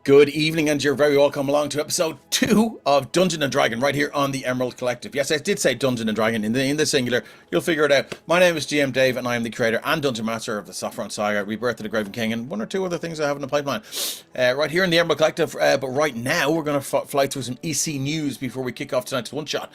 Good evening, and you're very welcome along to episode 2 of Dungeon and Dragon right here on the Emerald Collective. Yes, I did say Dungeon and Dragon in the singular. You'll figure it out. My name is GM Dave, and I am the creator and Dungeon Master of the Saffron Saga, Rebirth of the Graven King, and one or two other things I have in the pipeline. Right here in the Emerald Collective, but right now we're going to fly through some EC news before we kick off tonight's one-shot.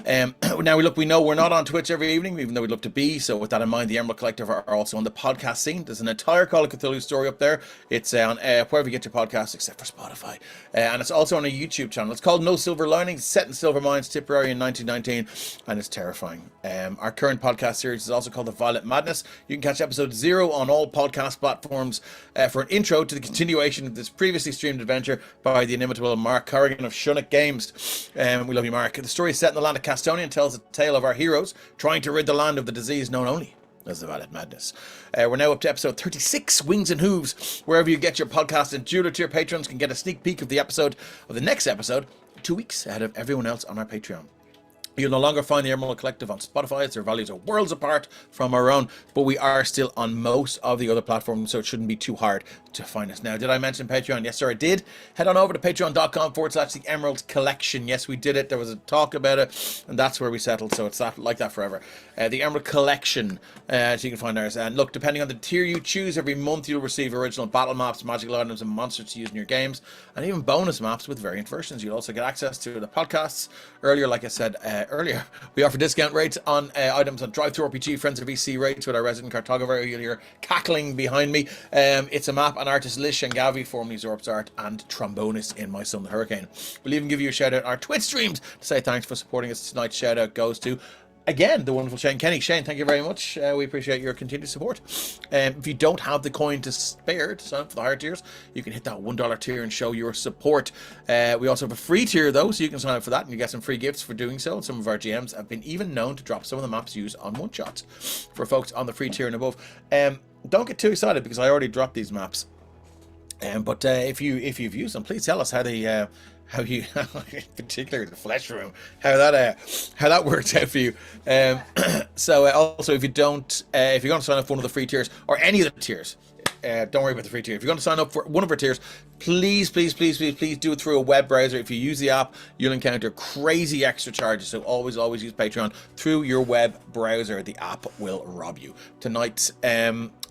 Now, we know we're not on Twitch every evening, even though we'd love to be, so with that in mind, the Emerald Collective are also on the podcast scene. There's an entire Call of Cthulhu story up there. It's on wherever you get your podcasts, except for Spotify. And it's also on a YouTube channel. It's called No Silver Linings, set in Silver Mines, Tipperary in 1919, and it's terrifying. Our current podcast series is also called The Violet Madness. You can catch episode 0 on all podcast platforms for an intro to the continuation of this previously streamed adventure by the inimitable Mark Corrigan of Shunnock Games. We love you, Mark. The story is set in the land of Castonia and tells the tale of our heroes trying to rid the land of the disease known only as the Violet Madness. We're now up to episode 36, Wings and Hooves. Wherever you get your podcast, and Jeweler tier patrons can get a sneak peek of the next episode 2 weeks ahead of everyone else on our Patreon. You'll no longer find the Emerald Collective on Spotify, as their values are worlds apart from our own, but we are still on most of the other platforms, so it shouldn't be too hard to find us. Now, did I mention Patreon? Yes, sir, I did. Head on over to patreon.com/the Emerald Collection. Yes, we did it. There was a talk about it, and that's where we settled, so it's like that forever. The Emerald Collection, so you can find ours. And look, depending on the tier you choose, every month you'll receive original battle maps, magical items, and monsters to use in your games, and even bonus maps with variant versions. You'll also get access to the podcasts. Earlier, like I said earlier, we offer discount rates on items on Drive-Thru RPG, Friends of VC rates with our resident cartographer. You'll hear cackling behind me. It's a map, and artist Liz Shengavi, formerly Zorp's Art, and trombonist in My Son the Hurricane. We'll even give you a shout out on our Twitch streams to say thanks for supporting us. Tonight's shout out goes to, again, the wonderful Shane Kenny. Shane, thank you very much. We appreciate your continued support. If you don't have the coin to spare to sign up for the higher tiers, you can hit that $1 tier and show your support. We also have a free tier, though, so you can sign up for that and you get some free gifts for doing so. And some of our GMs have been even known to drop some of the maps used on one-shots for folks on the free tier and above. Don't get too excited because I already dropped these maps. But if you've used them, please tell us how they how you, particularly the flesh room, how that works out for you. So also, if you're going to sign up for one of the free tiers or any of the tiers, don't worry about the free tier. If you're going to sign up for one of our tiers, please do it through a web browser. If you use the app, you'll encounter crazy extra charges. So always use Patreon through your web browser. The app will rob you. Tonight's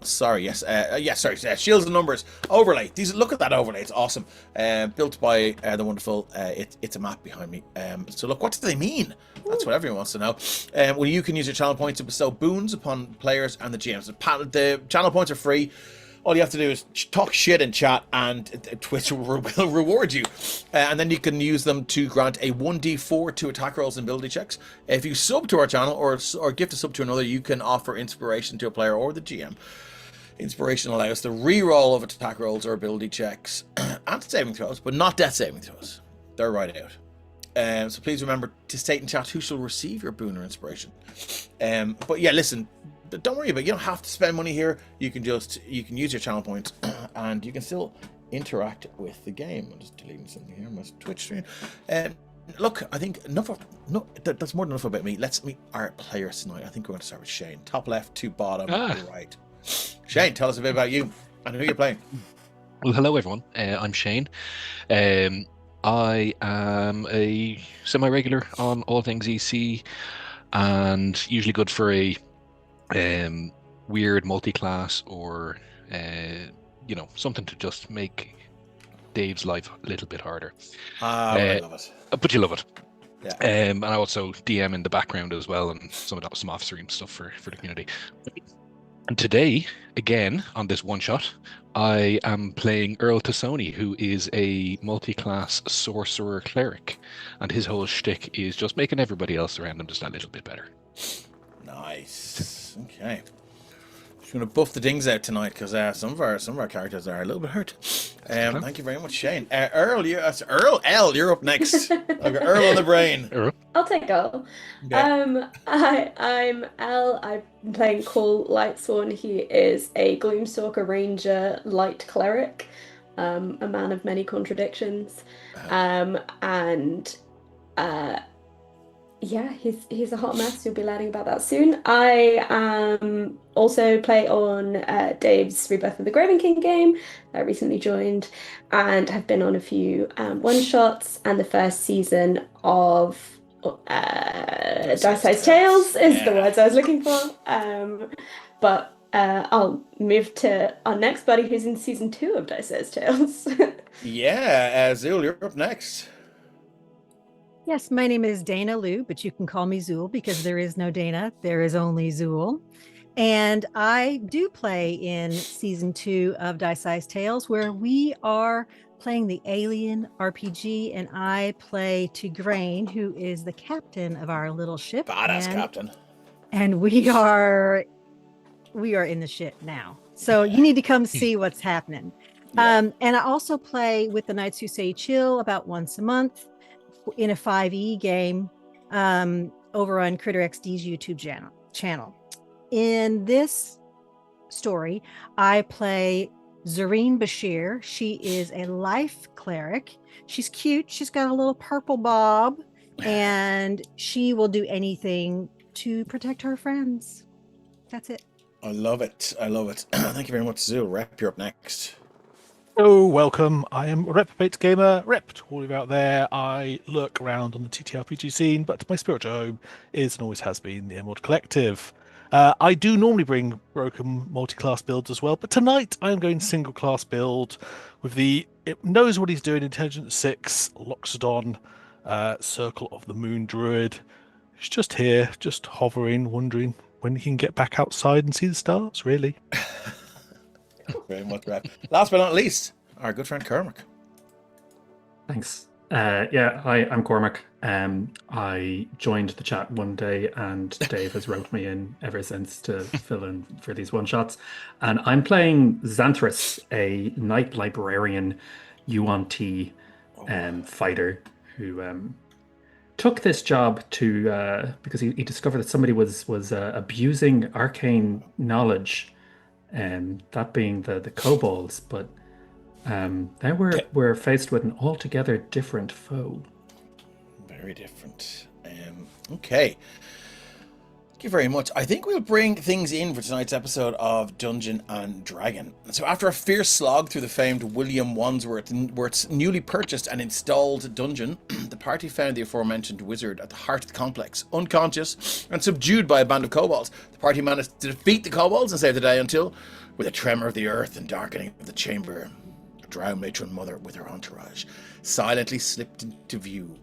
Shields and Numbers overlay. Look at that overlay. It's awesome. Built by the wonderful. It's a map behind me. So look, what do they mean? That's what everyone wants to know. Well, you can use your channel points to bestow boons upon players and the GMs. The channel points are free. All you have to do is talk shit in chat, and Twitch will reward you. And then you can use them to grant a 1d4 to attack rolls and ability checks. If you sub to our channel or gift a sub to another, you can offer inspiration to a player or the GM. Inspiration allows the re-roll of attack rolls or ability checks and saving throws, but not death saving throws. They're right out. So please remember to state in chat who shall receive your boon or inspiration. But yeah, listen, don't worry about it. You don't have to spend money here. You can use your channel points and you can still interact with the game. I'm just deleting something here on my Twitch stream. Look, I think that's more than enough about me. Let's meet our players tonight. I think we're going to start with Shane. Top left to bottom right. Shane, tell us a bit about you and who you're playing. Well, hello everyone. I'm Shane. I am a semi-regular on all things EC, and usually good for a weird multi-class or something to just make Dave's life a little bit harder. I love it. But you love it. Yeah. And I also DM in the background as well, and some off-stream stuff for the community. And today, again, on this one-shot, I am playing Earl Tassoni, who is a multi-class sorcerer cleric, and his whole shtick is just making everybody else around him just a little bit better. Nice. Okay. Just going to buff the dings out tonight because some of our characters are a little bit hurt. Thank you very much, Shane. Earl, you're up next. I've got Earl on the brain. Earl? I'll take Earl. Okay. I'm Elle. I'm playing Caul Lightsworn. He is a Gloomstalker Ranger light cleric, a man of many contradictions, and Yeah, he's a hot mess. You'll be learning about that soon. I also play on Dave's Rebirth of the Graven King game. I recently joined and have been on a few one shots and the first season of Dice Tales is the words I was looking for. But I'll move to our next buddy who's in season 2 of Dice Tales. Yeah, Zul, you're up next. Yes, my name is Dana Liu, but you can call me Zool because there is no Dana, there is only Zool. And I do play in season 2 of Dice Tales, where we are playing the Alien RPG, and I play Tigraine, who is the captain of our little ship. Badass captain. And we are in the ship now. So you need to come see what's happening. Yeah. And I also play with the Knights Who Say Chill about once a month in a 5e game over on Critter XD's YouTube channel. In this story, I play Zareen Bashir. She is a life cleric. She's cute. She's got a little purple bob, and she will do anything to protect her friends. That's it. I love it. I love it. Thank you very much, Zul. Rep, you're up next. Oh, welcome. I am Reprobate Gamer, Rep to all of you out there. I lurk around on the TTRPG scene, but my spiritual home is and always has been the Emerald Collective. I do normally bring broken multi-class builds as well, but tonight I am going single-class build with it knows what he's doing, Intelligence 6, Loxodon, Circle of the Moon Druid. He's just here, just hovering, wondering when he can get back outside and see the stars, really. Very much, Rep. Last but not least, our good friend Cormac. Thanks. Hi, I'm Cormac. I joined the chat one day and Dave has wrote me in ever since to fill in for these one-shots. And I'm playing Xanthras, a Knight Librarian Yuan-Ti fighter who took this job to because he discovered that somebody was abusing arcane knowledge, that being the kobolds, but now we're faced with an altogether different foe. Very different. Okay. Thank you very much. I think we'll bring things in for tonight's episode of Dungeon and Dragon. So after a fierce slog through the famed William Wandsworth's newly purchased and installed dungeon, the party found the aforementioned wizard at the heart of the complex, unconscious and subdued by a band of kobolds. The party managed to defeat the kobolds and save the day until, with a tremor of the earth and darkening of the chamber, a drow matron mother with her entourage silently slipped into view,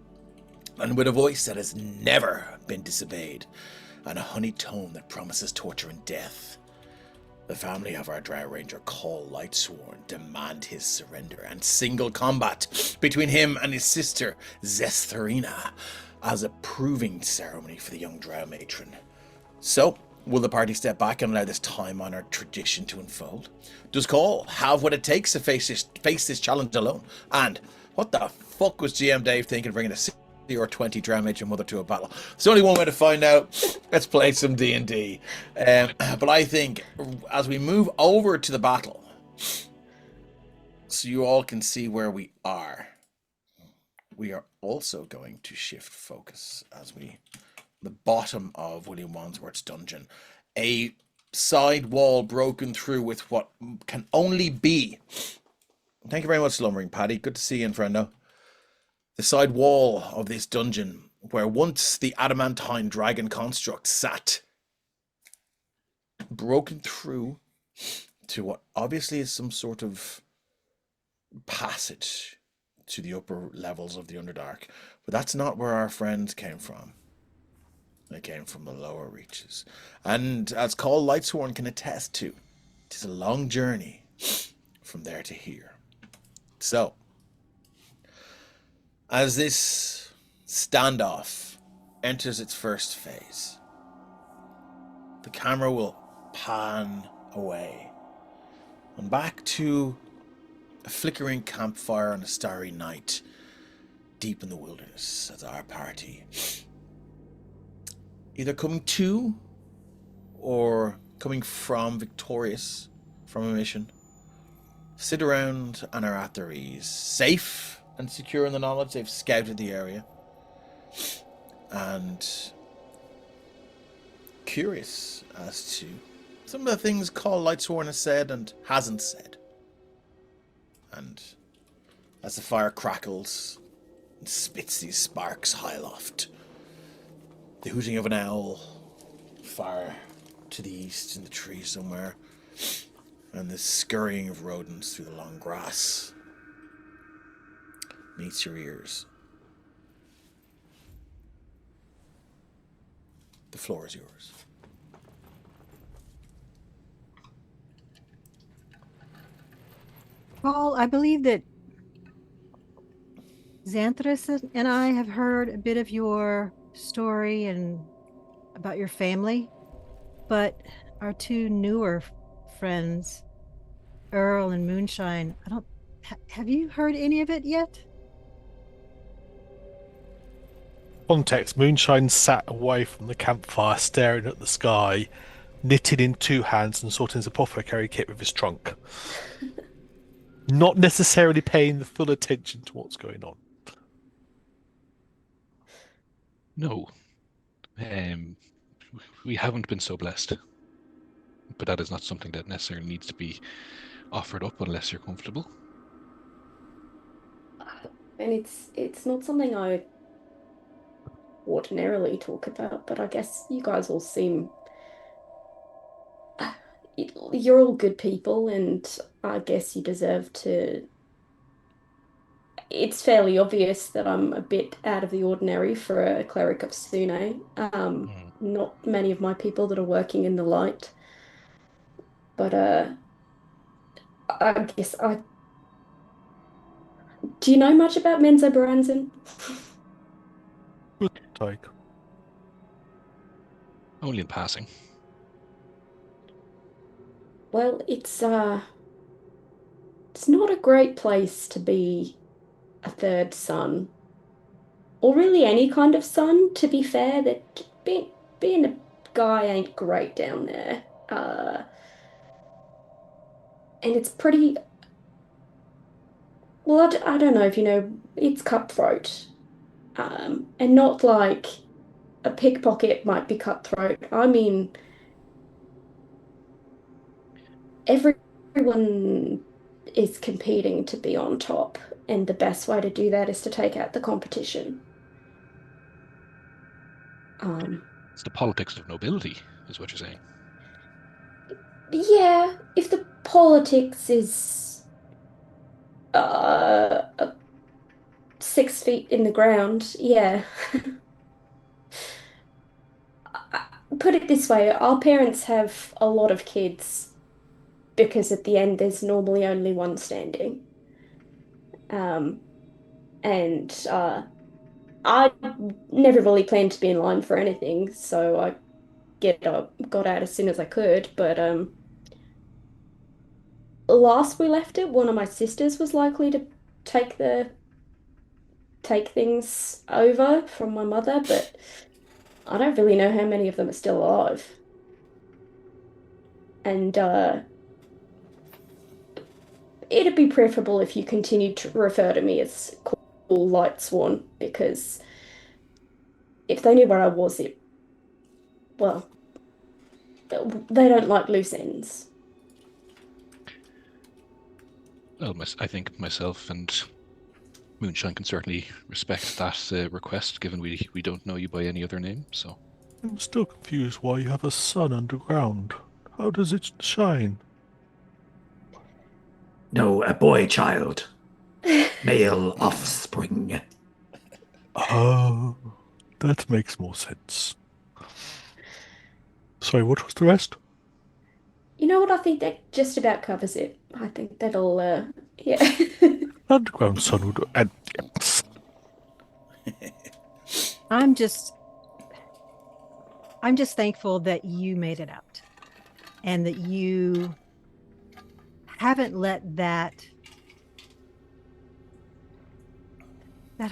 and with a voice that has never been disobeyed, and a honeyed tone that promises torture and death, the family of our Drow Ranger Caul Lightsworn demand his surrender and single combat between him and his sister Zestharina as a proving ceremony for the young Drow matron. So, will the party step back and allow this time-honored tradition to unfold? Does Caul have what it takes to face this challenge alone? And what the fuck was GM Dave thinking, bringing a or 20 Drow Matron mother to a battle? There's only one way to find out. Let's play some D&D. But I think as we move over to the battle, so you all can see where we are also going to shift focus as the bottom of William Wandsworth's dungeon. A side wall broken through with what can only be... Thank you very much, Slumbering Paddy. Good to see you, friendo. The side wall of this dungeon, where once the adamantine dragon construct sat, broken through to what obviously is some sort of passage to the upper levels of the Underdark. But that's not where our friends came from. They came from the lower reaches. And as Caul Lightsworn can attest to, it is a long journey from there to here. So, as this standoff enters its first phase, the camera will pan away and back to a flickering campfire on a starry night deep in the wilderness as our party, either coming to or coming from victorious from a mission, sit around and are at their ease, safe and secure in the knowledge they've scouted the area. and curious as to some of the things Caul Lightsworn has said and hasn't said. And as the fire crackles and spits these sparks high aloft, the hooting of an owl, far to the east in the tree somewhere, and the scurrying of rodents through the long grass meets your ears. The floor is yours. Paul, I believe that Xanthus and I have heard a bit of your story and about your family, but our two newer friends, Earl and Moonshine, I don't. Have you heard any of it yet? Context: Moonshine sat away from the campfire, staring at the sky, knitting in two hands and sorting his apothecary kit with his trunk. Not necessarily paying the full attention to what's going on. No, we haven't been so blessed. But that is not something that necessarily needs to be offered up unless you're comfortable. And it's not something I ordinarily talk about, but I guess you guys all seem you're all good people, and I guess you deserve to. It's fairly obvious that I'm a bit out of the ordinary for a cleric of Sune. Not many of my people that are working in the light, but I guess I. Do you know much about Menzo Baranzin? Good take. Only in passing. Well, it's not a great place to be a third son, or really any kind of son, to be fair. That being a guy ain't great down there. And it's pretty, well, I don't know if you know, it's cutthroat. And not like a pickpocket might be cutthroat. I mean, everyone is competing to be on top, and the best way to do that is to take out the competition. It's the politics of nobility, is what you're saying. Yeah, if the politics is 6 feet in the ground, yeah. Put it this way, our parents have a lot of kids because at the end there's normally only one standing. Um, and I never really planned to be in line for anything, so I got out as soon as I could. But last we left it, one of my sisters was likely to take things over from my mother, but I don't really know how many of them are still alive. And it'd be preferable if you continued to refer to me as Cool Lightsworn, because if they knew where I was, well, they don't like loose ends. Well, I think myself and Moonshine can certainly respect that request, given we don't know you by any other name. So I'm still confused why you have a sun underground. How does it shine? No, a boy child. Male offspring. Oh, that makes more sense. Sorry, what was the rest? You know what? I think that just about covers it. I think that'll, yeah. Underground sun would. And I'm just thankful that you made it out and that you haven't let that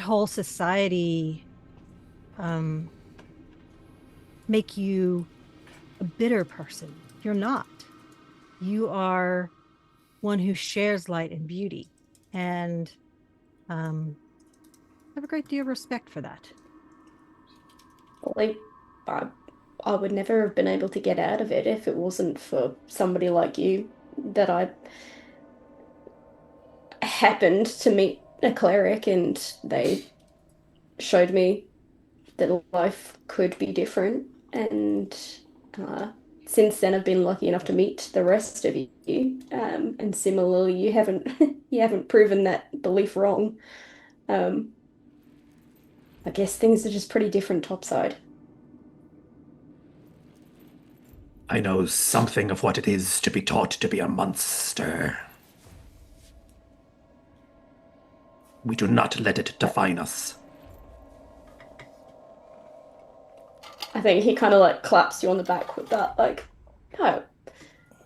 whole society make you a bitter person. You're not. You are one who shares light and beauty, and I have a great deal of respect for that. Like, I would never have been able to get out of it if it wasn't for somebody like you that I happened to meet a cleric and they showed me that life could be different. And uh, since then, I've been lucky enough to meet the rest of you. And similarly, you haven't you haven't proven that belief wrong. Um, I guess things are just pretty different topside. I know something of what it is to be taught to be a monster. We do not let it define us. I think he kind of like claps you on the back with that, like, oh,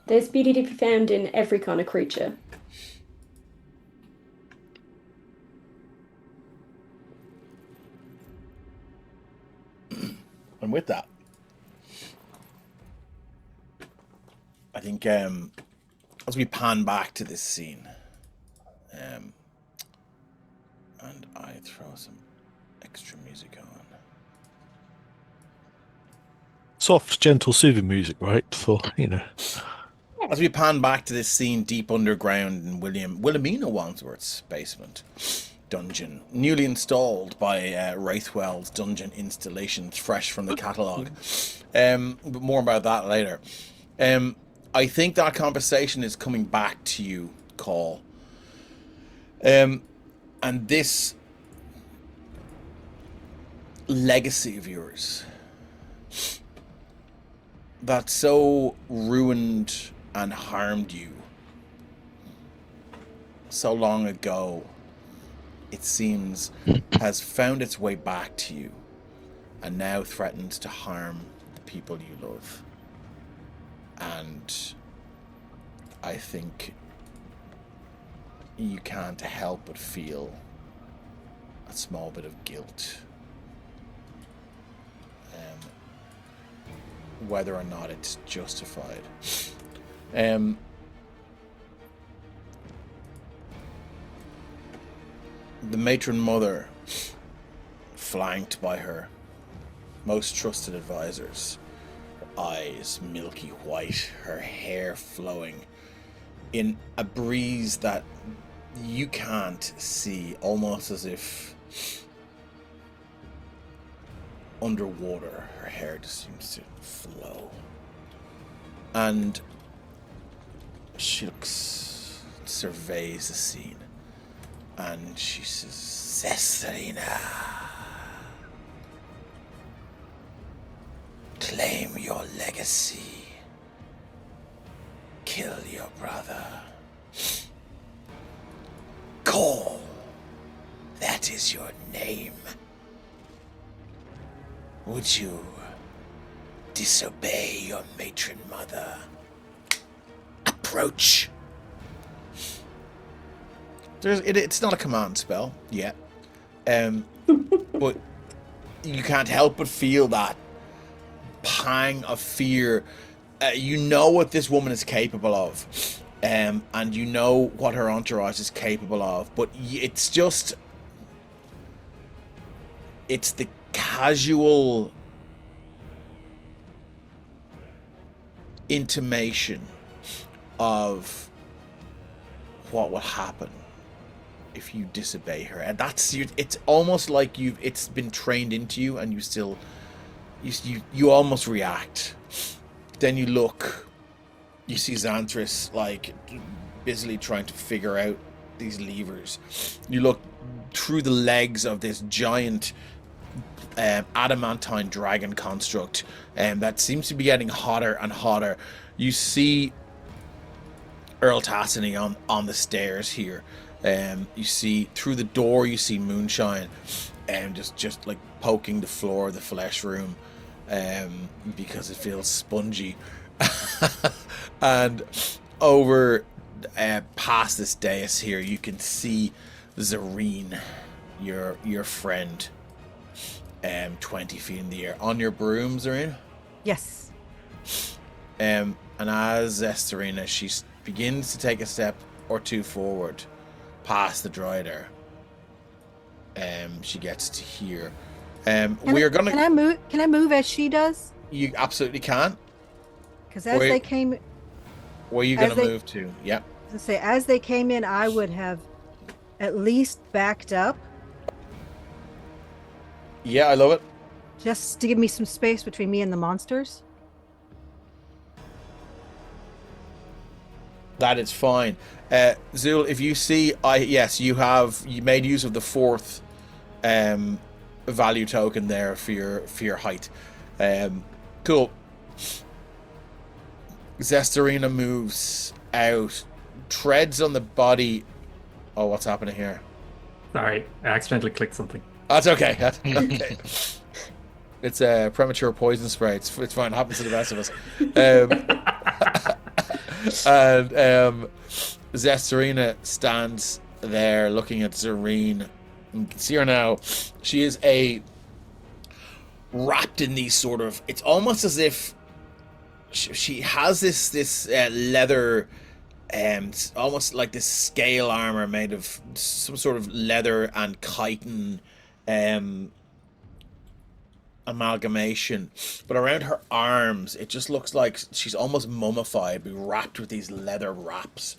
there's beauty to be found in every kind of creature. And with that, I think as we pan back to this scene, and I throw some extra music on. Soft, gentle, soothing music, right? For, As we pan back to this scene deep underground in Wilhelmina Wandsworth's basement dungeon, newly installed by Wraithwell's dungeon installations, fresh from the catalogue. But more about that later. I think that conversation is coming back to you, Caul. And this legacy of yours that so ruined and harmed you so long ago, it seems, has found its way back to you and now threatens to harm the people you love. And I think you can't help but feel a small bit of guilt, whether or not it's justified. The matron mother, flanked by her most trusted advisors, her eyes milky white, her hair flowing in a breeze that you can't see, almost as if underwater her hair just seems to flow. And she surveys the scene, and she says, Cesarina, claim your legacy. Kill your brother. Caul, that is your name. Would you disobey your matron mother? Approach. It's not a command spell yet, but you can't help but feel that pang of fear. You know what this woman is capable of, and you know what her entourage is capable of, but it's the casual intimation of what will happen if you disobey her, and it's almost like it's been trained into you, and you almost react. Then you look, you see Xanthus like busily trying to figure out these levers. You look through the legs of this giant adamantine dragon construct that seems to be getting hotter and hotter. You see Earl Tassany on the stairs here. You see through the door, you see Moonshine just like poking the floor of the flesh room because it feels spongy. And over past this dais here, you can see Zareen, your friend, 20 feet in the air on your broom, Zareen. Yes. And as Estarina, she begins to take a step or two forward past the droider, she gets to hear We're gonna. Can I move? Can I move as she does? You absolutely can. Because as Where- they came, Where are you As gonna they- move to? Yep. as they came in, I would have at least backed up Yeah, I love it. just to give me some space between me and the monsters. That is fine. Zul, if you see, you made use of the fourth value token there for your height. Cool. Zestarina moves out, treads on the body. Oh, what's happening here? Sorry, I accidentally clicked something. That's okay. That's okay. It's a premature poison spray. It's fine. It happens to the rest of us. And Zestarina stands there looking at Zareen. You can see her now. She is wrapped in these sort of. It's almost as if she has this leather, almost like this scale armor made of some sort of leather and chitin amalgamation, but around her arms it just looks like she's almost mummified, be wrapped with these leather wraps.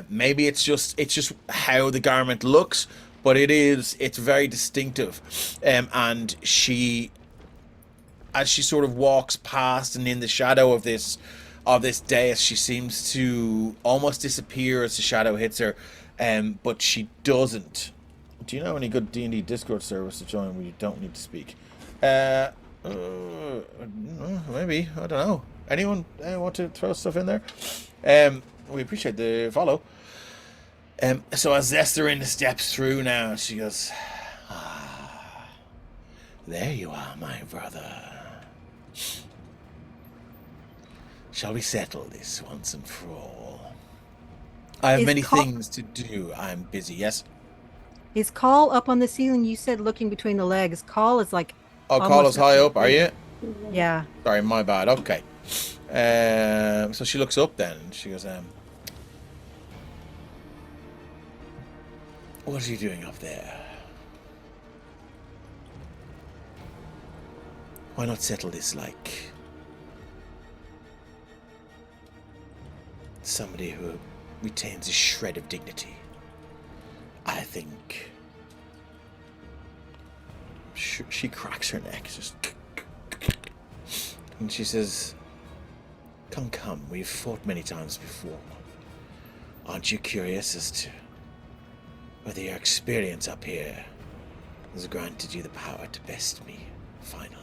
Maybe it's just how the garment looks, but it's very distinctive. And as she sort of walks past and in the shadow of this dais, she seems to almost disappear as the shadow hits her, but she doesn't. Do you know any good D&D Discord service to join where you don't need to speak? Maybe, I don't know. Anyone want to throw stuff in there? We appreciate the follow. So as Zestarina steps through now, she goes, there you are, my brother. Shall we settle this once and for all? I have many things to do. I'm busy. Yes? Is Caul up on the ceiling? You said looking between the legs. Caul is like. Oh, Caul is high up, are you? Yeah. Sorry, my bad. Okay. So she looks up then. She goes, what are you doing up there? Why not settle this like somebody who retains a shred of dignity? I think. She cracks her neck, just, and she says, Come, we've fought many times before. Aren't you curious as to whether your experience up here has granted you the power to best me, finally?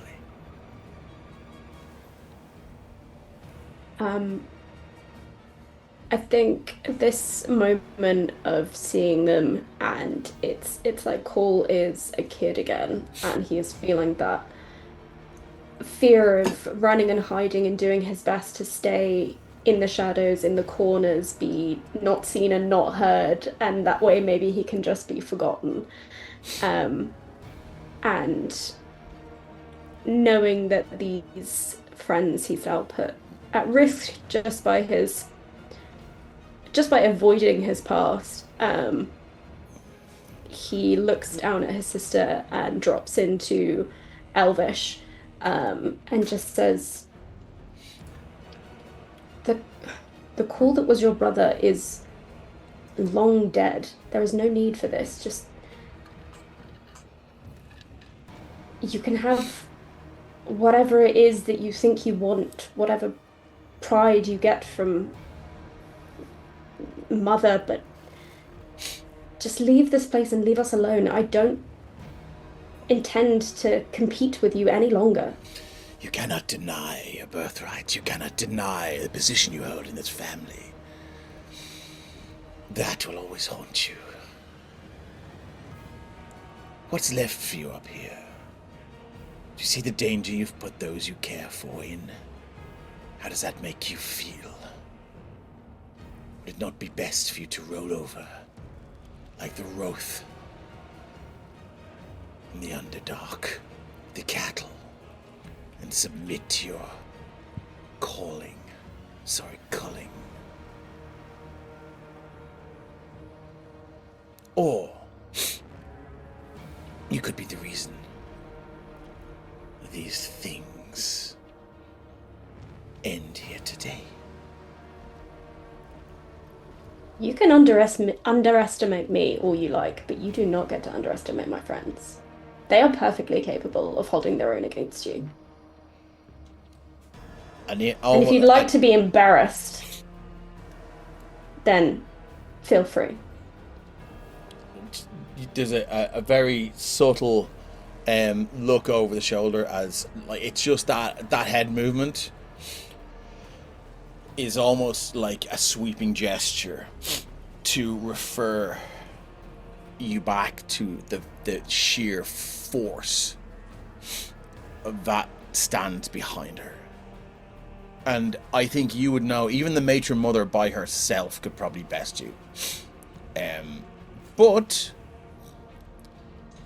I think this moment of seeing them, and it's like Caul is a kid again, and he is feeling that fear of running and hiding and doing his best to stay in the shadows, in the corners, be not seen and not heard, and that way maybe he can just be forgotten. And knowing that these friends he's now put at risk just by avoiding his past, he looks down at his sister and drops into Elvish, and just says, the Caul that was your brother is long dead. There is no need for this. Just, you can have whatever it is that you think you want, whatever pride you get from mother, but just leave this place and leave us alone. I don't intend to compete with you any longer. You cannot deny your birthright. You cannot deny the position you hold in this family. That will always haunt you. What's left for you up here? Do you see the danger you've put those you care for in? How does that make you feel? Would it not be best for you to roll over, like the Roth in the Underdark, the cattle, and submit to your culling? Or you could be the reason these things end here today. You can underestimate me all you like, but you do not get to underestimate my friends. They are perfectly capable of holding their own against you. And if you'd like to be embarrassed, then feel free. There's a very subtle look over the shoulder, as like it's just that head movement is almost like a sweeping gesture to refer you back to the sheer force that stands behind her. And I think you would know, even the matron mother by herself could probably best you. But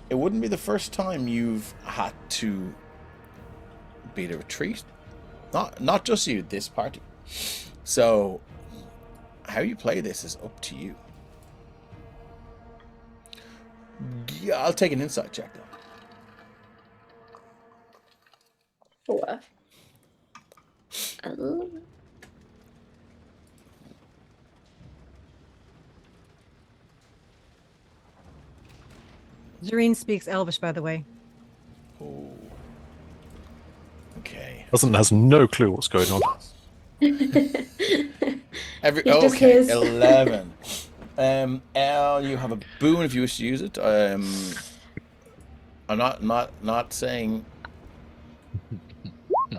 it wouldn't be the first time you've had to beat a retreat. Not just you, this party. So how you play this is up to you. Yeah, I'll take an insight check though. Sure. Zareen speaks Elvish, by the way. Oh. Okay. Has no clue what's going on. Okay, 11. Al, you have a boon if you wish to use it. I'm not saying.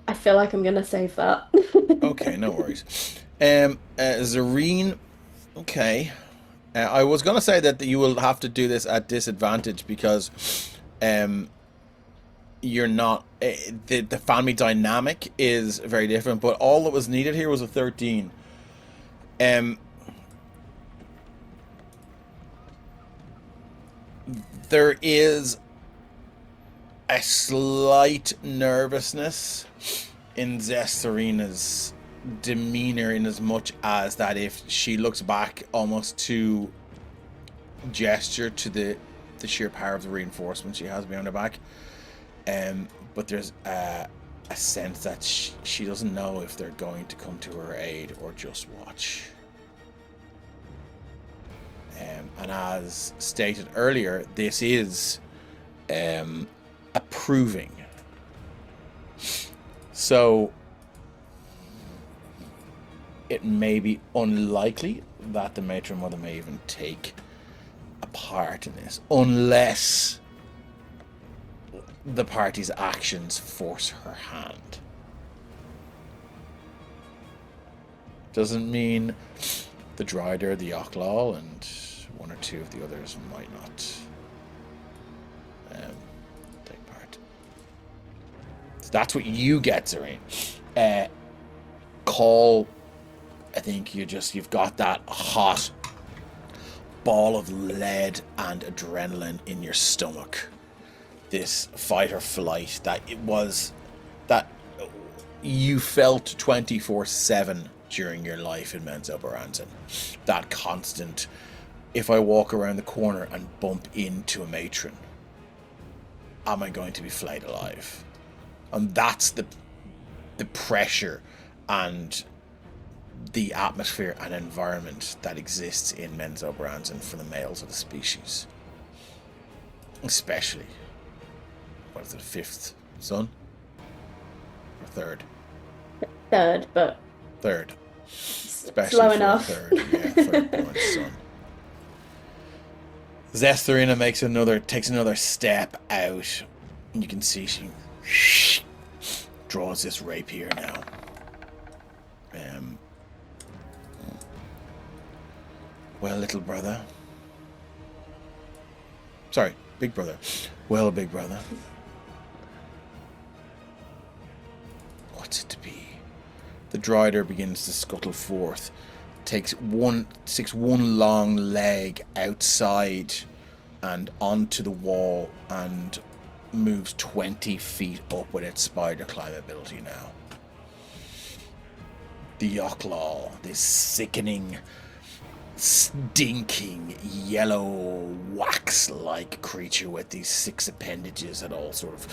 I feel like I'm gonna save that. Okay, no worries. Zareen, okay. I was gonna say that you will have to do this at disadvantage because, you're not. The family dynamic is very different. But all that was needed here was a 13. There is a slight nervousness in Zestharina's demeanor, in as much as that if she looks back almost to gesture to the sheer power of the reinforcement she has behind her back, but there's a sense that she doesn't know if they're going to come to her aid or just watch. And as stated earlier, this is approving. So it may be unlikely that the matron mother may even take a part in this, unless the party's actions force her hand. Doesn't mean the Dryder, the Ochlal, and one or two of the others might not take part. So that's what you get, Zareen. Caul, I think you've got that hot ball of lead and adrenaline in your stomach. This fight or flight that you felt 24/7 during your life in Menzoberranzan. That constant, if I walk around the corner and bump into a matron, am I going to be flayed alive? And that's the pressure and the atmosphere and environment that exists in Menzoberranzan for the males of the species. Especially, what is it, fifth son? Or third? Third, but... Third. Especially slow for enough. a third, third-born son. Zestharina takes another step out, and you can see she draws this rapier now. Well, little brother. Sorry, big brother. Well, big brother. What's it to be? The Dryder begins to scuttle forth, sticks one long leg outside and onto the wall, and moves 20 feet up with its spider climb ability now. The Ochlal, this sickening, stinking, yellow, wax-like creature with these 6 appendages that all sort of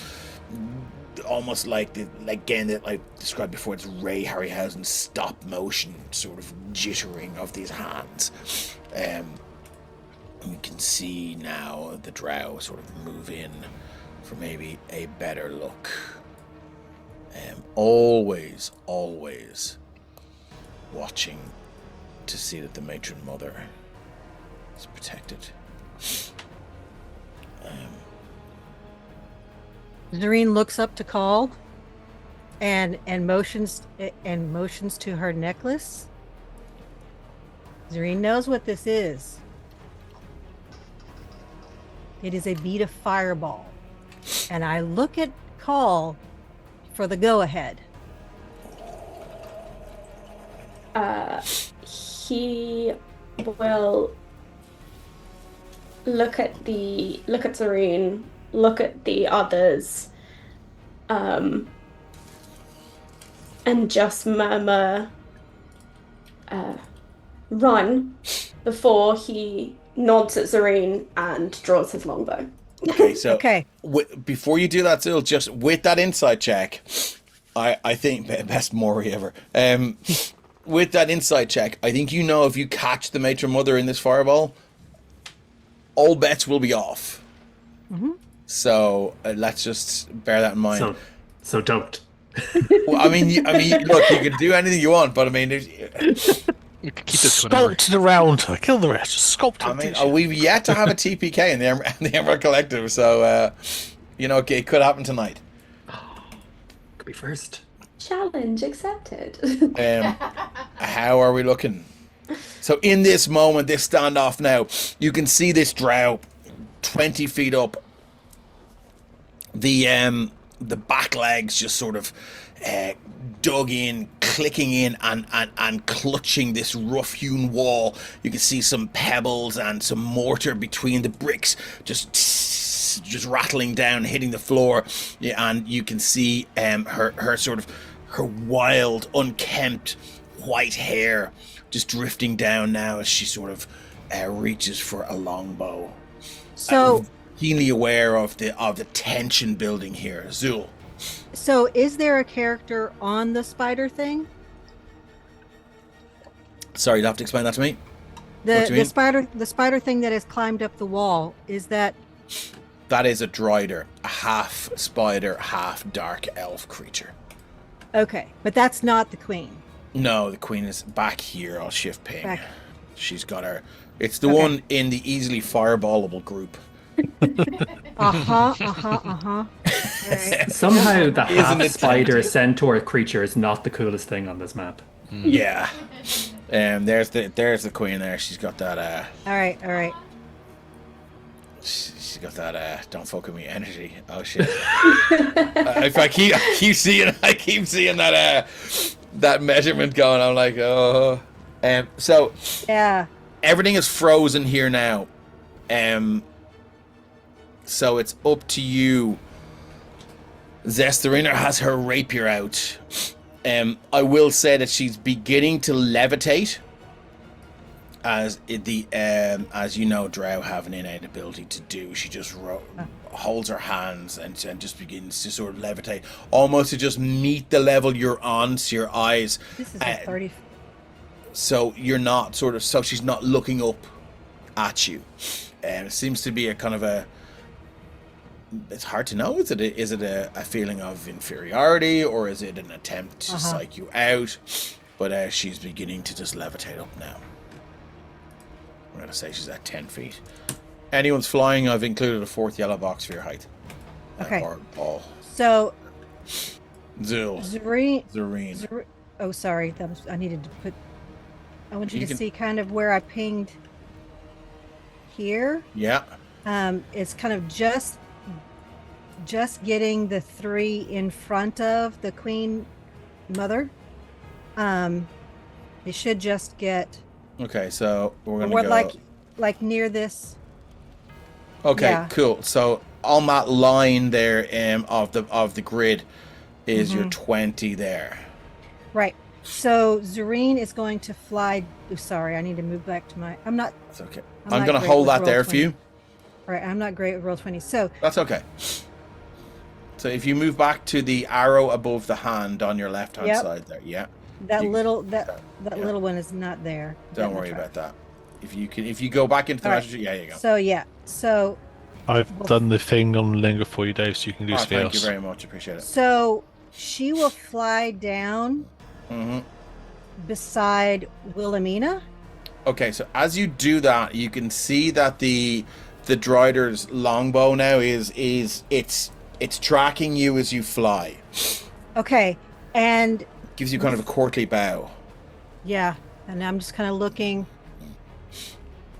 almost like again that I described before. It's Ray Harryhausen stop motion sort of jittering of these hands. We can see now the drow sort of move in for maybe a better look. Always watching to see that the matron mother is protected. Zareen looks up to Caul and motions to her necklace. Zareen knows what this is. It is a bead of fireball. And I look at Caul for the go-ahead. He will look at Zareen, look at the others, and just murmur, "Run," before he nods at Zareen and draws his longbow. Okay, so Okay. Before you do that, Zul, just with that insight check, I think best Maury ever. With that insight check, I think if you catch the matron mother in this fireball, all bets will be off. Mm-hmm. So let's just bear that in mind. So don't. Well, I mean, look, you can do anything you want, but I mean, We can keep this whenever. Sculpt it around her, kill the rest, just sculpt I it. mean, we've yet to have a TPK in the Emerald Collective, so it could happen tonight. Could be first. Challenge accepted. How are we looking? So in this moment, this standoff now, you can see this drow 20 feet up. The back legs just sort of dug in, clicking in and clutching this rough-hewn wall. You can see some pebbles and some mortar between the bricks just rattling down, hitting the floor. Yeah, and you can see her wild, unkempt white hair just drifting down now as she sort of reaches for a longbow. So, Keenly aware of the tension building here. Zul. so is there a character on the spider thing? Sorry, you'll have to explain that to me. What do you mean? The spider thing that has climbed up the wall, is that That is a Drider, a half spider, half dark elf creature. okay? But that's not the queen. No, the queen is back here. I'll shift ping. Back. She's got her. It's the Okay. one in the easily fireballable group. Right. Somehow the Isn't half it spider tempting? centaur creature is not the coolest thing on this map. Yeah. There's the queen there. She's got that All right. she's got that don't fuck with me energy. Oh shit. If I keep seeing that measurement going, I'm like, oh. So Yeah. everything is frozen here now. So it's up to you. Zestarina has her rapier out. I will say that she's beginning to levitate. As you know, Drow have an innate ability to do. She just holds her hands and just begins to sort of levitate, almost to just meet the level you're on. So your eyes. This is a 30. So you're not so she's not looking up at you. It seems to be a kind of a. It's hard to know. Is it a feeling of inferiority, or is it an attempt to psych you out? But she's beginning to just levitate up now. I'm gonna say she's at 10 feet. Anyone's flying, I've included a fourth yellow box for your height. Okay. Or ball. So Zul. Zareen. Oh, sorry. I needed to put. I want you to see kind of where I pinged here. Yeah. It's kind of just getting the 3 in front of the queen mother. It should just get. Okay, so we're gonna Or go. like near this. Okay, yeah. cool. So on that line there of the grid is your 20 there. Right. So Zareen is going to fly. Oh, sorry, I need to move back to my. I'm not. That's okay. I'm I'm not gonna great hold with that there for Roll20. you. All right, I'm not great with roll 20. So That's okay. So if you move back to the arrow above the hand on your left hand Yep. side there, yeah. That You- little yeah. little one is not there. Don't worry about that. If you go back into the All right. message, yeah, you go. So I've done the thing on Linger for you, Dave, so you can do Oh, something thank you else. very much. Appreciate it. so she will fly down Hmm. beside Wilhelmina. Okay, so as you do that, you can see that the Drider's longbow now is it's tracking you as you fly. Okay, and Gives you kind of a courtly bow. yeah, and I'm just kind of looking.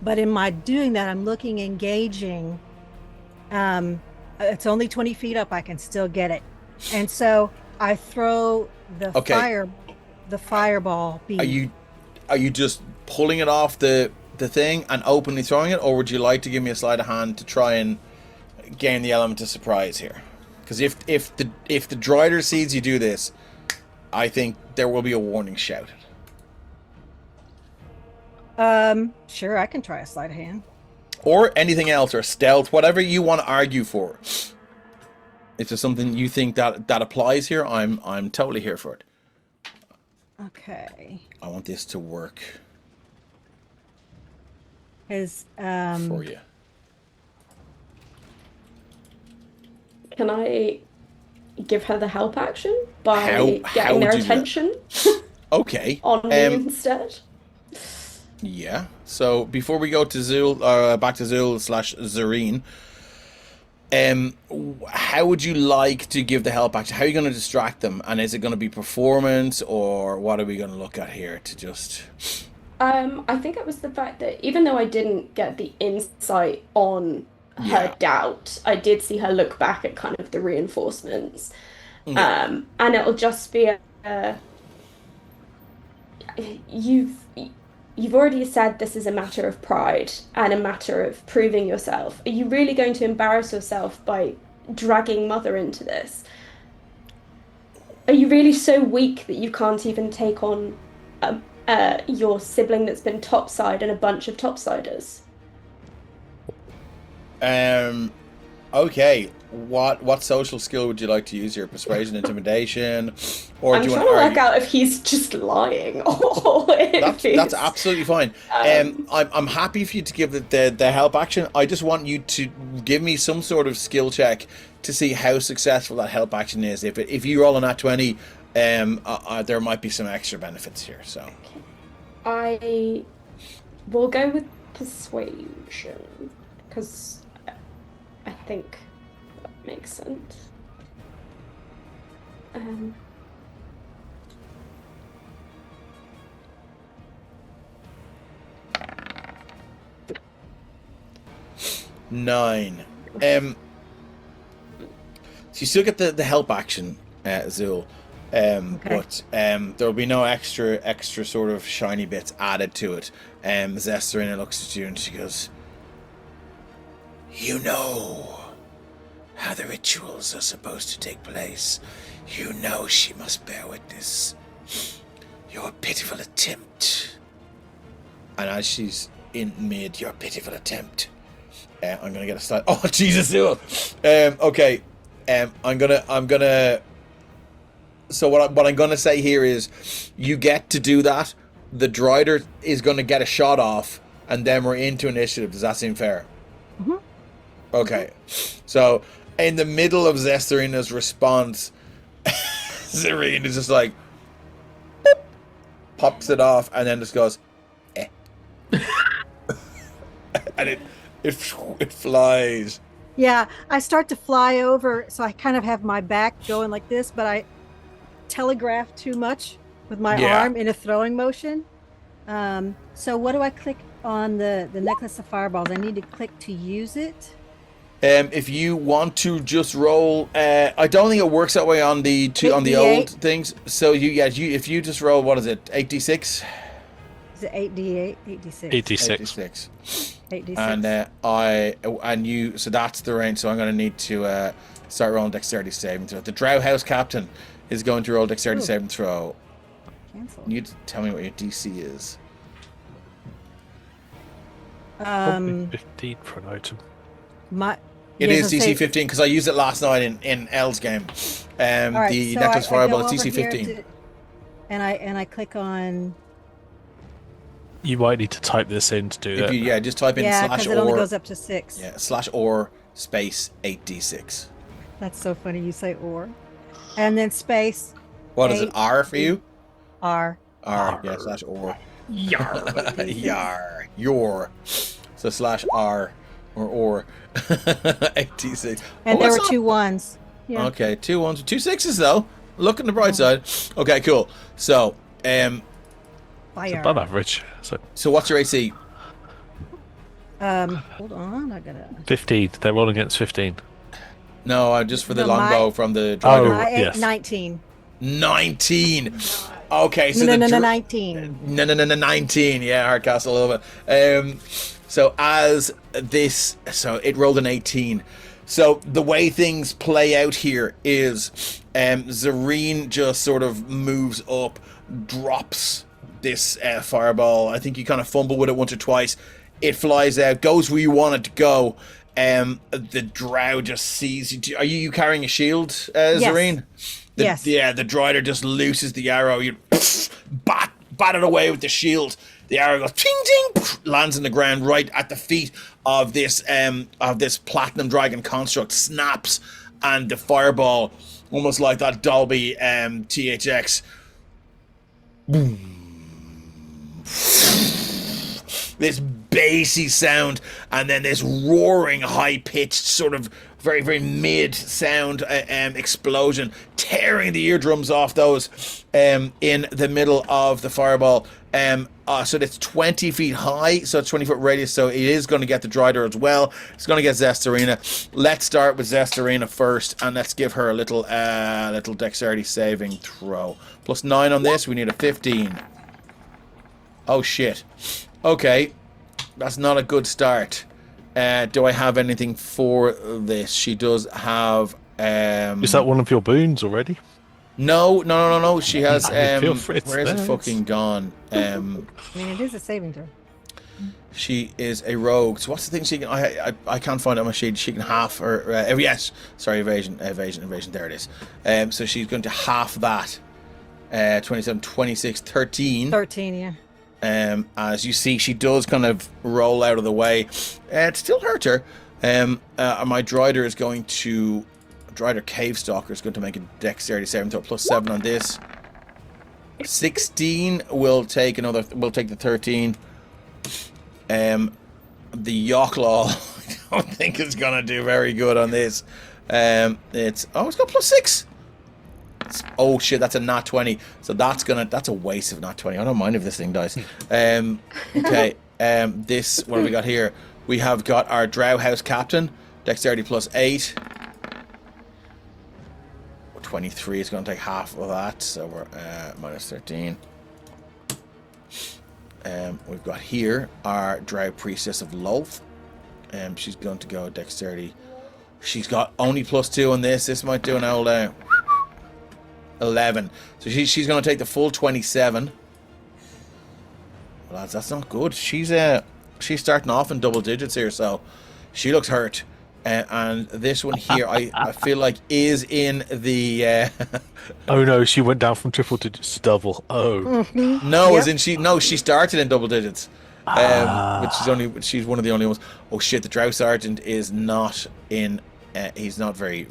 But in my doing that, I'm looking, engaging. It's only 20 feet up. I can still get it, and so I throw the Okay. fireball beam. Are you just pulling it off the thing and openly throwing it, or would you like to give me a sleight of hand to try and gain the element of surprise here? Because if the Drider sees you do this, I think there will be a warning shouted. Sure, I can try a sleight of hand. Or anything else, or stealth, whatever you want to argue for. If there's something you think that applies here, I'm totally here for it. Okay. I want this to work Is for you. Can I give her the help action by How getting their would you do that? attention Okay. on me instead? Yeah. So before we go to Zul, back to Zul / Zareen, how would you like to give the help action? How are you going to distract them? And is it going to be performance, or what are we going to look at here to just? I think it was the fact that even though I didn't get the insight on her Yeah. doubt, I did see her look back at kind of the reinforcements. Yeah. And it'll just be you've already said this is a matter of pride and a matter of proving yourself. Are you really going to embarrass yourself by dragging Mother into this? Are you really so weak that you can't even take on your sibling that's been topside and a bunch of topsiders? Okay. What social skill would you like to use here? Persuasion, intimidation, or I'm do you trying want to to work argue? out if he's just lying or if That's he's... absolutely fine. I'm happy for you to give the help action. I just want you to give me some sort of skill check to see how successful that help action is. If you roll on that 20, there might be some extra benefits here. So I will go with persuasion because I think that makes sense. 9. So you still get the help action, Zul. But there'll be no extra sort of shiny bits added to it. Zesterina looks at you and she goes, "You know how the rituals are supposed to take place. You know she must bear witness. Your pitiful attempt." And as she's in mid your pitiful attempt, I'm gonna get a slide. Oh Jesus, Zul. Okay. I'm gonna. So what I'm gonna say here is, you get to do that. The Drider is gonna get a shot off, and then we're into initiative. Does that seem fair? Mm-hmm. Okay. So in the middle of Zesterina's response, Zareen is just like, boop, pops it off, and then just goes, eh. And it flies. Yeah, I start to fly over, so I kind of have my back going like this, but I telegraph too much with my arm in a throwing motion. So what do I click on the necklace of fireballs? I need to click to use it. If you want to just roll, I don't think it works that way on the on the 8d8. old things. So if you just roll, what is it, 8d6? Is it 8d8? 8d6. 86. 8d6. So that's the range. So I'm going to need to start rolling dexterity saving throw. The Drow House Captain is going to roll dexterity saving throw. Cancel. You need to tell me what your DC is. Probably 15 for an item. It Yeah, is so DC say- 15 because I used it last night in L's game. All right, The so Necklace I Fireball go is DC over here 15. and I click on You might need to type this in to do If that. you just type in because slash it only or goes up to 6. slash or space 8d6. That's so funny. You say or, and then space What is it? 8, R for you? R. R. Yeah, slash or. Yar. Yar. Your. So slash R or 8d6. And Oh, there that's were not- 2 1s. Yeah. Okay, 2 1s, 2 6s though. Look on the bright side. Okay, cool. So, It's Fire. above average. So what's your AC? Hold on. I gotta. 15. They're rolling against 15. No, just for the No, my- longbow from the Oh, dragon. My yes. 19. 19. Okay, so No, the 19. No, 19. Yeah, Hardcastle a little bit. So as this, so it rolled an 18. So the way things play out here is, Zareen just sort of moves up, drops this fireball. I think you kind of fumble with it once or twice. It flies out, goes where you want it to go. The drow just sees you. Are you carrying a shield, Zareen? Yes. Yeah, the Drider just looses the arrow. You bat it away with the shield. The arrow goes ting ting, lands on the ground right at the feet of this platinum dragon construct. Snaps, and the fireball, almost like that Dolby THX. Boom. This bassy sound, and then this roaring, high-pitched, sort of very, very mid sound explosion, tearing the eardrums off those in the middle of the fireball. So it's 20 feet high, so it's 20-foot radius, so it is going to get the Drider as well. It's going to get Zestarina. Let's start with Zestarina first, and let's give her a little dexterity saving throw. +9 on this, we need a 15. Oh, shit. Okay, that's not a good start. Do I have anything for this? She does have... Is that one of your boons already? No. She has... Feel free to where is it say. fucking gone? I mean, it is a saving throw. She is a rogue. So what's the thing she can... I can't find it on my sheet. She can half... yes. Sorry, evasion. There it is. So she's going to half that. 27, 26, 13. 13, yeah. As you see, she does kind of roll out of the way. It still hurt her. My Drider is going to... Drider Cave Stalker is going to make a dexterity saving throw. +7 on this. 16 will take the 13. The Yocklaw, I don't think is going to do very good on this. It's got +6. Oh shit, that's a nat 20. So that's a waste of nat 20. I don't mind if this thing dies. Okay. This, what have we got here? We have got our Drow House Captain, dexterity +8. 23 is going to take half of that, so we're -13. We've got here our Drow Priestess of Lolth. She's going to go dexterity. She's got only +2 on this. This might do an old 11. So she's going to take the full 27. Well, lads, that's not good. She's starting off in double digits here, so she looks hurt. And this one here, I feel like is in the. Oh no, she went down from triple digits to double. Oh. No, as in she started in double digits. But she's one of the only ones. Oh shit, the Drow Sergeant is not in. He's not very.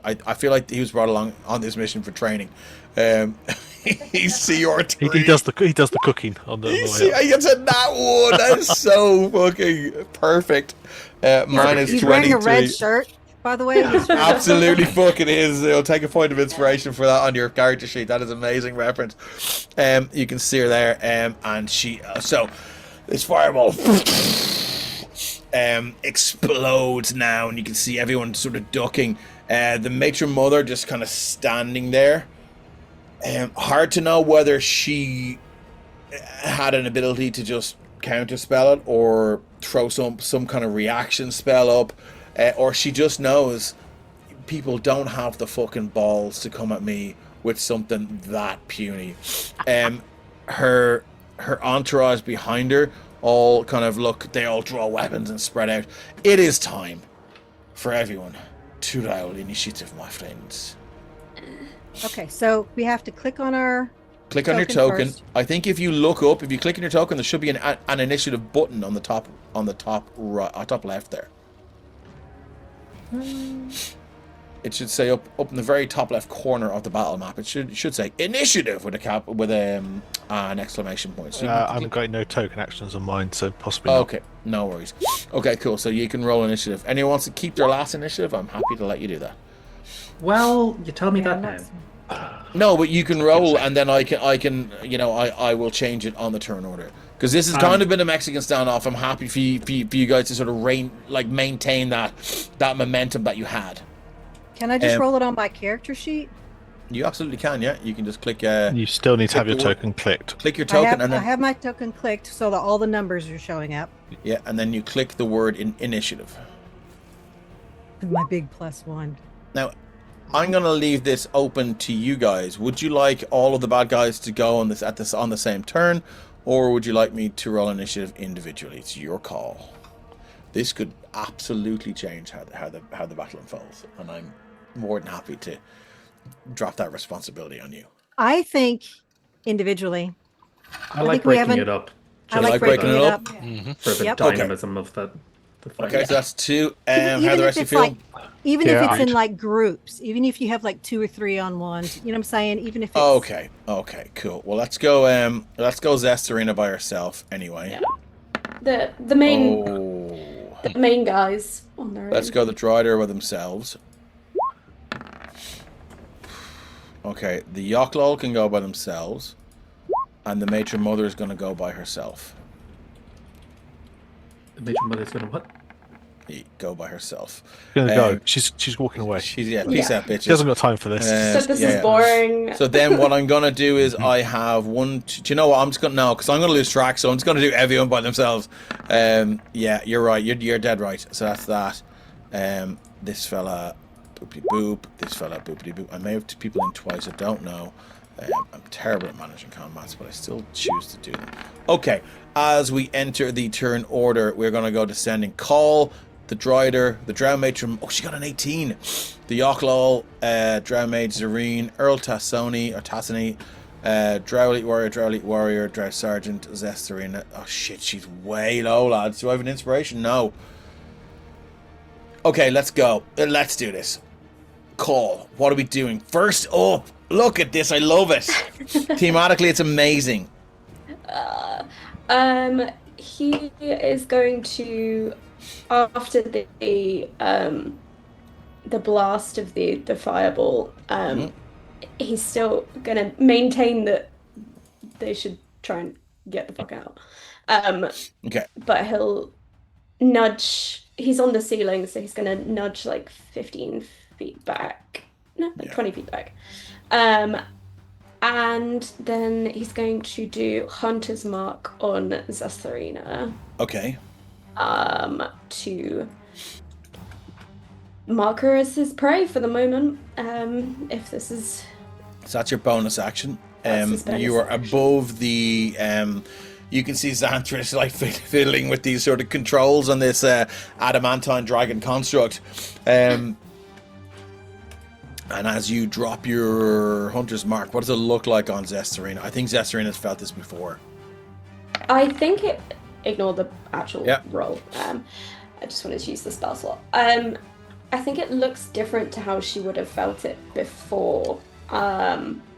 I feel like he was brought along on this mission for training. He's CR3. He does the cooking on the way up. He gets a nat 1. That's so fucking perfect. Minus He's 23. wearing a red shirt, by the way. Absolutely fucking is. I'll take a point of inspiration for that on your character sheet. That is an amazing reference. You can see her there, and she. So this fireball explodes now, and you can see everyone sort of ducking. The matron mother just kind of standing there. Hard to know whether she had an ability to just counterspell it or throw some kind of reaction spell up, or she just knows people don't have the fucking balls to come at me with something that puny. Her entourage behind her all kind of they all draw weapons and spread out. It is time. for everyone. To roll initiative, my friends. Okay, so we have to click on our Click on your token. first. I think if you look up, if you click on your token, there should be an initiative button on the top right, top left there. It should say up in the very top left corner of the battle map. It should say initiative with an exclamation point. So I haven't got no token actions on mine, so possibly not. okay, no worries. Okay, cool. So you can roll initiative. Anyone wants to keep their last initiative? I'm happy to let you do that. Well, you tell me Yeah, that now. that's- No, but you can roll, and then I can, I will change it on the turn order. Because this has kind of been a Mexican standoff. I'm happy for you guys to sort of maintain that momentum that you had. Can I just roll it on my character sheet? You absolutely can, yeah. You can just click. You still need to have your Click the word. token clicked. Click your token, and I then have my token clicked so that all the numbers are showing up. yeah, and then you click the word in initiative. My big +1. Now, I'm gonna leave this open to you guys. Would you like all of the bad guys to go on the same turn, or would you like me to roll initiative individually? It's your call. This could absolutely change how the battle unfolds, and I'm more than happy to drop that responsibility on you. I think individually. I like think we breaking haven't- it up. I just like for breaking the- it up. For the Yep. dynamism of the fight. Okay, so that's two. Even How the if rest of you it's feel? like, even if Yeah, it's in I'd- like groups, even if you have like 2 or 3 on one, you know what I'm saying? Even if it's Okay, cool. Well, let's go Zestarina by herself anyway. Yeah. The main guys on their Let's own. go the Drider by themselves. Okay, the Yochlol can go by themselves, and the Matron Mother is going to go by herself. The matron mother's gonna what? Go by herself. Gonna go. She's walking away. She's peace out, bitches. She hasn't got time for this. So this yeah. is boring. So then what I'm gonna do is I have one. Do you know what? I'm just gonna no, because I'm gonna lose track. So I'm just gonna do everyone by themselves. Yeah, you're right. You're dead right. So that's that. This fella, boopity boop. This fella, boopity boop. I may have people in twice. I don't know. I'm terrible at managing combats, but I still choose to do them. Okay. As we enter the turn order, we're gonna go descending. Caul, the Drider, the Drow Matron. Oh, she got an 18. The Yochlol, Drow Mage Zareen, Earl Tassoni, Drow Elite Warrior, Drow Sergeant, Zestarina. Oh shit, she's way low, lads. Do I have an inspiration? No. Okay, let's go. Let's do this. Caul, what are we doing? First up, look at this. I love it. Thematically, it's amazing. He is going to, after the blast of the fireball, he's still gonna maintain that they should try and get the fuck out. Okay. But he'll nudge. He's on the ceiling, so he's gonna nudge like 15 feet back. No, like 20 feet back. And then he's going to do Hunter's Mark on Zestarina. Okay. To mark her as his prey for the moment. If this is... So that's your bonus action. That's his bonus You are action. above the... you can see Xanthris like fiddling with these sort of controls on this adamantine dragon construct. And as you drop your Hunter's Mark, what does it look like on Zestarina? I think Zestarina's felt this before. I think it... Ignore the actual Yep. roll. I just wanted to use the spell slot. I think it looks different to how she would have felt it before.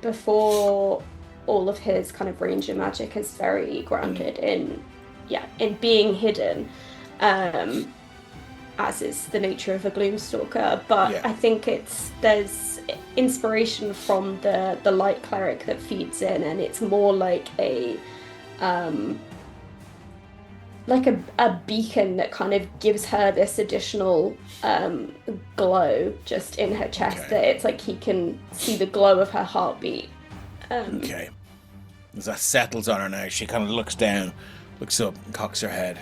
Before all of his kind of ranger magic is very grounded in being hidden. As is the nature of a Gloomstalker, but Yeah. I think there's inspiration from the light cleric that feeds in, and it's more like a beacon that kind of gives her this additional glow just in her chest. Okay. That it's like he can see the glow of her heartbeat. Okay. As that settles on her now, she kind of looks down, looks up, and cocks her head,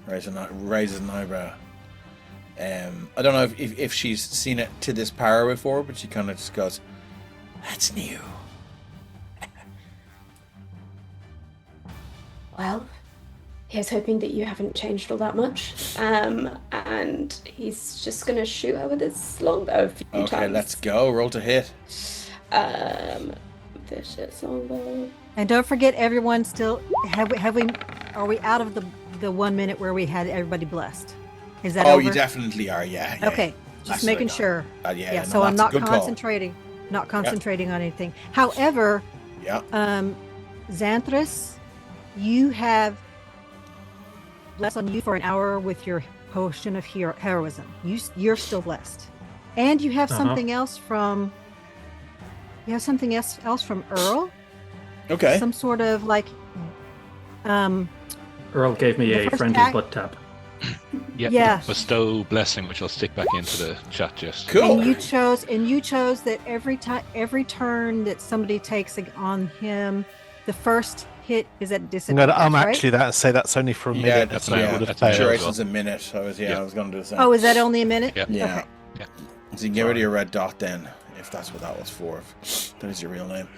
raises an eyebrow. I don't know if she's seen it to this power before, but she kind of just goes, "That's new." Well, he was hoping that you haven't changed all that much. And he's just gonna shoot her with his longbow a few times. Okay, let's go. Roll to hit. Vicious longbow. And don't forget, everyone still are we out of the 1 minute where we had everybody blessed? Is that Oh, over? you definitely are. Yeah. Okay, just making sure. Yeah. No, so I'm that's a not good call. concentrating on anything. However, Yeah. Xanthus, you have blessed on you for an hour with your potion of heroism. You're still blessed, and you have something else from. You have something else from Earl. Okay. Some sort of like. Earl gave me The a first friendly act- butt tap. Yeah. Bestow blessing, which I'll stick back into the chat just. Cool. And you chose that every turn that somebody takes on him, the first hit is at I'm disadvantage. going to right? actually that and say that's only for a Yeah, minute. that's so it yeah. would have That's failed. Duration's a minute. I was going to do the same. Oh, is that only a minute? Yeah. Yeah. Okay. So you can get rid of your red dot then, if that's what that was for. If that is your real name.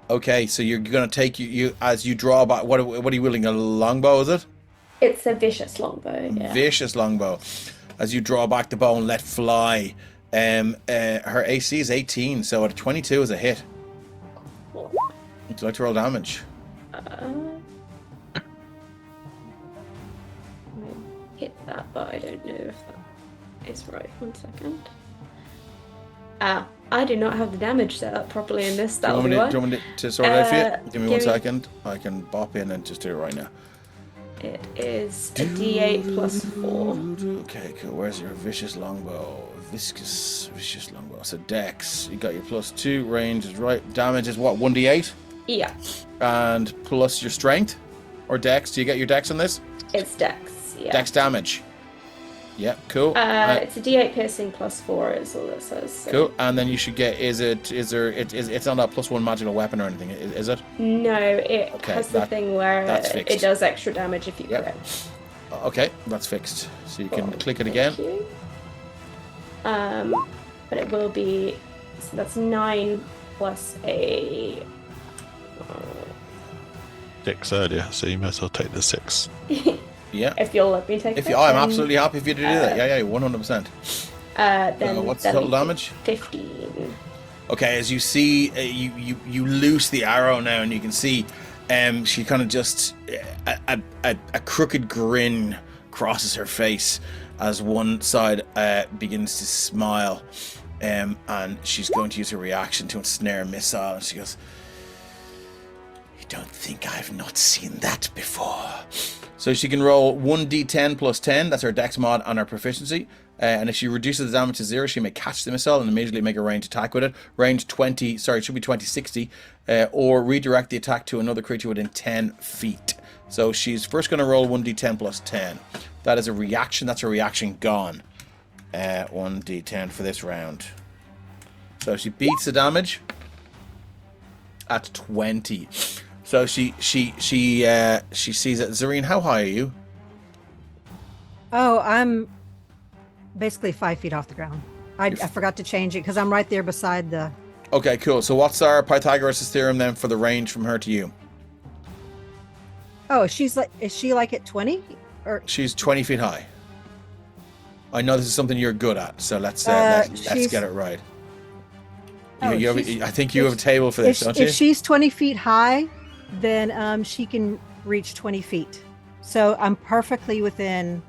Okay, so you're gonna take you as you draw back. What are you wielding? A longbow, is it? It's a vicious longbow. Yeah. Vicious longbow. As you draw back the bow and let fly. Her AC is 18, so a 22 is a hit. Would you like to roll damage? Hit that, but I don't know if that is right. 1 second. I do not have the damage set up properly in this. Do you want me to sort it out for you? Give me 1 second. I can bop in and just do it right now. It is a D8 plus 4. Okay, cool. Where's your vicious longbow? Vicious longbow. So dex, you got your +2, range is right. Damage is what, 1d8? Yeah, And plus your strength? Or dex? Do you get your dex on this? it's Dex. Yeah. Dex damage. Yeah, cool. It's a D8 piercing plus 4 is all it says. So. Cool. And then you should get, it's not a +1 magical weapon or anything, is it? No, it Okay, has the thing where that's fixed. it does extra damage if you Yep. crit. Okay, that's fixed. So you can Cool, click it thank again. you. But it will be, so that's 9 plus a... 6 earlier, so you might as well take the 6. Yeah. If you'll let me take it. I'm then, absolutely happy if you do that. Yeah, 100%. Then What's the that'll total be damage? 15. Okay, as you see, you loose the arrow now, and you can see, she kind of just a crooked grin crosses her face as one side begins to smile, and she's going to use her reaction to ensnare a missile, and she goes, "You don't think I've not seen that before?" So she can roll 1d10 plus 10. That's her dex mod on her proficiency. And if she reduces the damage to 0, she may catch the missile and immediately make a ranged attack with it. Range 20, sorry, it should be 2060. Or redirect the attack to another creature within 10 feet. So she's first going to roll 1d10 plus 10. That is a reaction. That's a reaction gone. 1d10 for this round. So she beats the damage at 20. So she sees it. Zareen, how high are you? Oh, I'm basically 5 feet off the ground. I forgot to change it because I'm right there beside the. Okay, cool. So what's our Pythagoras' theorem then for the range from her to you? Oh, is she like at 20? Or She's 20 feet high. I know this is something you're good at, so let's she's- get it right. Oh, I think you have a table for this, don't if you? she's 20 feet high, then she can reach 20 feet. So I'm perfectly within.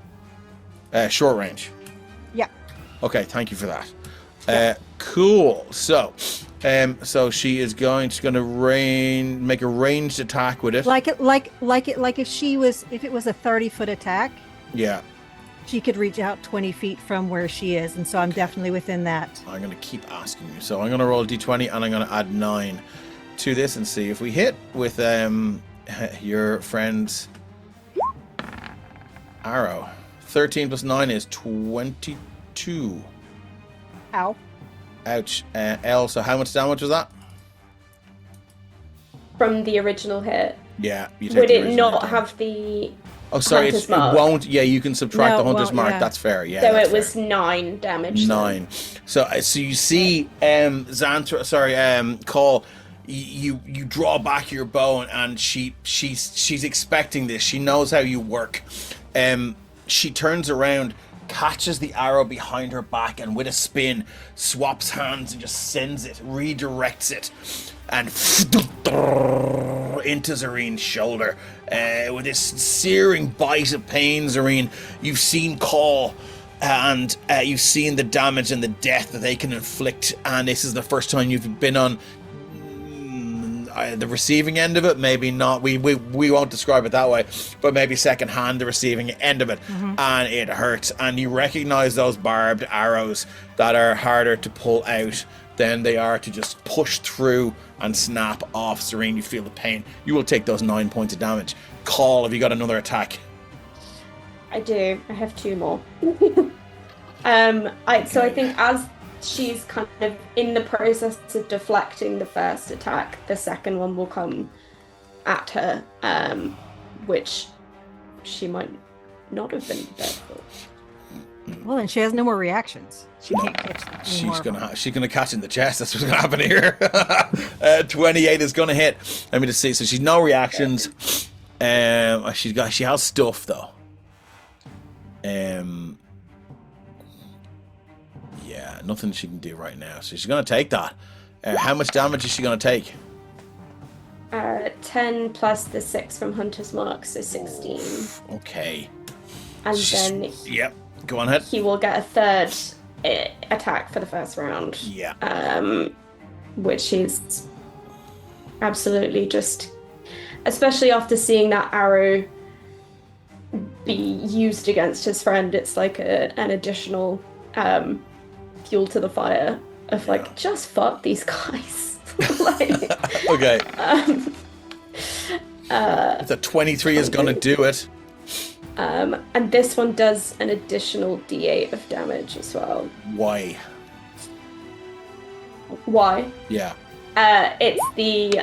Short range. Yeah. Okay, thank you for that. Cool. So she's going to make a ranged attack with it. Like if it was a 30-foot attack, Yeah. she could reach out 20 feet from where she is, and so I'm definitely within that. I'm going to keep asking you. So I'm going to roll a d20 and I'm going to add 9 to this and see if we hit with your friend's arrow. 13 plus 9 is 22. Ow. Ouch. L, so how much damage was that? From the original hit. Yeah. You take Would the it original not hit. have the... Oh, sorry, Hunter's it mark? won't. Yeah, you can subtract No, the it hunter's won't, mark. yeah. That's fair. Yeah. So that's it was fair. 9 damage. then. 9. So you see, Caul you draw back your bow, and she's expecting this. She knows how you work. She turns around, catches the arrow behind her back, and with a spin swaps hands and just sends it, redirects it, and into Zareen's shoulder with this searing bite of pain. Zareen, you've seen Caul, and you've seen the damage and the death that they can inflict, and this is the first time you've been on the receiving end of it. Maybe not, we won't describe it that way, but maybe secondhand the receiving end of it. And it hurts, and you recognize those barbed arrows that are harder to pull out than they are to just push through and snap off. Zareen, you feel the pain. You will take those 9 points of damage. Caul, have you got another attack? I do. I have 2 more. I think as she's kind of in the process of deflecting the first attack, the second one will come at her, which she might not have been prepared for. Well, then she has no more reactions. She can't catch She's gonna catch in the chest. That's what's gonna happen here. 28 is gonna hit. Let me just see. So she's no reactions. She has stuff though. Yeah, nothing she can do right now. So she's gonna take that. How much damage is she gonna take? 10 plus the 6 from Hunter's Mark, so 16. Okay. And then Yep. Go on ahead. he will get a third attack for the first round. Yeah. Which is absolutely just, especially after seeing that arrow be used against his friend, it's like an additional fuel to the fire of like, just fuck these guys. Like, Okay. The 23 is gonna do it. And this one does an additional D8 of damage as well. Why? Why? Yeah. It's the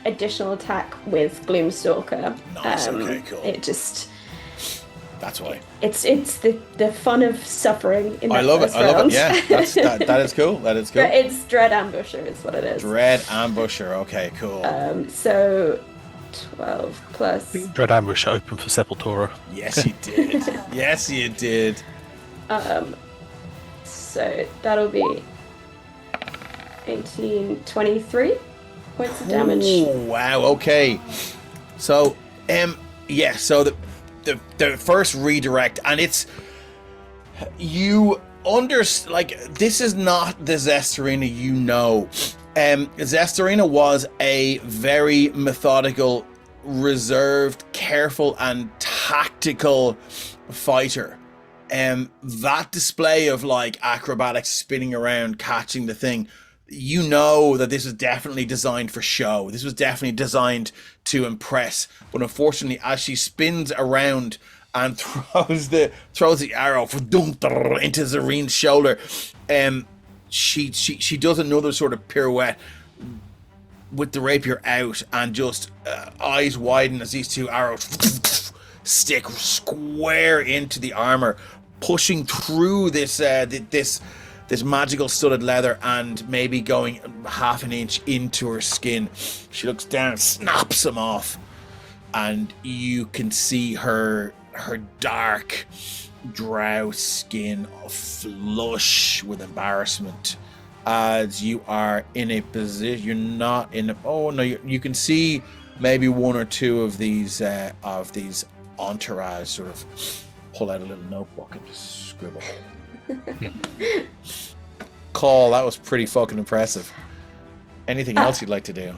additional attack with Gloomstalker. Nice. Okay. Cool. It just, That's why. it's the fun of suffering in I that love it. first I love round. it. Yeah. That is cool. That is cool. It's Dread Ambusher is what it is. Dread Ambusher. Okay. Cool. So 12 plus. Dread Ambush open for Sepultura. Yes, you did. Yes, you did. So that'll be 18, 23 points of damage. Oh, wow. Okay. So, yeah. So the first redirect, and it's you this is not the Zestarina you know. Zestarina was a very methodical, reserved, careful, and tactical fighter. That display of like acrobatics, spinning around, catching the thing, you know that this was definitely designed for show. This was definitely designed to impress. But unfortunately, as she spins around and throws the arrow into Zareen's shoulder, she does another sort of pirouette with the rapier out, and just eyes widen as these two arrows stick square into the armor, pushing through this magical studded leather and maybe going half an inch into her skin. She looks down, snaps them off, and you can see her dark drow skin flush with embarrassment as you are in a position. You're not in a, oh no, you can see maybe one or two of these entourage sort of pull out a little notebook and just scribble. Caul, that was pretty fucking impressive. Anything else you'd like to do?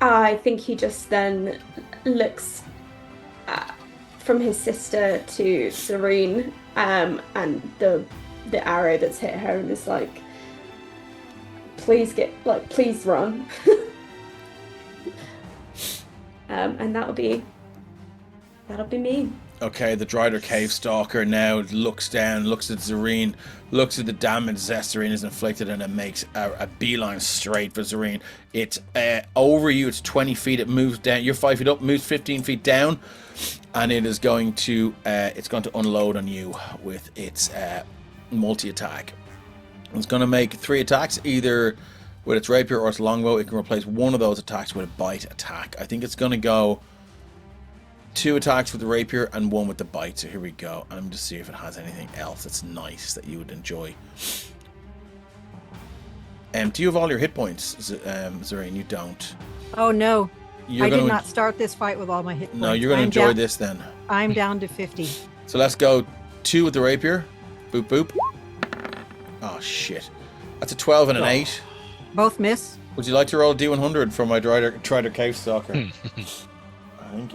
I think he just then looks from his sister to Zareen, and the arrow that's hit her, and is like, please run. And that'll be me. Okay, the Drider Cave Stalker now looks down, looks at Zareen, looks at the damage Zestarine has inflicted, and it makes a beeline straight for Zareen. It's over you, it's 20 feet, it moves down, you're 5 feet up, moves 15 feet down, and it is going to unload on you with its multi-attack. It's going to make 3 attacks, either with its rapier or its longbow, it can replace one of those attacks with a bite attack. I think it's going to go 2 attacks with the rapier and 1 with the bite. So here we go. I'm just see if it has anything else that's nice that you would enjoy. Do you have all your hit points, Zareen? You don't. Oh no, You're I did gonna not start this fight with all my hit points. No, you're going to enjoy this then. I'm down to 50. So let's go 2 with the rapier. Boop, boop. Oh, shit. That's a 12 and an 8. Both miss. Would you like to roll a D100 for my Drider Cave Stalker? I think...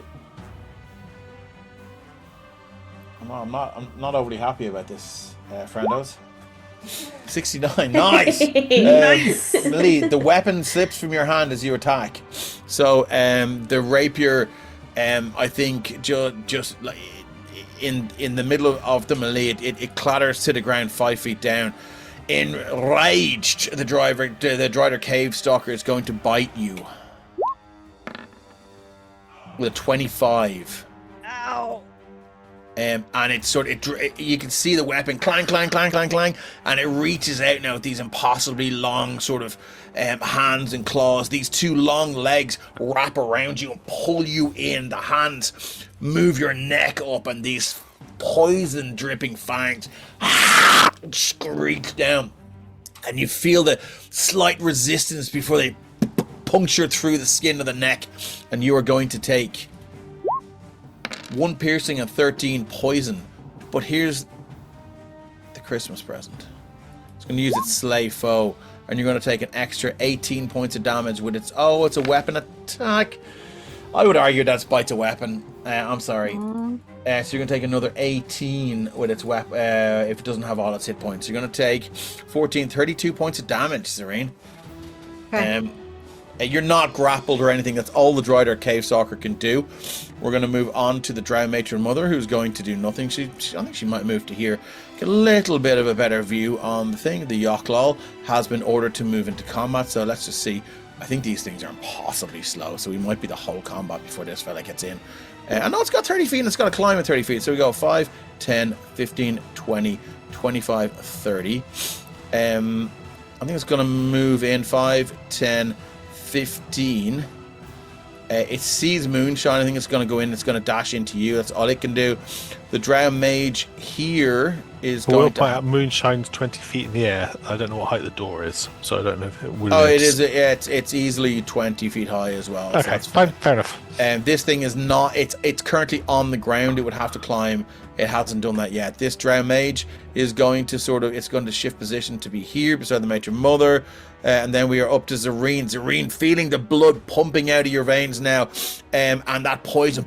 I'm not overly happy about this, friendos. 69. Nice! Nice. Lee, the weapon slips from your hand as you attack. So the rapier, I think, just like in the middle of the melee, it clatters to the ground 5 feet down. Enraged, the Drider Cave Stalker is going to bite you with a 25. Ow! And it's you can see the weapon clang, clang, clang, clang, clang, and it reaches out now with these impossibly long sort of hands and claws. These 2 long legs wrap around you and pull you in. The hands move your neck up, and these poison dripping fangs screech down, and you feel the slight resistance before they puncture through the skin of the neck, and you are going to take 1 piercing and 13 poison. But here's the Christmas present. It's going to use its Slay Foe, and you're going to take an extra 18 points of damage with its... Oh, it's a weapon attack. I would argue that's bite's a weapon. I'm sorry. So you're going to take another 18 with its weapon if it doesn't have all its hit points. You're going to take 32 points of damage, Zareen. Okay. You're not grappled or anything. That's all the Drider Cave Stalker can do. We're going to move on to the Drow Matron Mother, who's going to do nothing. I think she might move to here. Get a little bit of a better view on the thing. The Yochlol has been ordered to move into combat, so let's just see. I think these things are impossibly slow, so we might be the whole combat before this fella gets in. I know it's got 30 feet and it's got to climb at 30 feet. So we go 5, 10, 15, 20, 25, 30. I think it's going to move in 5, 10, 15. It sees Moonshine. I think it's going to go in. It's going to dash into you. That's all it can do. The Drow Mage here is going to... Out Moonshine's 20 feet in the air. I don't know what height the door is, so I don't know if it will... Oh, it is. It's easily 20 feet high as well. Okay, so fine, fair enough. This thing is not... It's currently on the ground. It would have to climb. It hasn't done that yet. This Drow Mage is going to it's going to shift position to be here beside the Matron Mother. And then we are up to Zareen. Zareen, feeling the blood pumping out of your veins now. And that poison,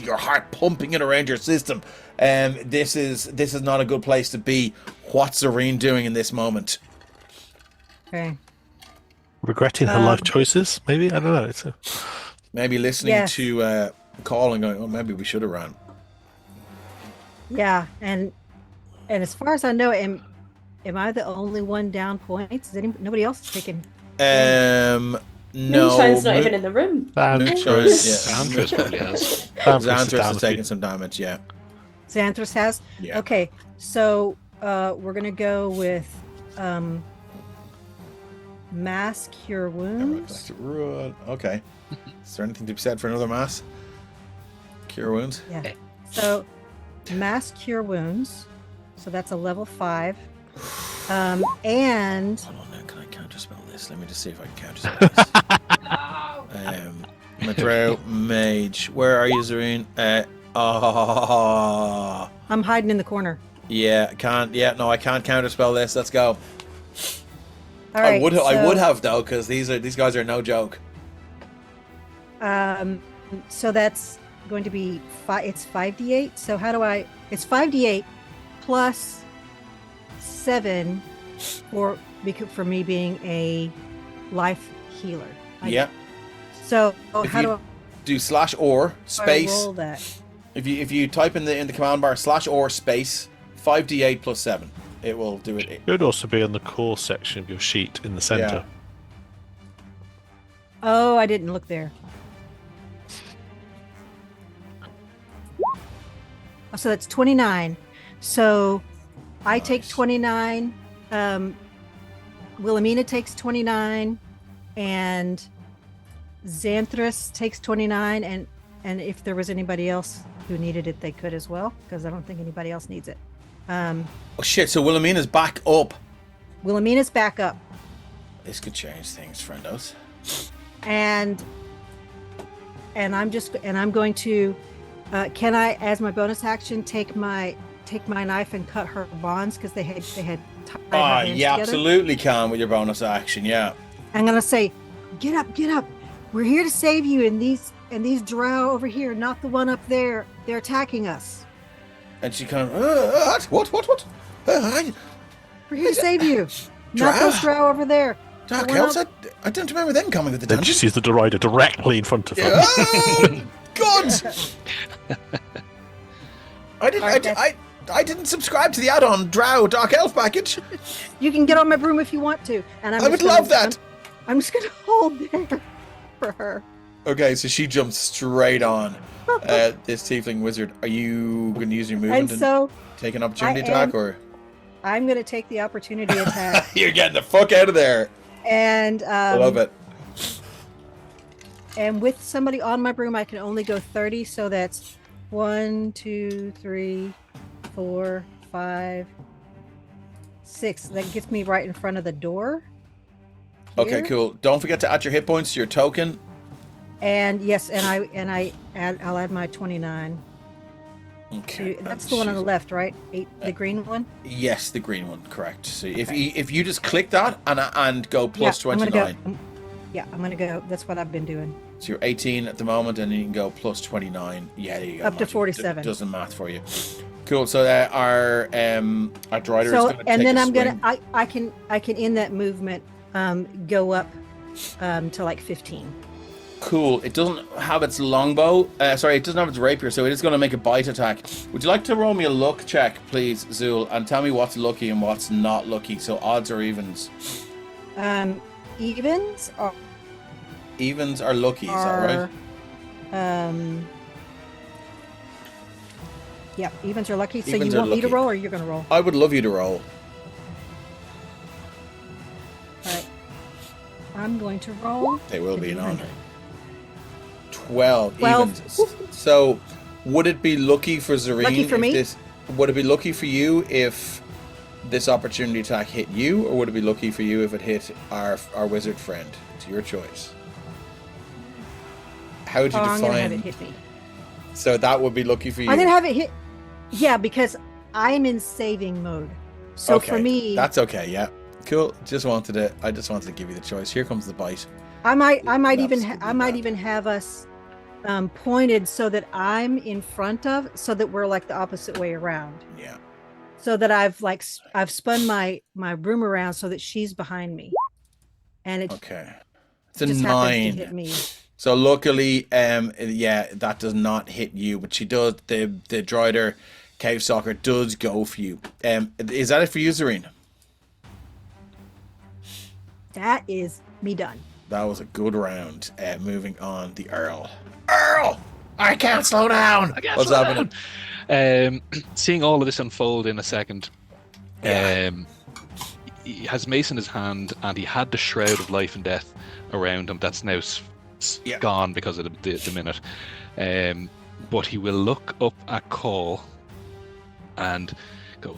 your heart pumping it around your system. This is not a good place to be. What's Zareen doing in this moment? Okay. Regretting her life choices, maybe? I don't know. Maybe listening to Caul and going, oh, maybe we should have run. Yeah, and as far as I know, am I the only one down points? Is nobody else is taking? No. Moonshine's not even in the room. Xanthus probably has. Xanthus is taking some damage, yeah. Xanthus has? Yeah. Okay, so we're going to go with Mass Cure Wounds. Okay. Is there anything to be said for another Mass? Cure Wounds? Yeah. So, Mass Cure Wounds. So that's a level 5. And... Hold on now, can I counterspell this? Let me just see if I can counterspell this. My Drow Mage. Where are you, Zareen? I'm hiding in the corner. Yeah, I can't counterspell this. Let's go. All right, I would have though, because these guys are no joke. So that's going to be it's 5d8. So how do I? It's 5d8 plus 7 for me being a life healer. Yeah. So how do I do slash or space? roll that? If you type in the command bar slash or space 5d8 plus 7, it will do it. It would also be on the core section of your sheet in the center. Oh, I didn't look there. Oh, so that's 29. So I take 29. Wilhelmina takes 29, and Xanthus takes 29, and if there was anybody else who needed it, they could as well, because I don't think anybody else needs it. Oh shit! So Wilhelmina's back up. Wilhelmina's back up, This could change things, friendos. and I'm going to. Can I, as my bonus action, take my knife and cut her bonds because they had tied her hands Yeah, together? absolutely can with your bonus action. Yeah. I'm gonna say, get up! We're here to save you, and these drow over here, not the one up there. They're attacking us. And she kind of what? We're here to save you, not Drow? those drow over there. Dark The one elves? up- I don't remember them coming with the Then she dungeon. sees the Derider directly in front of her. Oh, God! I didn't subscribe to the add-on Drow Dark Elf package. You can get on my broom if you want to, and I would love that. I'm just gonna hold there for her. Okay, so she jumps straight on this tiefling wizard. Are you going to use your movement And so take an opportunity I attack, am- or I'm gonna take the opportunity attack, you're getting the fuck out of there? and I love it. And with somebody on my broom, I can only go 30. So that's 1, 2, 3, 4, 5, 6. That gets me right in front of the door. Okay, here. cool. Don't forget to add your hit points to your token. And yes, I'll add my 29. Okay, That's the one on the left, right? The green one. Yes, the green one, correct. So if you just click that and go plus I'm gonna 29. I'm gonna go. That's what I've been doing. So you're 18 at the moment, and you can go plus 29. Yeah, there you go. Up to Magic. 47. Does the math for you. Cool. So our Drider is So going to take and then a I'm swing. gonna I can in that movement go up to like 15. Cool. It doesn't have its longbow. Sorry, it doesn't have its rapier, so it is going to make a bite attack. Would you like to roll me a luck check, please, Zool, and tell me what's lucky and what's not lucky? So odds or evens? Evens are Evens are lucky. Is that right? Yeah, evens are lucky. So Evens you are want me to lucky. roll, or you're gonna roll? I would love you to roll. All right. I'm going to roll. They will be an honor. 12. 12 evens. So, would it be lucky for Zareen? Lucky for if me? Would it be lucky for you if this opportunity attack hit you, or would it be lucky for you if it hit our wizard friend? It's your choice. How would you I'm gonna have define? it hit me. So that would be lucky for you. I'm gonna have it hit. Yeah, because I'm in saving mode. So okay, for me, that's okay. Yeah, cool. I just wanted to give you the choice. Here comes the bite. I might Absolutely even have us pointed so that I'm in front of, so that we're like the opposite way around. Yeah. So that I've spun my broom around so that she's behind me, and it Okay. It's a just happens to 9. hit me. So luckily, yeah, that does not hit you, but she does. The Droider Cave Stalker does go for you. Is that it for you, Zareen? That is me done. That was a good round. Moving on, the Earl. Earl, I can't slow down. What's happening? Seeing all of this unfold in a second, Yeah. he has Mace in his hand, and he had the Shroud of Life and Death around him. That's now Yeah. gone because of the minute. But he will look up at Caul and go,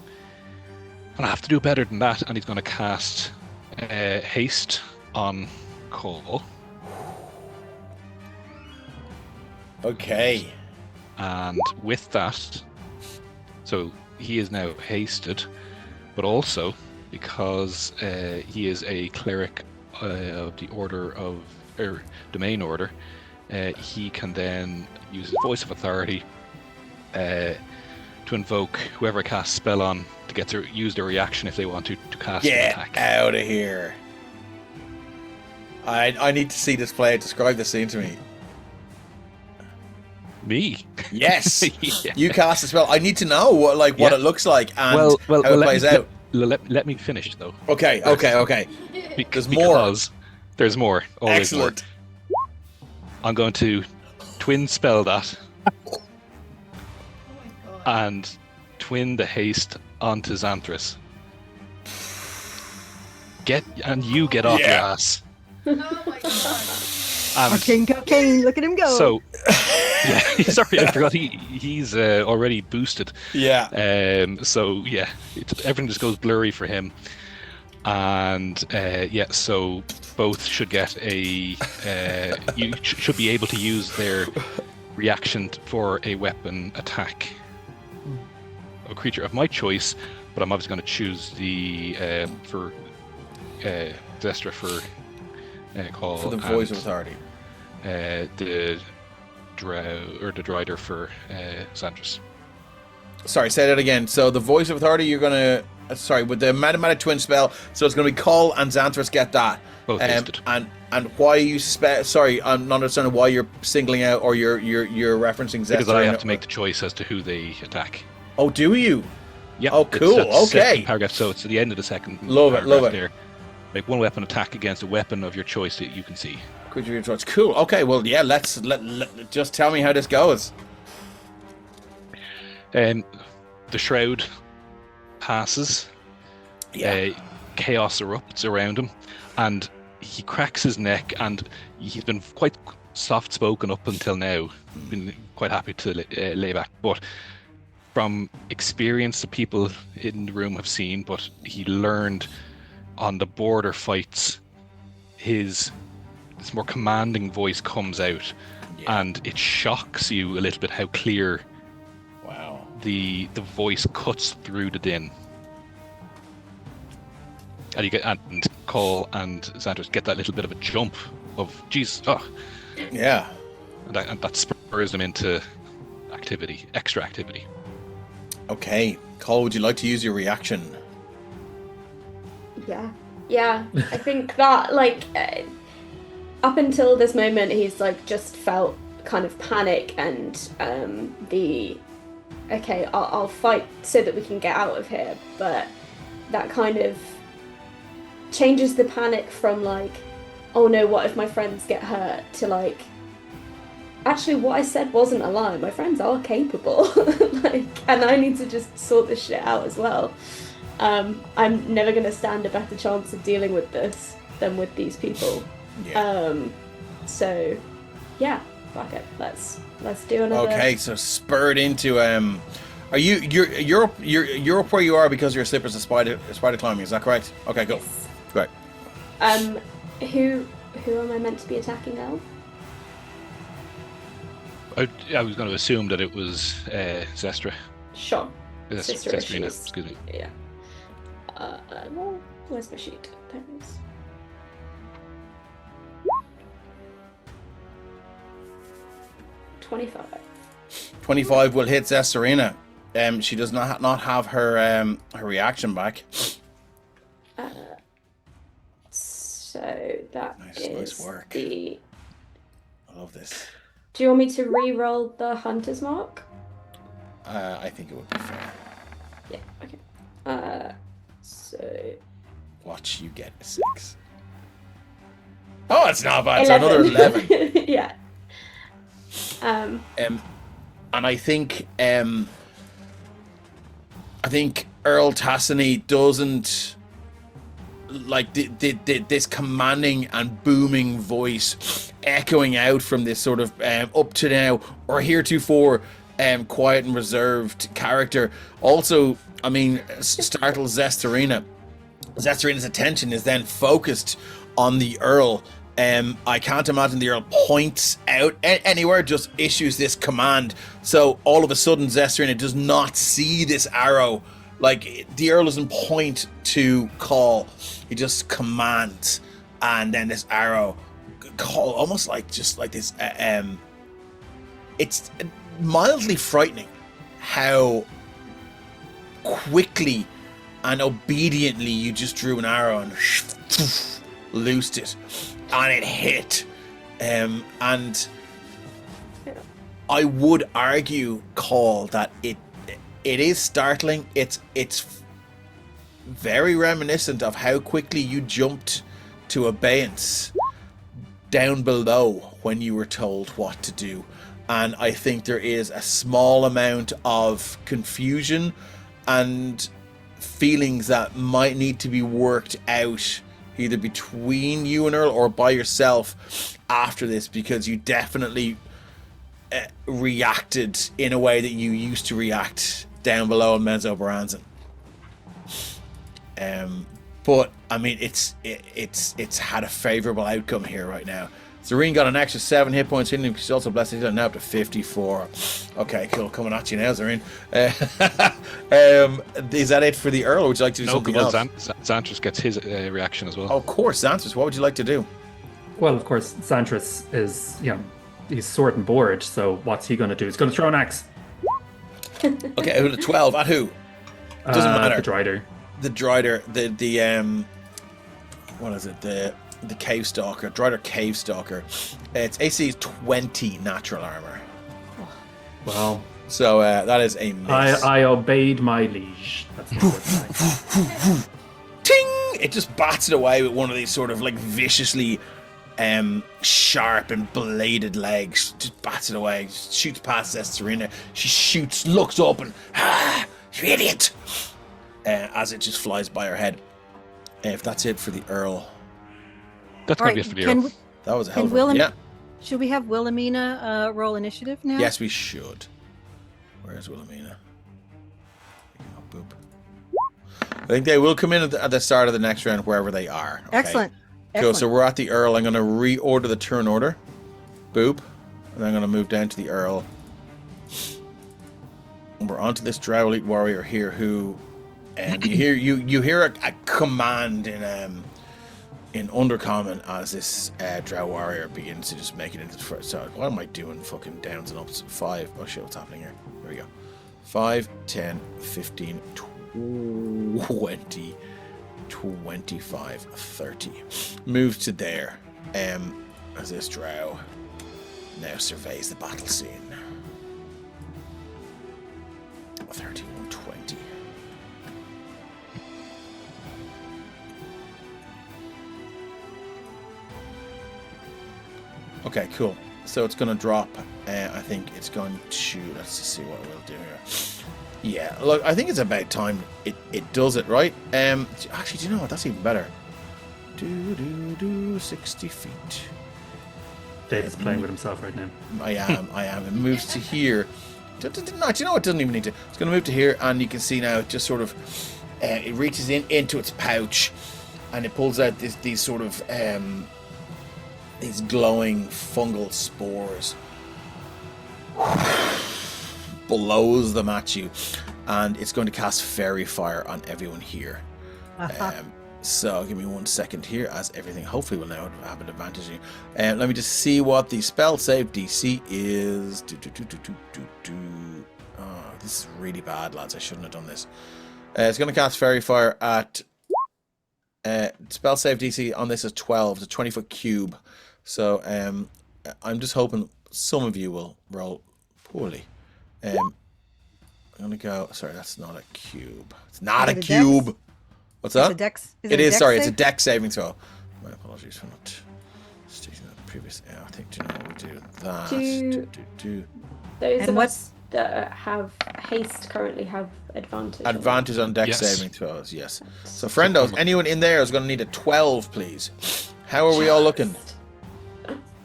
and I have to do better than that. And he's going to cast Haste on Caul. Okay. And with that, so he is now hasted, but also because he is a cleric of the Order of Domain Order, he can then use his Voice of Authority to invoke whoever casts spell on to get to use their reaction if they want to cast an Get attack. out of here. I need to see this play. Describe the scene to me. Me? Yes. Yeah. You cast a spell. I need to know what Yeah. it looks like and Well, how it plays out. Let me finish though. Okay. There's more. Because there's more. Always more. Excellent. I'm going to twin spell that and twin the haste onto Xanthus. get off your Yeah. ass. Oh my god. Arcane cocaine, look at him go. So, yeah, sorry, I forgot he's already boosted. Yeah. So yeah, everything just goes blurry for him, and so both should get a. You should be able to use their reaction for a weapon attack. A creature of my choice, but I'm obviously going to choose the for Zestra for Caul For the voice of authority. the Drow or the Drider for Xandris. Sorry, say that again. So the voice of authority, you're gonna. Sorry, with the Matematic Twin spell, so it's gonna be Caul and Xanthras get that. Both listed. And why you sorry, I'm not understanding why you're singling out or you're referencing Zestra. Because I have to make the choice as to who they attack. Oh, do you? Yeah. Oh, cool. It's Okay. second paragraph, so it's at the end of the second. Love it, love paragraph it. There. Make one weapon attack against a weapon of your choice that you can see. Creature of your choice. Cool. Okay. Well, yeah. Let's just tell me how this goes. The shroud passes. Yeah. Chaos erupts around him, and he cracks his neck. And he's been quite soft-spoken up until now. Been quite happy to lay back, but from experience, the people in the room have seen. But he learned on the border fights, this more commanding voice comes out, and it shocks you a little bit how clear. Wow. The voice cuts through the din, and you get and Caul and Xandris get that little bit of a jump of geez, Yeah. and that spurs them into extra activity. Okay. Caul, would you like to use your reaction? Yeah. I think that up until this moment, he's just felt kind of panic and I'll fight so that we can get out of here. But that kind of changes the panic from oh no, what if my friends get hurt, to actually what I said wasn't a lie. My friends are capable, and I need to just sort this shit out as well. I'm never going to stand a better chance of dealing with this than with these people. Yeah. So, yeah, fuck it. Let's do another. Okay, so spurred into are you're up where you are because your slippers are spider climbing? Is that correct? Okay, cool. Yes. Great. Who am I meant to be attacking now? I was going to assume that it was Zestra. Sure. Sister Zestrina, issues. excuse me. Yeah. Well, where's my sheet? There it is. $25. 25 will hit Zestarina. She does not have her reaction back. So that is nice work. the. I love this. Do you want me to re-roll the hunter's mark? I think it would be fair. Yeah. Okay. So. Watch you get a 6. Oh, it's not bad. So another 11. Yeah. And I think Earl Tassany doesn't like this commanding and booming voice echoing out from this sort of up to now or heretofore quiet and reserved character. Also, I mean, startles Zestarina. Zestarina's attention is then focused on the Earl. I can't imagine the Earl points out anywhere, just issues this command. So all of a sudden, Zestarina does not see this arrow. Like, the Earl doesn't point to Caul. He just commands. And then this arrow, Caul, almost like just like this. It's mildly frightening how quickly and obediently you just drew an arrow and loosed it. And it hit. And I would argue, Caul, that it is startling. It's very reminiscent of how quickly you jumped to abeyance down below when you were told what to do. And I think there is a small amount of confusion and feelings that might need to be worked out either between you and Earl or by yourself after this, because you definitely reacted in a way that you used to react down below in Mezzo Baranzan. But I mean, it's had a favorable outcome here right now. Zareen got an extra 7 hit points in him. She's also blessed. He's now up to 54. Okay, cool. Coming at you now, Zareen. Is that it for the Earl? Or would you like to do something else? Xantris gets his reaction as well. Oh, of course, Xantris. What would you like to do? Well, of course, Xantris is, he's sword and board, so what's he going to do? He's going to throw an axe. Okay, 12. At who? Doesn't matter. The Drider. The Drider, the what is it? The Cave Stalker, Drider Cave Stalker. Its AC is 20 natural armor. Well, so that is a miss. I obeyed my liege. That's not good. Ting! It just bats it away with one of these sort of like viciously sharp and bladed legs. Just bats it away. Shoots past Serena. She shoots, looks up, and you idiot! As it just flies by her head. If that's it for the Earl. That's going to be it for the Earl. That was a hell of a... Yeah. Should we have Wilhelmina roll initiative now? Yes, we should. Where's Wilhelmina? Oh, boop. I think they will come in at the start of the next round, wherever they are. Okay? Excellent. Cool, so we're at the Earl. I'm going to reorder the turn order. Boop. And I'm going to move down to the Earl. And we're onto this Drow Elite Warrior here who... And you hear a command in Undercommon as this Drow Warrior begins to just make it into the first. So what am I doing? Fucking downs and ups. 5. Oh shit, what's happening here? There we go. 5, 10, 15, 20, 25, 30. Move to there. As this Drow now surveys the battle scene. 31, 20. Okay, cool. So it's going to drop. I think it's going to... Let's just see what we'll do here. Yeah, look, I think it's about time it does it, right? Actually, do you know what? That's even better. 60 feet. David's playing with himself right now. I am. It moves to here. No, do you know what? It doesn't even need to. It's going to move to here, and you can see now it just sort of... it reaches into its pouch, and it pulls out these sort of... these glowing fungal spores, blows them at you, and it's going to cast fairy fire on everyone here. So give me 1 second here, as everything hopefully will now have an advantage. Let me just see what the spell save DC is. Oh, this is really bad, lads. I shouldn't have done this. It's going to cast fairy fire at spell save DC on this is 12. It's a 20-foot cube. So I'm just hoping some of you will roll poorly. I'm gonna go. Sorry, that's not a cube. It's not a cube. Dex? What's that? It's a dex. It is. Sorry, it's a dex saving throw. My apologies for not stating that previous. Yeah, I think, do you know what we'll do? That. Those And of what's- us that have haste currently have advantage. Advantage on dex Yes. saving throws. Yes. So, friendos, anyone in there is going to need a 12, please. How are we all looking?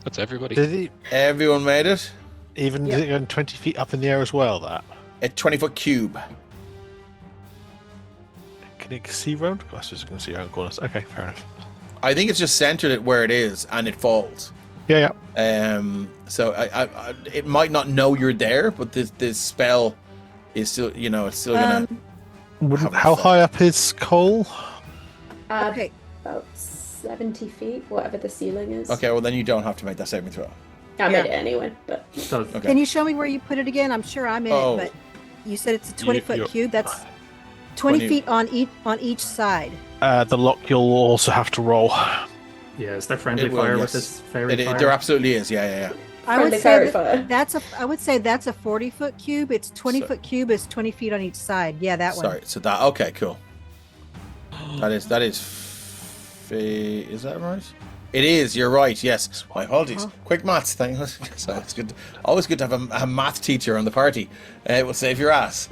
That's everybody. Did he Everyone made it. even Yep. is it going 20 feet up in the air as well? That A 20-foot cube. can it see round? I was just going to see around corners. Okay, fair enough. I think it's just centered it where it is, and it falls. Yeah. So I it might not know you're there, but this spell is still, it's still gonna. How high up is Cole? Okay. About 70 feet, whatever the ceiling is. Okay, well then you don't have to make that saving throw. I made it Yeah. anyway, but So Okay. Can you show me where you put it again? I'm sure I'm in Oh. it, but you said it's a 20-foot you're- cube. That's 20 20 feet on each side. The lock you'll also have to roll. yeah, is there friendly It will, fire yes. with this fairy fire? There absolutely is. Yeah. I would friendly say fairy that fire. I would say that's a 40-foot cube. It's 20-foot cube is 20 feet on each side. Yeah, that one. Sorry. So that. Okay, cool. That is. Is that right? It is. You're right. Yes. My apologies. Quick maths thing. So it's good. Always good to have a math teacher on the party. It will save your ass.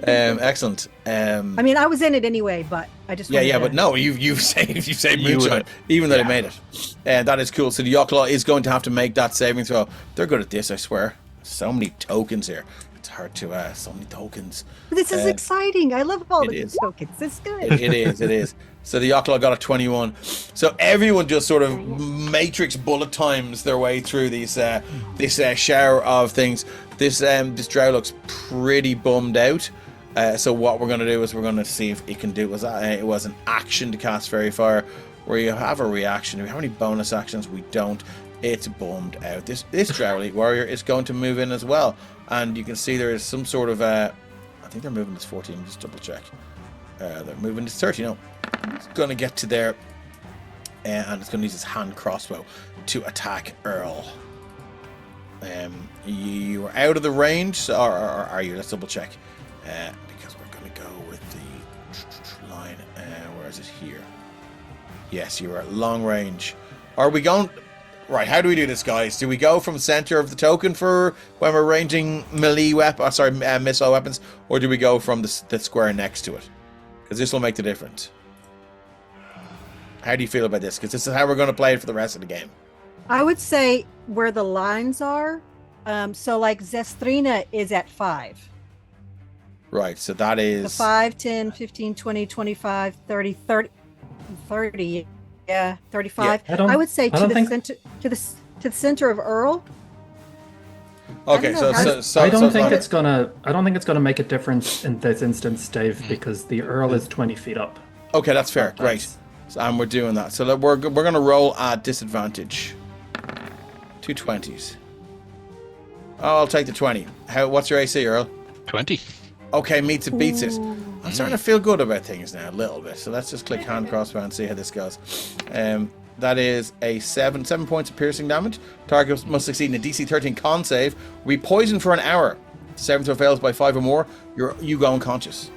Excellent. I mean, I was in it anyway, but I just wanted but no, you've saved moonshine, even though they made it. And that is cool. So the Yocklaw is going to have to make that saving throw. They're good at this, I swear. So many tokens here. It's hard to so many tokens. This is exciting. I love all the tokens. It's good. It is. So the Yocklaw got a 21. So everyone just sort of matrix bullet times their way through these this shower of things. This drow looks pretty bummed out. So what we're going to do is we're going to see if it can do. It was an action to cast Fairy Fire, where you have a reaction. Do we have any bonus actions? We don't. It's bummed out. This Drow Elite Warrior is going to move in as well, and you can see there is some sort of I think they're moving this 14. Just double check. They're moving this 30. No, it's going to get to there, and it's going to use his hand crossbow to attack Earl. You are out of the range, or are you? Let's double check. Because we're going to go with the line. Where is it here? Yes, you are at long range. Are we going? Right, how do we do this, guys? Do we go from center of the token for when we're ranging melee missile weapons, or do we go from the square next to it? Because this will make the difference. How do you feel about this? Because this is how we're going to play it for the rest of the game. I would say where the lines are. So like Zestrina is at 5. Right, so that is... The 5, 10, 15, 20, 25, 30, 30. Yeah, 35. Yeah, I would say to the center of Earl. Okay, I don't think it's gonna make a difference in this instance, Dave, because the Earl is 20 feet up. Okay, that's fair. Great. So, and we're doing that. So we're going to roll at disadvantage. 2 20s. Oh, I'll take the 20. What's your AC, Earl? 20. Okay, meets it, beats it. I'm starting to feel good about things now, a little bit. So let's just click hand crossbow and see how this goes. That is a 7 points of piercing damage. Target must succeed in a DC 13 con save. Will be poisoned for an hour. The saving throw fails by 5 or more. You go unconscious.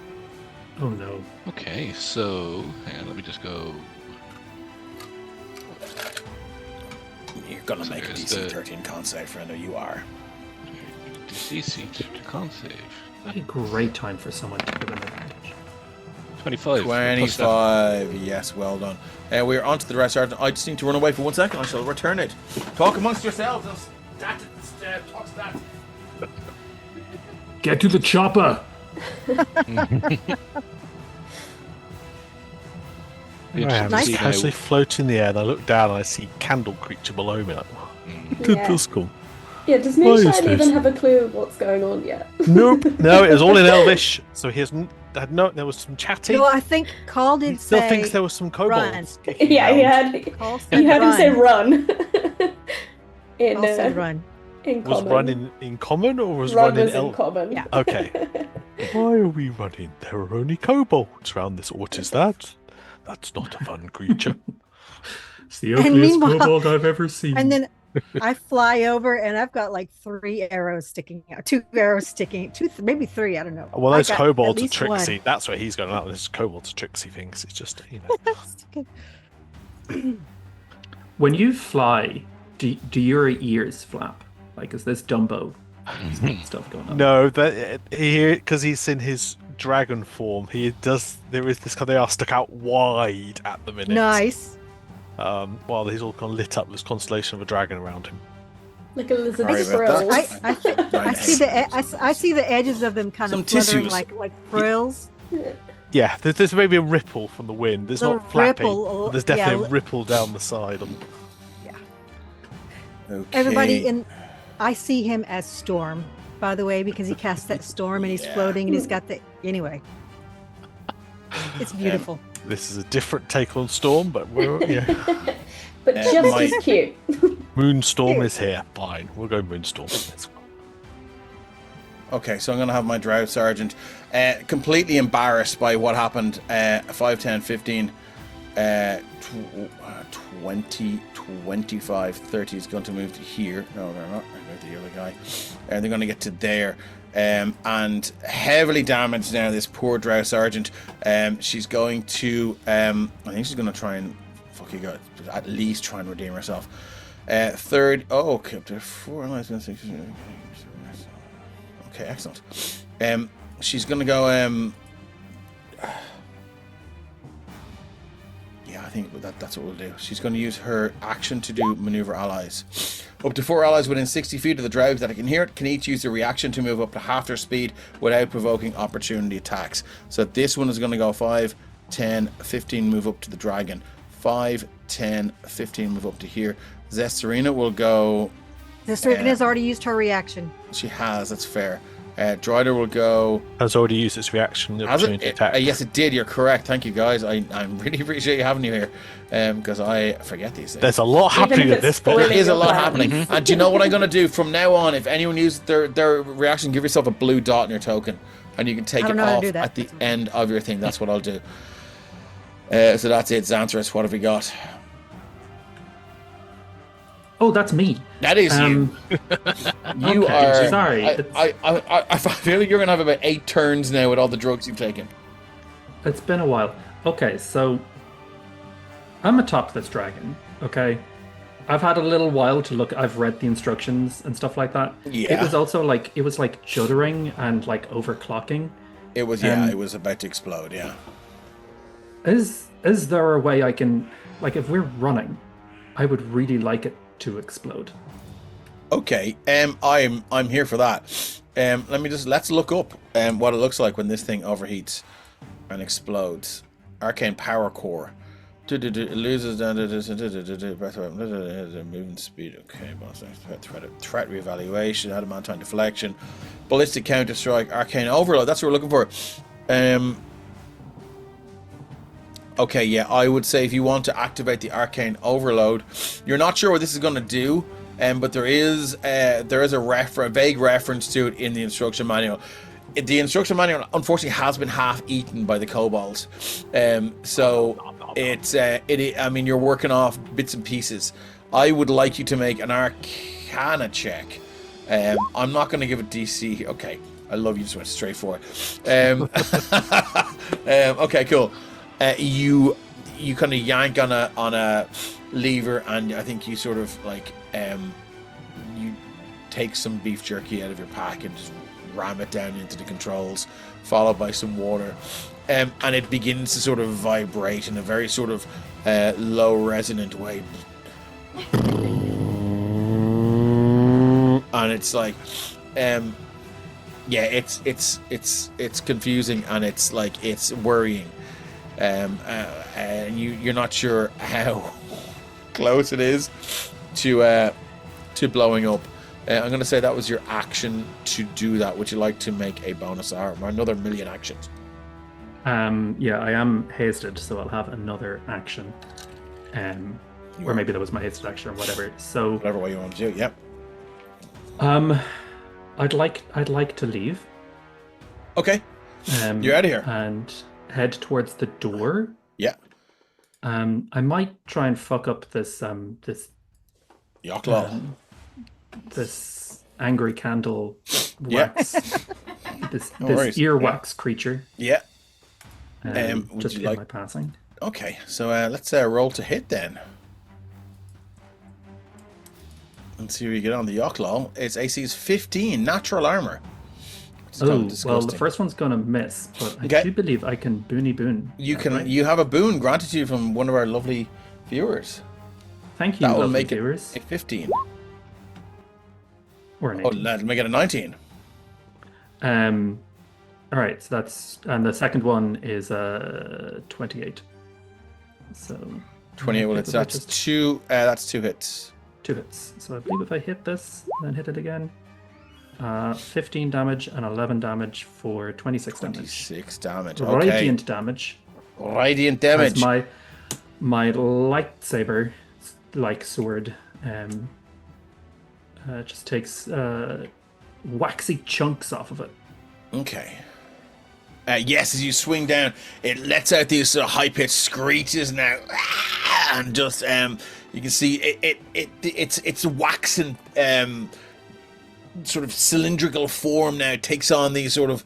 Oh no. Okay, so let me just go. You're gonna make a DC 13 con save, friend, or you are. DC con save. A great time for someone to give an advantage. 25. 25. Yes, well done. We're on to the rest. I just need to run away for 1 second. I shall return it. Talk amongst yourselves. Talk to that. Get to the chopper. Nice. As they float in the air, and I look down and I see candle creature below me. Like, that's cool. Yeah, does Moonshine even have a clue what's going on yet? Nope. No, it was all in Elvish, so he hasn't. There was some chatting. No, I think Caul did he still say thinks there was some kobolds. Yeah, he had him say run. Caul said run. In was common. run in common, or was Run run was in common. Yeah. Okay. Why are we running? There are only kobolds around this. What is that? That's not a fun creature. It's the ugliest kobold I've ever seen. And then I fly over and I've got like 3 arrows sticking out. 2 arrows sticking, maybe 3, I don't know. Well, those kobolds are least tricksy. one. That's where he's going out. Those kobolds are tricksy things. It's just, When you fly, do your ears flap? Like, is this Dumbo stuff going on? No, because he's in his dragon form. He does. There is this. They are stuck out wide at the minute. Nice. While he's all kind of lit up, this constellation of a dragon around him. Like a lizard Sorry about frills. I see the edges of them kind Some of fluttering tissues. like frills. Yeah, there's maybe a ripple from the wind. There's Little not flapping. ripple, But there's definitely a ripple down the side. Okay. Everybody I see him as Storm, by the way, because he cast that storm and he's floating and he's got the anyway. It's beautiful. This is a different take on Storm, but we're But just as cute. Moonstorm is here. Fine, we'll go Moonstorm. Okay, so I'm going to have my Drow Sergeant completely embarrassed by what happened. 5, 10, 15, 20, 25, 30 is going to move to here. No, they're not. I moved the other guy. They're going to get to there. And heavily damaged now, this poor Drow Sergeant. She's going to... I think she's going to try and Okay, good. At least try and redeem herself. Third. Oh, okay. Up to 4 allies. Okay, excellent. She's gonna go. Yeah, I think that's what we'll do. She's going to use her action to do maneuver allies. Up to 4 allies within 60 feet of the Drows that can hear it can each use a reaction to move up to half their speed without provoking opportunity attacks. So this one is going to go 5, 10, 15, move up to the dragon. 5, 10, 15, move up to here. Zestarina will go... Zestarina has already used her reaction. She has, that's fair. Drider will go... Has already used its reaction. The opportunity to attack. Yes, it did. You're correct. Thank you, guys. I really appreciate you having you here, because I forget these things. There's a lot happening at this point. There is a lot happening. And do you know what I'm going to do from now on? If anyone uses their reaction, give yourself a blue dot in your token, and you can take it off at the end of your thing. That's what I'll do. So that's it. Xanthras, what have we got? Oh, that's me. That is you. You are. Sorry. I feel like you're going to have about 8 turns now with all the drugs you've taken. It's been a while. Okay, so I'm atop this dragon. Okay, I've had a little while to look. I've read the instructions and stuff like that. Yeah. It was also like juddering and like overclocking. It was it was about to explode. Yeah. Is there a way I can, like, if we're running, I would really like it to explode. Okay, I'm here for that. Let's look up what it looks like when this thing overheats and explodes. Arcane power core. It loses movement speed. Okay, threat reevaluation, adamantine deflection, ballistic counter strike, arcane overload. That's what we're looking for. Okay, yeah, I would say if you want to activate the arcane overload, you're not sure what this is going to do, but there is a vague reference to it in the instruction manual. The instruction manual, unfortunately, has been half eaten by the kobolds, so I mean, you're working off bits and pieces. I would like you to make an Arcana check. I'm not going to give it DC. Okay, I love you. Just went straight for it. Okay, cool. You kind of yank on a lever, and I think you sort of like you take some beef jerky out of your pack and just ram it down into the controls, followed by some water, and it begins to sort of vibrate in a very sort of low resonant way, and it's like yeah, it's confusing, and it's like it's worrying. And you're not sure how close it is to blowing up. I'm going to say that was your action to do that. Would you like to make a bonus arm or another million actions? Yeah, I am hasted, so I'll have another action. Or maybe that was my hasted action or whatever. So whatever way you want to do. Yep. I'd like to leave. Okay. You're out of here and head towards the door. Yeah. I might try and fuck up this Yocklaw. This angry candle wax. this earwax creature. Yeah. Just in my passing. Okay, so let's roll to hit then. Let's see where you get on the Yocklaw. Its AC is 15, natural armor. Oh, well, the first one's going to miss, but I do believe I can boon. You have a boon granted to you from one of our lovely viewers. Thank you, that will lovely make viewers. It a 15. Or an 18. Oh, that'll make it a 19. All right, so that's, and the second one is 28. So 28. Well, that's two hits. 2 hits. So I believe if I hit this, then hit it again. 15 damage and 11 damage for 26 damage. 26 damage. Okay. Radiant damage. Radiant damage. My lightsaber, like sword, just takes waxy chunks off of it. Okay. Yes, as you swing down, it lets out these sort of high-pitched screeches now, and just you can see it's waxen. Sort of cylindrical form now. It takes on these sort of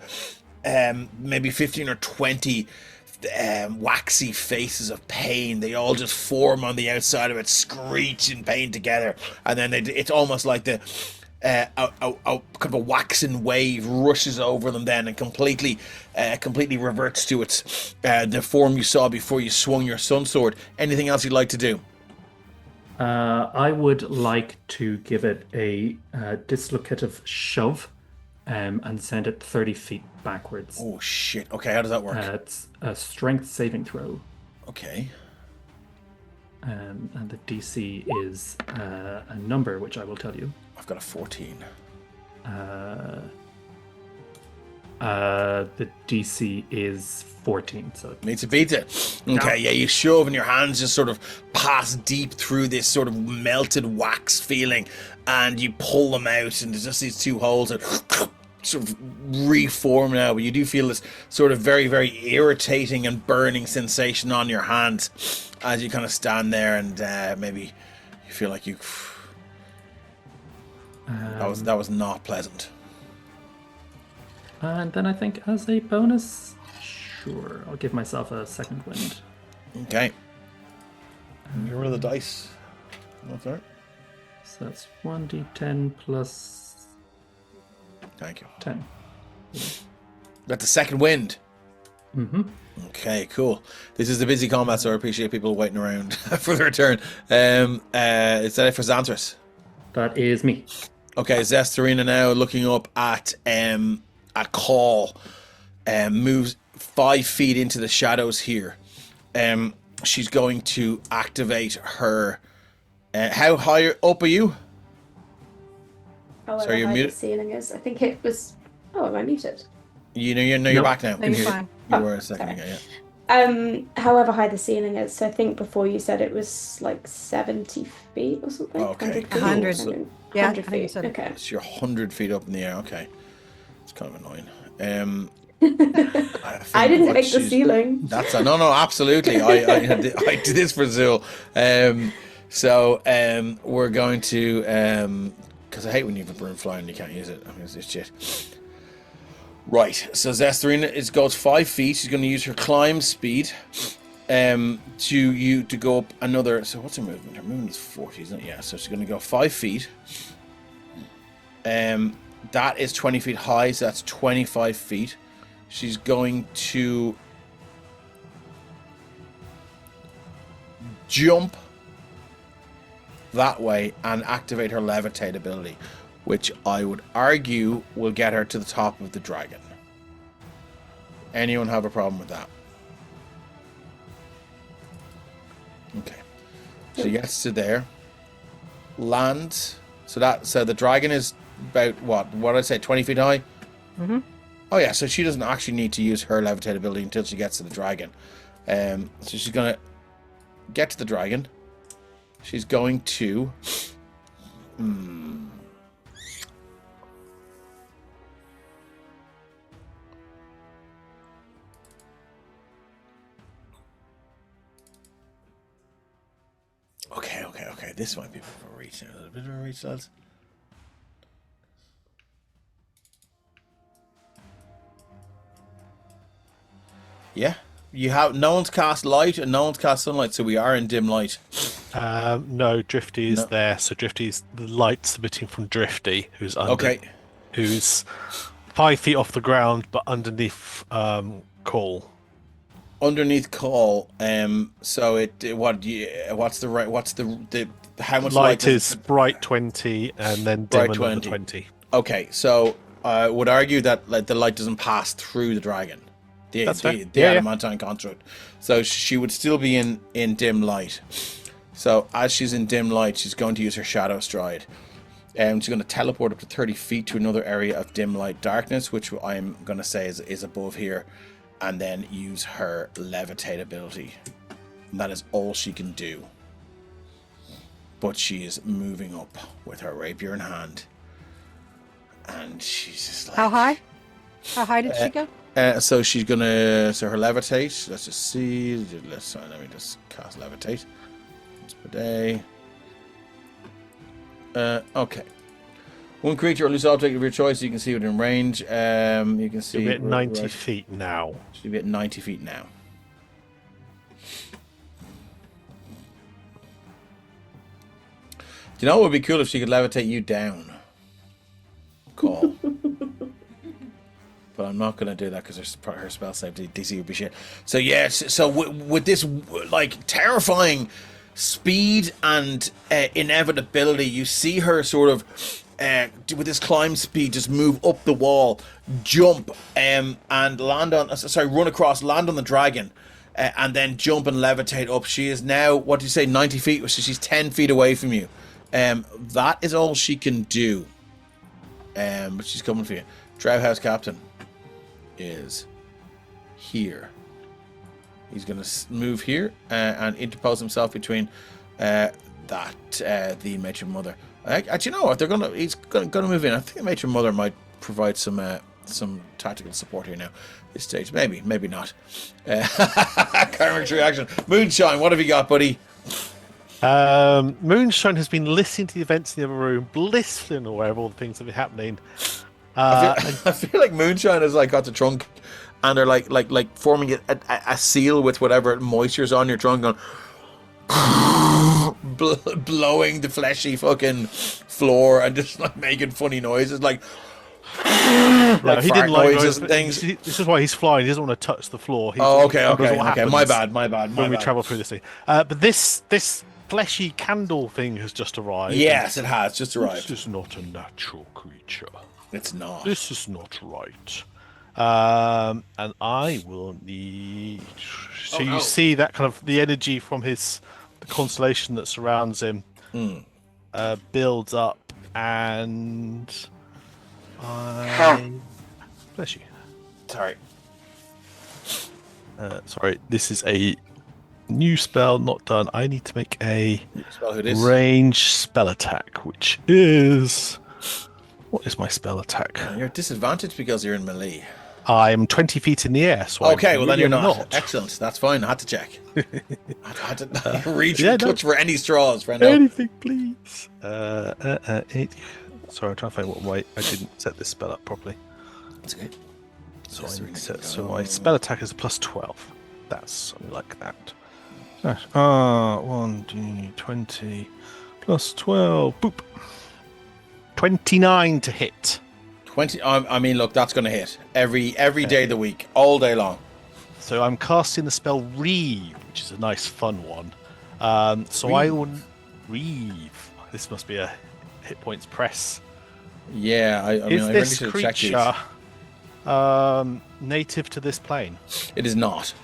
maybe 15 or 20 waxy faces of pain. They all just form on the outside of it, screech in pain together, and then it's almost like the a kind of a waxen wave rushes over them then and completely reverts to its the form you saw before you swung your sun sword. Anything else you'd like to do? I would like to give it a dislocative shove and send it 30 feet backwards. Oh shit. Okay, how does that work? It's a strength saving throw. Okay. And the DC is a number, which I will tell you. I've got a 14. The DC is 14, so Needs to beat it. Okay, yeah, you shove and your hands just sort of pass deep through this sort of melted wax feeling, and you pull them out, and there's just these two holes that sort of reform now, but you do feel this sort of very, very irritating and burning sensation on your hands as you kind of stand there, and maybe you feel like you... that was not pleasant. And then I think as a bonus, sure, I'll give myself a second wind. Okay. You roll the dice. That's all right. So that's 1d10 plus Thank you. 10. That's the second wind. Mm-hmm. Okay, cool. This is the busy combat, so I appreciate people waiting around for their turn. Is that it for Xanthras? That is me. Okay, Zestarina now looking up at Caul, moves 5 feet into the shadows here. She's going to activate her. How high up are you? However Sorry, you're high muted. the ceiling is. I think it was... Oh, am I muted? You're No. back now. No, you're fine. You were a second sorry. ago, yeah. However high the ceiling is. So I think before you said it was like 70 feet or something. Okay, 100 cool. 100. So Yeah, 100 I think you feet. said it. Okay. you're 100 feet up in the air. Okay, it's kind of annoying. I didn't what make the she's- ceiling. That's no, absolutely. I did this for Zul. We're going to because I hate when you have a broom flying and you can't use it. I mean, it's shit. Right. So Zestarina goes 5 feet. She's going to use her climb speed to go up another. So what's her movement? Her movement is 40, isn't it? Yeah. So she's going to go 5 feet. That is 20 feet high. So that's 25 feet. She's going to jump that way and activate her levitate ability, which I would argue will get her to the top of the dragon. Anyone have a problem with that? Okay. She gets to there. Lands. So the dragon is about what did I say, 20 feet high? Mm-hmm. Oh yeah, so she doesn't actually need to use her levitate ability until she gets to the dragon. So she's gonna get to the dragon. She's going to Okay. This might be a bit of a reach. A little bit of a reach, lads. Yeah. You have no one's cast light and no one's cast sunlight, so we are in dim light. No, Drifty is No. there. So Drifty's the light emitting from Drifty, who's under, Okay. who's 5 feet off the ground, but underneath Caul. Underneath Caul, so what's the how much Light does is bright 20, and then dim Bright another 20. 20. Okay, so I would argue that the light doesn't pass through the dragon. The That's fair. the Yeah, yeah. adamantine construct. So she would still be in dim light. So as she's in dim light, she's going to use her shadow stride. She's going to teleport up to 30 feet to another area of dim light darkness, which I'm going to say is above here, and then use her levitate ability. And that is all she can do. But she is moving up with her rapier in hand. And she's just like... How high? How high did she go? So she's gonna her levitate. Let's just see. Let me just cast levitate. Once per day. Okay. One creature or loose object of your choice you can see within range. You can see You'll be at 90 right- feet now. She'll be at 90 feet now. you know what would be cool if she could levitate you down? Call. But I'm not going to do that because her spell save DC would be shit. So yes, so with this like terrifying speed and inevitability, you see her sort of with this climb speed just move up the wall, jump and land on run across, land on the dragon, and then jump and levitate up. She is now, what do you say, 90 feet? So she's 10 feet away from you. That is all she can do. But she's coming for you. Drow House Captain is here. He's going to move here and interpose himself between the matron mother. Actually, you know what? He's going to move in. I think the matron mother might provide some tactical support here now. This stage, maybe not. Karmic's reaction. Moonshine, what have you got, buddy? Moonshine has been listening to the events in the other room, blissfully aware of all the things that have been happening. I feel like Moonshine has like got the trunk, and they're like forming a seal with whatever moisture's on your trunk, going blowing the fleshy fucking floor and just like making funny noises, like he didn't like noises and things. This is why he's flying. He doesn't want to touch the floor. Okay. My bad. When we travel through this thing, but this fleshy candle thing has just arrived. Yes, it has just arrived. This is not a natural creature. It's not. This is not right. And I will need. So you see that kind of the energy from the constellation that surrounds him builds up, and bless you. Sorry. Sorry. This is a new spell, not done. I need to make a range spell attack, which is. What is my spell attack? You're disadvantaged because you're in melee. I'm 20 feet in the air. So okay, then you're not. Excellent. That's fine. I had to check. I had to reach and touch for any straws, friend. Anything, please. Sorry, I'm trying to find I didn't set this spell up properly. That's okay. So my spell attack is a plus 12. That's something like that. 1d20 plus 12. Boop. 29 to hit. 20. I mean, look, that's going to hit every day of the week, all day long. So I'm casting the spell Reeve, which is a nice, fun one. So I will Reeve. This must be a hit points press. Yeah, I mean, is I this really should check creature native to this plane? It is not.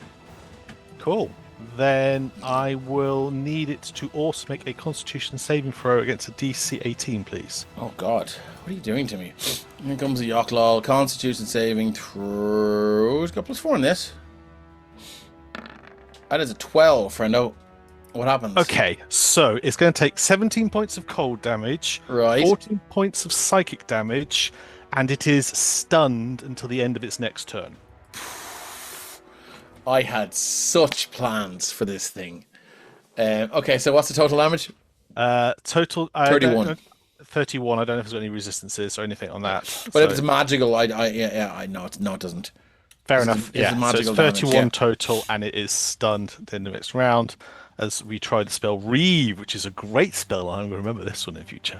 Cool. Then I will need it to also make a Constitution saving throw against a DC 18, please. Oh God, what are you doing to me? Here comes the Yochlol. Constitution saving throw. It's got +4 in this. That is a 12, friendo. What happens? Okay, so it's going to take 17 points of cold damage, right? 14 points of psychic damage, and it is stunned until the end of its next turn. I had such plans for this thing. Okay, so what's the total damage? Total 31. 31. I don't know if there's any resistances or anything on that. But if it's magical, I know it doesn't. Fair enough. It's So it's 31 total, and it is stunned in the next round. As we try the spell Reeve, which is a great spell. I'm going to remember this one in future.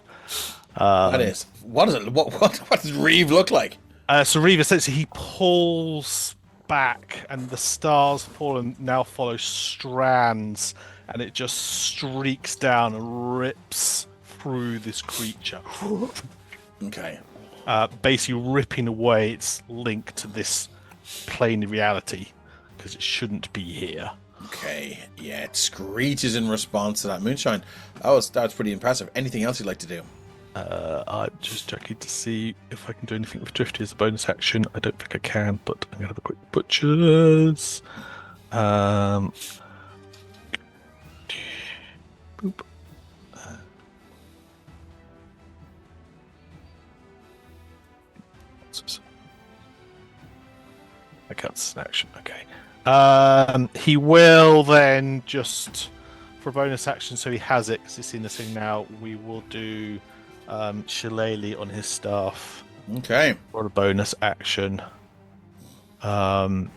That is. What is it? What does Reeve look like? So Reeve essentially he pulls back, and the stars now follow strands, and it just streaks down and rips through this creature. Okay. Basically ripping away its link to this plane of reality, because it shouldn't be here. Okay. Yeah, it screeches in response to that. Moonshine. That was pretty impressive. Anything else you'd like to do? I'm just checking to see if I can do anything with Drifty as a bonus action. I don't think I can, but I'm going to have a quick butchers. Boop. I can't an action. Okay. He will then just for a bonus action, so he has it because it's in the thing now. We will do Shillelagh on his staff. Okay. For a bonus action. So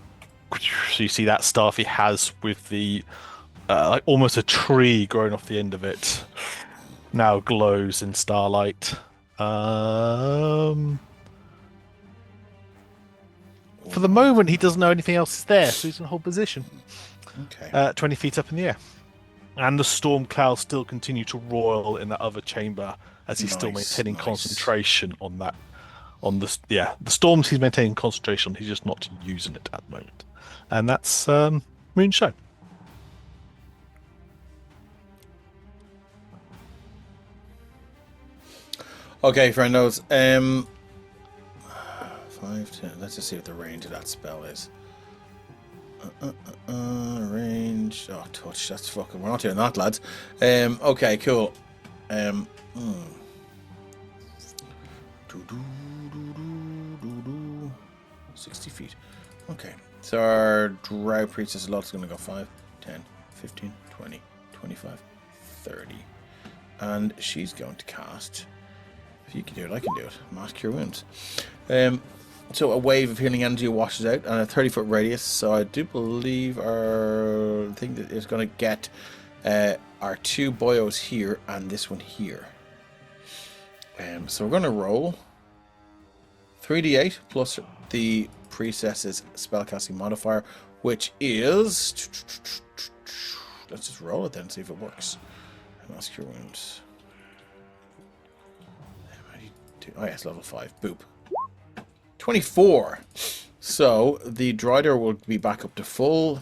you see that staff he has with the like almost a tree growing off the end of it. now glows in starlight. For the moment, he doesn't know anything else is there, so he's in hold position. Okay. 20 feet up in the air. And the storm clouds still continue to roil in that other chamber as he's still maintaining concentration on that. The storms he's maintaining concentration on, he's just not using it at the moment. And that's Moonshine. Okay, friendos. 5, 10. Let's just see what the range of that spell is. Range. Oh, touch. That's fucking. We're not doing that, lads. Okay, cool. 60 feet. Okay. So our Drow Priestess lot is going to go 5, 10, 15, 20, 25, 30. And she's going to cast. If you can do it, I can do it. Mask Cure Wounds. So a wave of healing energy washes out and a 30-foot radius. So I do believe our thing that is going to get our 2 boyos here and this one here. So we're going to roll 3d8 plus the priestess's spellcasting modifier, which is. Let's just roll it then and see if it works. Mask Cure Wounds. Oh yes, level 5. Boop. 24. So the Drider will be back up to full.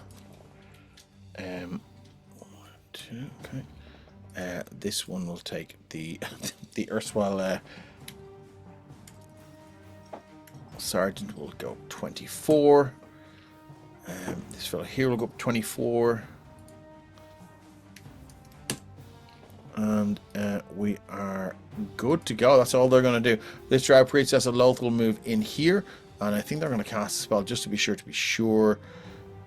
1, 2, okay. This one will take the the erstwhile sergeant will go 24. This fellow here will go up 24. And we are good to go. That's all they're going to do. This Drow Priestess of Loth will move in here. And I think they're going to cast a spell just to be sure.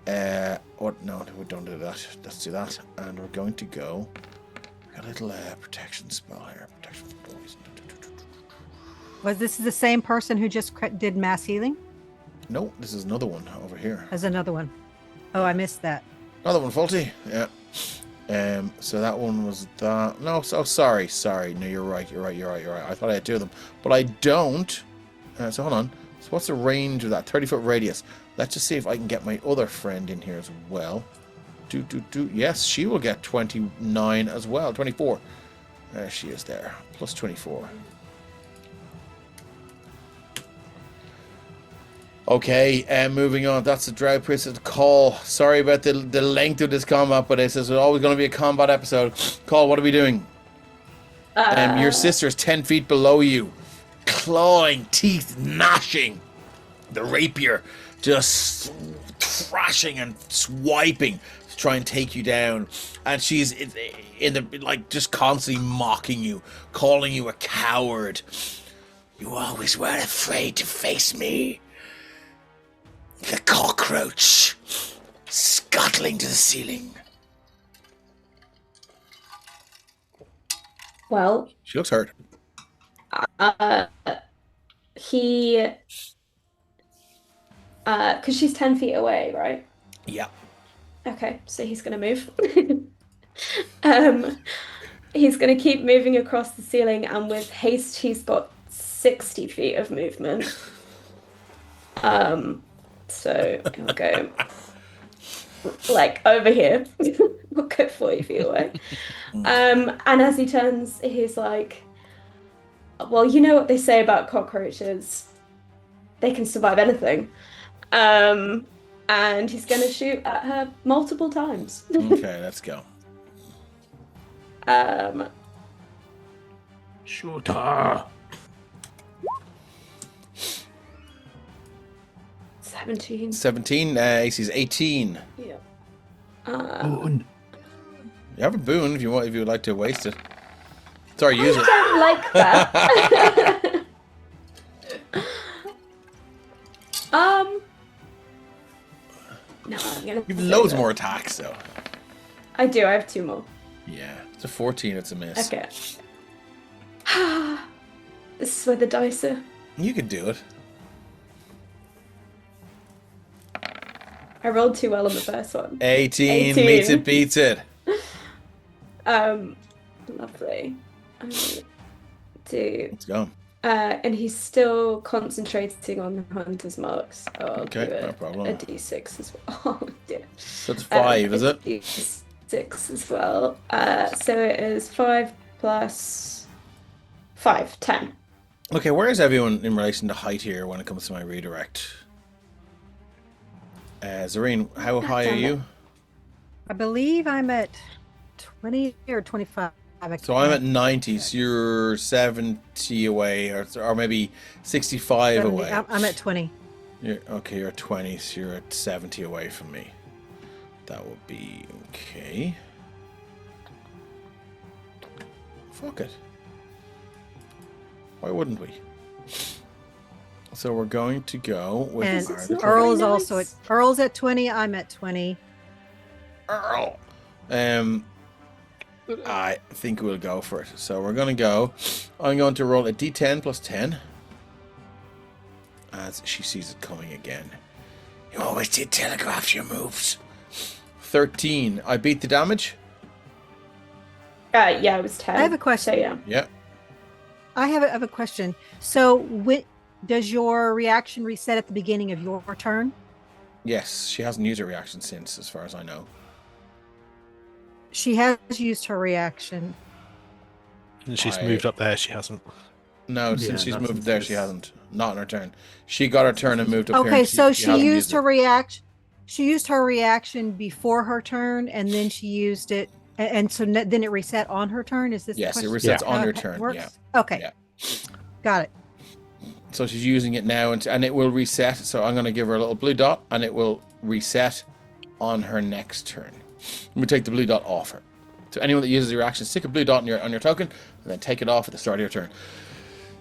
No, we don't do that. Let's do that. And we're going to go. A little protection spell here. Protection from poison. Was this the same person who just did mass healing? No, this is another one over here. There's another one. Oh, I missed that. Another one, faulty. Yeah. So that one was that. No, so sorry. No, you're right. I thought I had 2 of them, but I don't. So hold on. So what's the range of that? 30-foot radius. Let's just see if I can get my other friend in here as well. Yes, she will get 29 as well. 24. There she is there. Plus 24. Okay, moving on. That's the Drow Priestess Caul. Sorry about the length of this combat, but this is always going to be a combat episode. Caul, what are we doing? Your sister is 10 feet below you. Clawing, teeth gnashing. The rapier just thrashing and swiping to try and take you down. And she's in the just constantly mocking you, calling you a coward. You always were afraid to face me. The cockroach scuttling to the ceiling. Well, She looks hurt. Because she's 10 feet away, right? Yeah. Okay, so he's gonna move. He's gonna keep moving across the ceiling, and with haste, he's got 60 feet of movement. So he'll go like over here. We'll go 40 feet away. And as he turns, he's like, well, you know what they say about cockroaches. They can survive anything. And he's going to shoot at her multiple times. Okay, let's go. Shoot her. 17. AC is 18. Yeah. Boon. You have a boon if you want. If you would like to waste it. Sorry, use it. I don't like that. No, I'm gonna. You've loads more attacks, though. I do. I have 2 more. Yeah, it's a 14. It's a miss. Okay. This is where the dice are. You can do it. I rolled too well on the first one. 18 meets it, beats it. Lovely. do. Let's go. And he's still concentrating on the hunter's marks. So I'll Okay, do no problem. a d6 as well. Oh dear. So it's 5, is it? D6 as well. So it is 5 plus 5, 10. Okay, where is everyone in relation to height here when it comes to my redirect? Zareen, how high are you? I believe I'm at 20 or 25. So I'm at 90, so you're 70 away, or maybe 65 70. away. I'm at 20. You're at 20, so you're at 70 away from me. That would be okay. Fuck it. Why wouldn't we? So we're going to go with And Earl's also at Earl's at 20. I'm at 20. Earl. I think we'll go for it. So we're going to go. I'm going to roll a d10 plus 10. As she sees it coming again. You always did telegraph your moves. 13. I beat the damage. Yeah, it was 10. I have a question. So yeah. Yeah. I have a question. So does your reaction reset at the beginning of your turn? Yes, she hasn't used her reaction since, as far as I know. She has used her reaction. And she's moved up there. She hasn't. No, since she's moved there, she hasn't. Not in her turn. She got her turn and moved up here. Okay, and so she hasn't used her it. reaction. She used her reaction before her turn, and then she used it, and so then it reset on her turn. Is this? Yes, the it question? resets on How her it turn. works? Yeah. Okay. Yeah. Got it. So she's using it now, and it will reset. So I'm going to give her a little blue dot, and it will reset on her next turn. We take the blue dot off her. So anyone that uses your action, stick a blue dot on your token, and then take it off at the start of your turn.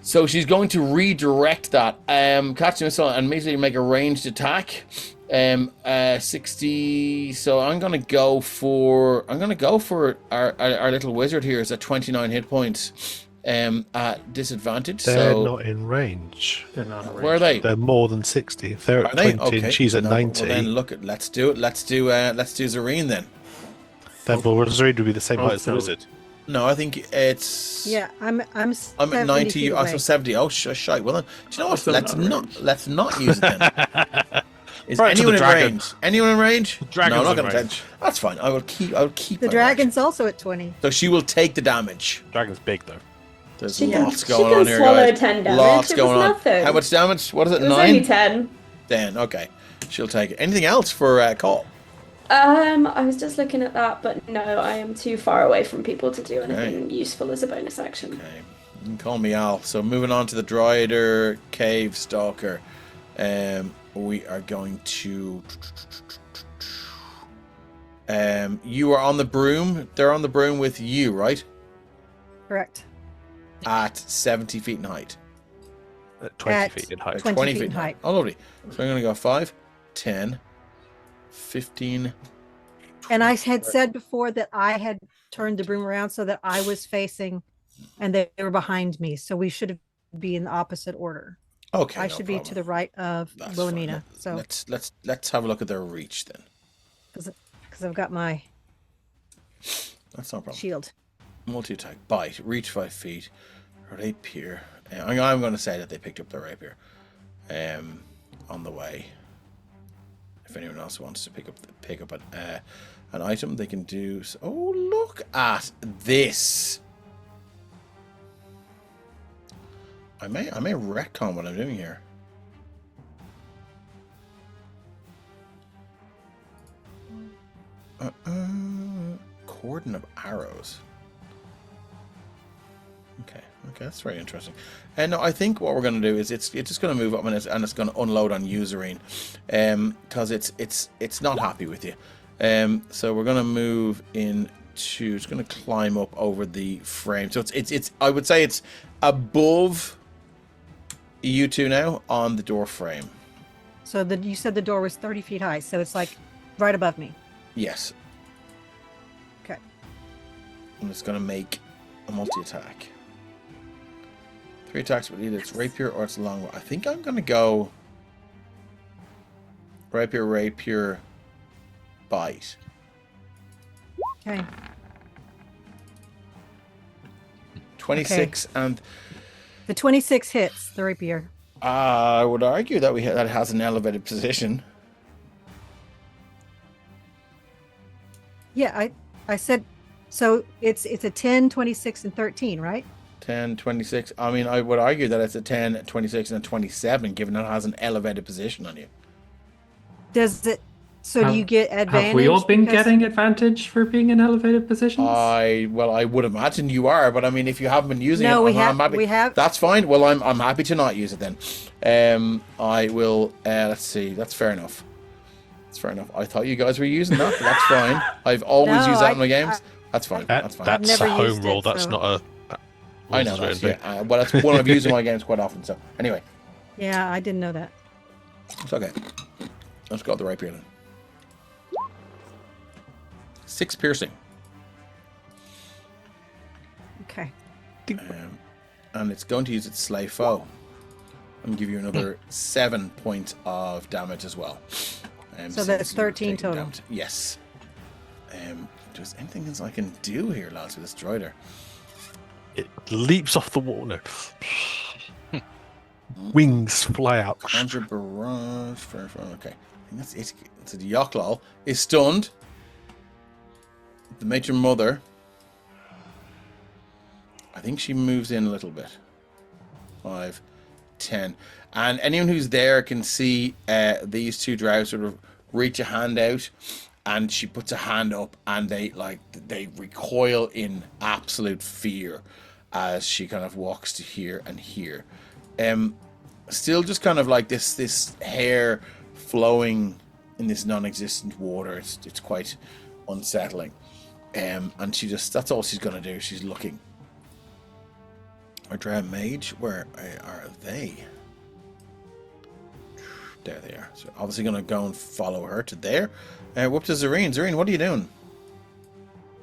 So she's going to redirect that, catch the missile, and immediately make a ranged attack. 60. So I'm gonna go for our little wizard here is at 29 hit points. At disadvantage. They're so not in range. They're not in range. where are they? They're more than 60. If they're Are at they? 20 Okay. and she's at No, 90, well then look at let's do it. Let's do Zareen then. then Zareen would be the same height as the Also- wizard. No, I think it's Yeah, I'm I'm 70 at 90. feet Also away. 70. Oh, shite. Well then, do you know what? Also Let's not not use it then. Is Right to anyone the in dragon. range? Anyone in range? dragon's no, I'm not in going to range. touch. That's fine. I will keep. The my dragon's also at 20. range. So she will take the damage. Dragon's big though. There's She can, lots she going can on here, swallow guys. 10 damage. Lots it going was on. nothing. How much damage? What is it? It was 9? only 10. 10. Okay, she'll take it. Anything else for Caul? I was just looking at that, but no, I am too far away from people to do anything useful as a bonus action. Okay, you can call me Al. So moving on to the Droider Cave Stalker. We are going to. You are on the broom. They're on the broom with you, right? Correct. At 70 feet in height. 20 At feet in height. 20 feet in height. Oh, lovely. So I'm going to go 5, 10, 15. And I had said before that I had turned the broom around so that I was facing and they were behind me. So we should be in the opposite order. Okay. I no should be to problem. the right of That's Wilhelmina. fine. So Let's have a look at their reach then. because I've got my That's no problem. shield. Multi-attack, bite, reach 5 feet, rapier. I'm going to say that they picked up their rapier on the way. If anyone else wants to pick up an item, they can do. So. Oh, look at this! I may retcon what I'm doing here. Cordon of arrows. Okay, that's very interesting. And no, I think what we're going to do is it's just going to move up and it's going to unload on Userine, because it's not happy with you. So we're going to move into. It's going to climb up over the frame. So it's I would say it's above you two now on the door frame. So you said the door was 30 feet high. So it's like right above me. Yes. Okay. And it's going to make a multi-attack. 3 attacks with either its rapier or its longbow. I think I'm going to go rapier, bite. Okay. 26 and The 26 hits the rapier. I would argue that that it has an elevated position. Yeah, I said so. It's a 10, 26, and 13, right? 10, 26. I mean, I would argue that it's a 10, 26, and a 27, given that it has an elevated position on you. Does it? So do you get advantage? Have we all been because- getting advantage for being in elevated positions? I would imagine you are, but I mean, if you haven't been using No, it, we I'm have. happy. We have. That's fine. Well, I'm happy to not use it then. I will. Let's see. That's fair enough. That's fair enough. I thought you guys were using that, but that's fine. I've always No, used that in my games. That's fine. That's fine. That's never a home used it, rule. That's so- not a. I know rules that. written Yeah. Well, that's one I've used in my games quite often. So anyway, Yeah, I didn't know that. it's okay. Let's go with the rapier then. 6 piercing. Okay. And it's going to use its slave foe. I'm going to give you another 7 points of damage as well. So since that's you've 13 taken total. damage. Yes. There's anything else I can do here, lads, with this droider? It leaps off the wall. No. Wings fly out. Conjure barrage. Okay. I think that's it. So the Yoklal is stunned. The Matron Mother, I think she moves in a little bit. 5, 10. And anyone who's there can see these two drows sort of reach a hand out, and she puts a hand up, and they recoil in absolute fear as she kind of walks to here and here. Still just kind of like this hair flowing in this non-existent water. It's quite unsettling. And that's all she's gonna do. She's looking. Our Drow Mage, where are they? There they are. So obviously gonna go and follow her to there. Whoop to Zareen. Zareen, what are you doing?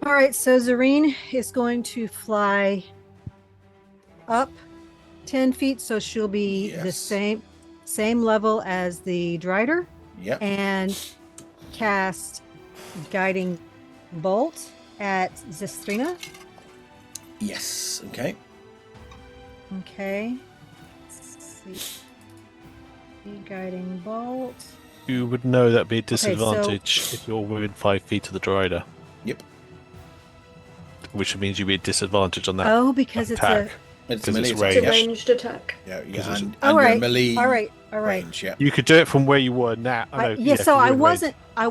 All right. So Zareen is going to fly up 10 feet, so she'll be the Yes. same level as the Drider, Yep. and cast Guiding Bolt at Zestrina. Yes. Okay. Okay. Let's see. Guiding Bolt. You would know that'd be a so- disadvantage if you're within 5 feet of the Droider, Yep. which means you'd be at disadvantage on that Oh, because it's attack. It's Because melee it's attack. It's a Yes. ranged attack. Yeah. Because Yeah. it's- And All your right. melee All right. range. Yeah. You could do it from where you were now. Yeah, so 'cause I you're in wasn't. I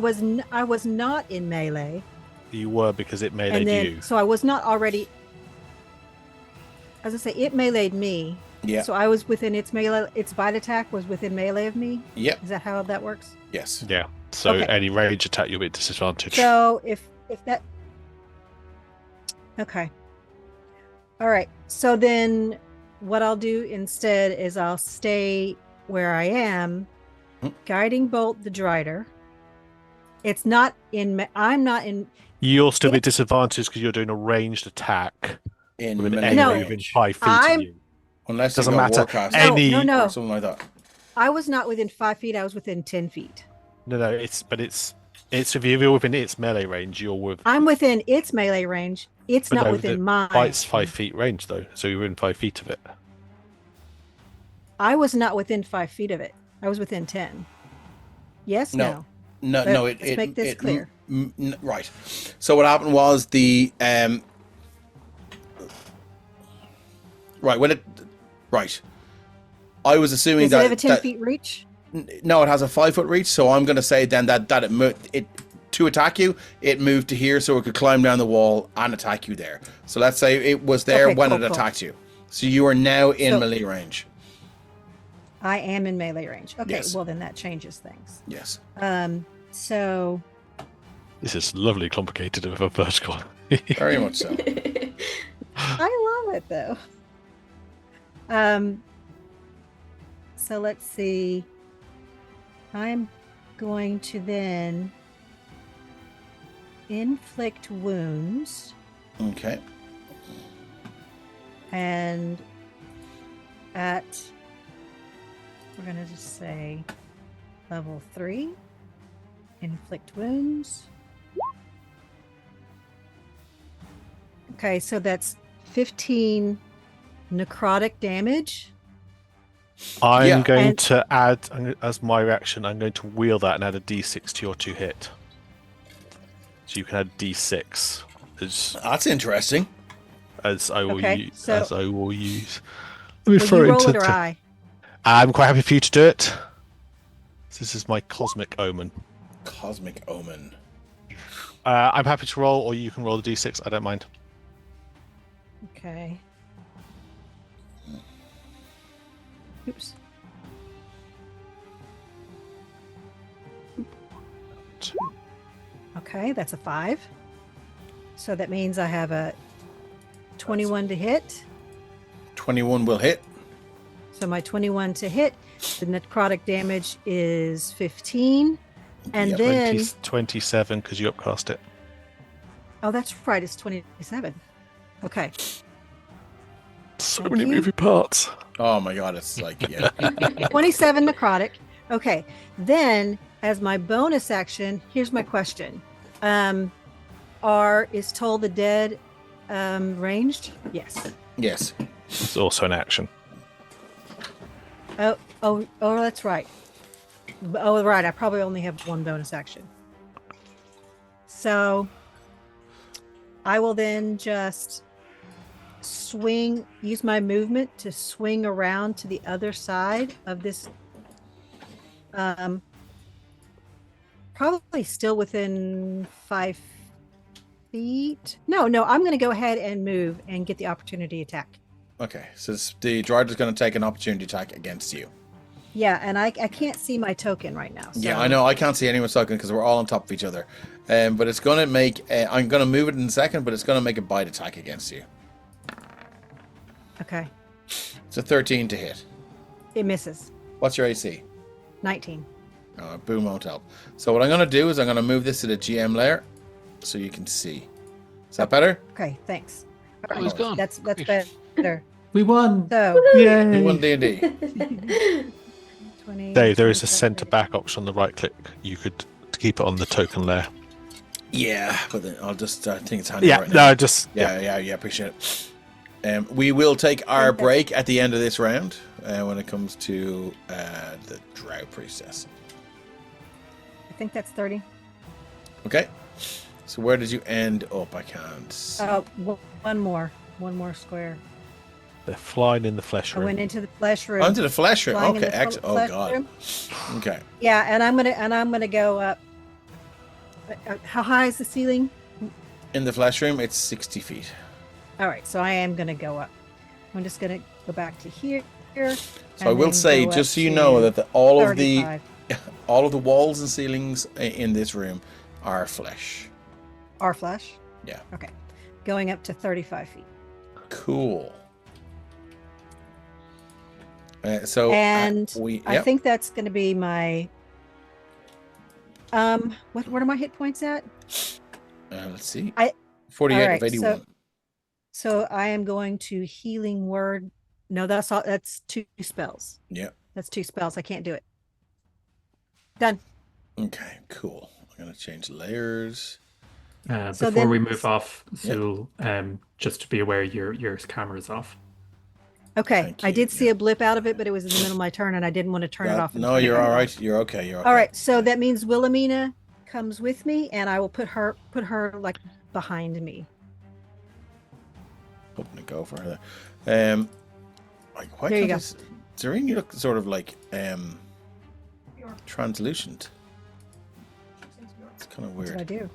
was not in melee, range. You were because it meleeed and then you. so I was not already. As I say, it meleeed me. Yeah. So I was within its melee. Its bite attack was within melee of me. Yep. Is that how that works? Yes. Yeah. So Okay. any range attack, you'll be at disadvantage. So if that. Okay. All right. So then, what I'll do instead is I'll stay where I am, guiding bolt the Drider. It's not in. I'm not in. You'll still be at disadvantage because you're doing a ranged attack In with an melee enemy No. within range. 5 feet I'm- of you. Unless Doesn't you got matter. Warcast Any- No. or something like that. I was not within 5 feet. I was within 10 feet. No, it's if you're within its melee range, you're with. I'm within its melee range. It's But not no, within the mine. Bite's 5 feet range though, so you're in 5 feet of it. I was not within 5 feet of it. I was within 10. Yes. No. No. No, Let's make this clear. Right. So what happened was right. I was assuming Does it that have a 10 feet reach? No, it has a 5 foot reach. So I'm going to say then that it to attack you, it moved to here so it could climb down the wall and attack you there. So let's say it was there Okay, when cool, it cool. attacked you. So you are now in So- melee range. I am in melee range. Okay. Yes. Well, then that changes things. Yes. So This is lovely complicated of a vertical. Very much so. I love it though. So let's see. I'm going to then inflict wounds, Okay. and at we're going to just say level 3, inflict wounds. Okay, so that's 15 necrotic damage. I'm going And- to add, as my reaction, I'm going to wheel that and add a d6 to your 2 hit. So you can add d6 That's interesting. as I will Okay, use. so- As I will use. Let me Will throw you it roll into. it or I? I'm quite happy for you to do it. This is my cosmic omen. Cosmic Omen. I'm happy to roll, or you can roll the d6. I don't mind. Okay. Oops. Okay, that's a 5. So that means I have a 21 to hit. 21 will hit. So my 21 to hit, the necrotic damage is 15. And Yep. then 27 because you upcast it. oh, that's right, it's 27. Okay. So Thank many you. moving parts. Oh my god, it's like, yeah. 27 necrotic. Okay. Then as my bonus action, here's my question. Is Toll the Dead ranged? Yes. Yes. It's also an action. Oh, that's right. Oh, right. I probably only have one bonus action. So I will then just use my movement to swing around to the other side of this. Probably still within 5 feet. No, I'm going to go ahead and move and get the opportunity attack. Okay, so the droid is going to take an opportunity attack against you. Yeah, and I can't see my token right now. So. Yeah, I know. I can't see anyone's token because we're all on top of each other. But it's going to make... I'm going to move it in a second, but it's going to make a bite attack against you. Okay. It's a 13 to hit. It misses. What's your AC? 19. Boom won't help. So what I'm going to do is I'm going to move this to the GM layer so you can see. Is that better? Okay, thanks. All Oh, he's gone. That's Great. better. We won. So You Yay. won D&D. 20. Dave, there is a 25, center back option on the right click. You could keep it on the token layer. Yeah, but then I'll just... I think it's handy Yeah, right now. no, just. Yeah, appreciate it. We will take our break at the end of this round when it comes to the Drow Priestess. I think that's 30. Okay. So where did you end up? I can't see. One more square. They're flying in the flesh I room. went into the flesh room. Onto the flesh room. Flying in Okay, the excellent. Oh flesh god. room. Okay. Yeah, and I'm gonna go up. How high is the ceiling? In the flesh room, it's 60 feet. All right, so I am gonna go up. I'm just gonna go back to here. So I will say, just so you know, that all of the 35. walls and ceilings in this room are flesh. Our flesh. Yeah. Okay, going up to 35 feet. Cool. I yep. think that's going to be my. What are my hit points at? Let's see. 48 all of right, 81. So I am going to healing word. No, that's all. That's 2 spells. Yeah. That's 2 spells. I can't do it. Done. Okay, cool. I'm going to change layers. So Before then- we move off, Sul, just to be aware, your camera's off. Okay, Thank I you, did see yeah. a blip out of it, but it was in the middle of my turn, and I didn't want to turn it off. No, you're all right. You're okay. You're okay. All right, so that means Wilhelmina comes with me, and I will put her like behind me. Putting a go for her there. Like, why There you can't go. Zareen, you look sort of like translucent. It's kind of That's what I weird. do.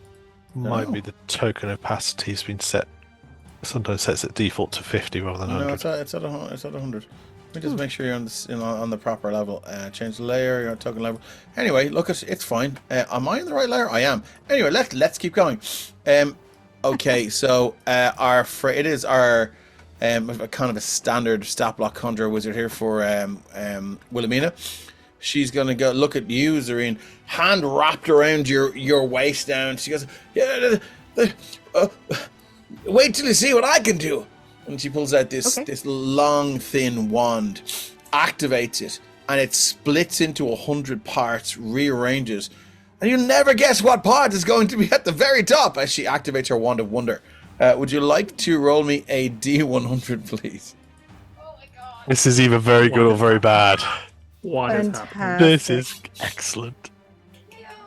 Might No. be the token opacity has been set. Sometimes sets it default to 50 rather than No, 100. it's at 100. Let me just make sure you're on the proper level. Change the layer, you're on token level. Anyway, look, it's fine. Am I in the right layer? I am. Anyway, let's keep going. Okay, so it is our kind of a standard stat block conjure wizard here for Wilhelmina. She's gonna go look at you, Zareen, hand wrapped around your waist down. She goes, yeah, wait till you see what I can do. And she pulls out this long, thin wand, activates it, and it splits into 100 parts, rearranges, and you'll never guess what part is going to be at the very top as she activates her wand of wonder. Would you like to roll me a D100, please? This is either very good or very bad. What is happening? Fantastic. This is excellent.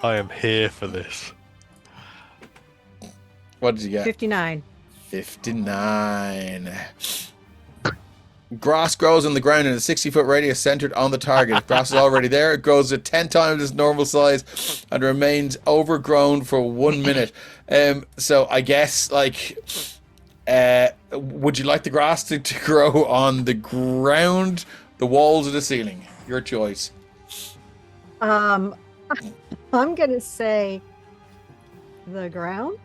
I am here for this. What did you get? 59. 59. Grass grows on the ground in a 60-foot radius centered on the target. If grass is already there, it grows to 10 times its normal size and remains overgrown for 1 minute. So I guess, like, would you like the grass to grow on the ground, the walls, or the ceiling? Your choice. I'm gonna say the ground.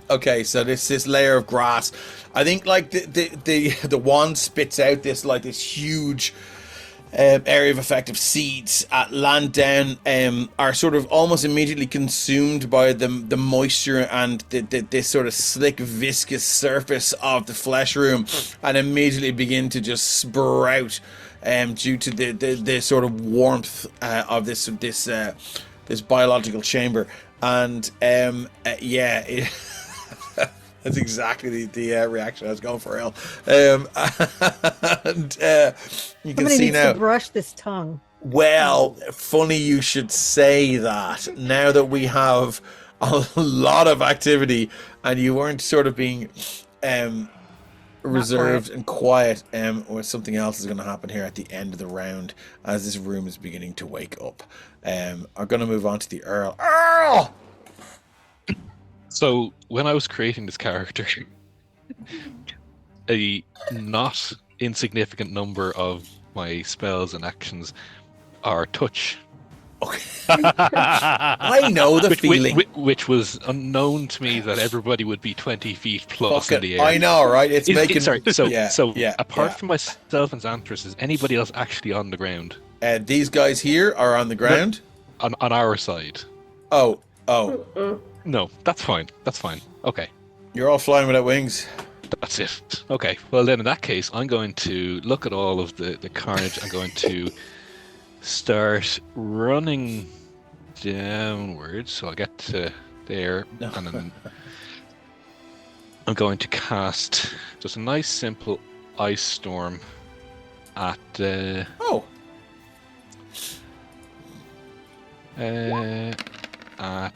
Okay, so this layer of grass, I think, like the wand spits out this huge area of effective seeds land down, are sort of almost immediately consumed by the moisture and this sort of slick viscous surface of the flesh room, and immediately begin to just sprout due to the sort of warmth of this biological chamber. And that's exactly the reaction I was going for, El. And you can Somebody see needs now. to brush this tongue. Well, funny you should say that. Now that we have a lot of activity, and you weren't sort of being reserved and quiet, or something else is going to happen here at the end of the round as this room is beginning to wake up. I'm going to move on to the Earl. Earl! So when I was creating this character, a not insignificant number of my spells and actions are touch. Okay. I know the feeling. Which was unknown to me, that everybody would be 20 feet plus in the air. I know, right? It's making... Sorry, so yeah, apart from myself and Xanthras, is anybody else actually on the ground? These guys here are on the ground? On our side. Oh. No, that's fine. That's fine. Okay. You're all flying without wings. That's it. Okay. Well, then in that case, I'm going to look at all of the carnage. I'm going to start running downwards. So I'll get to there. And then I'm going to cast just a nice, simple ice storm at... at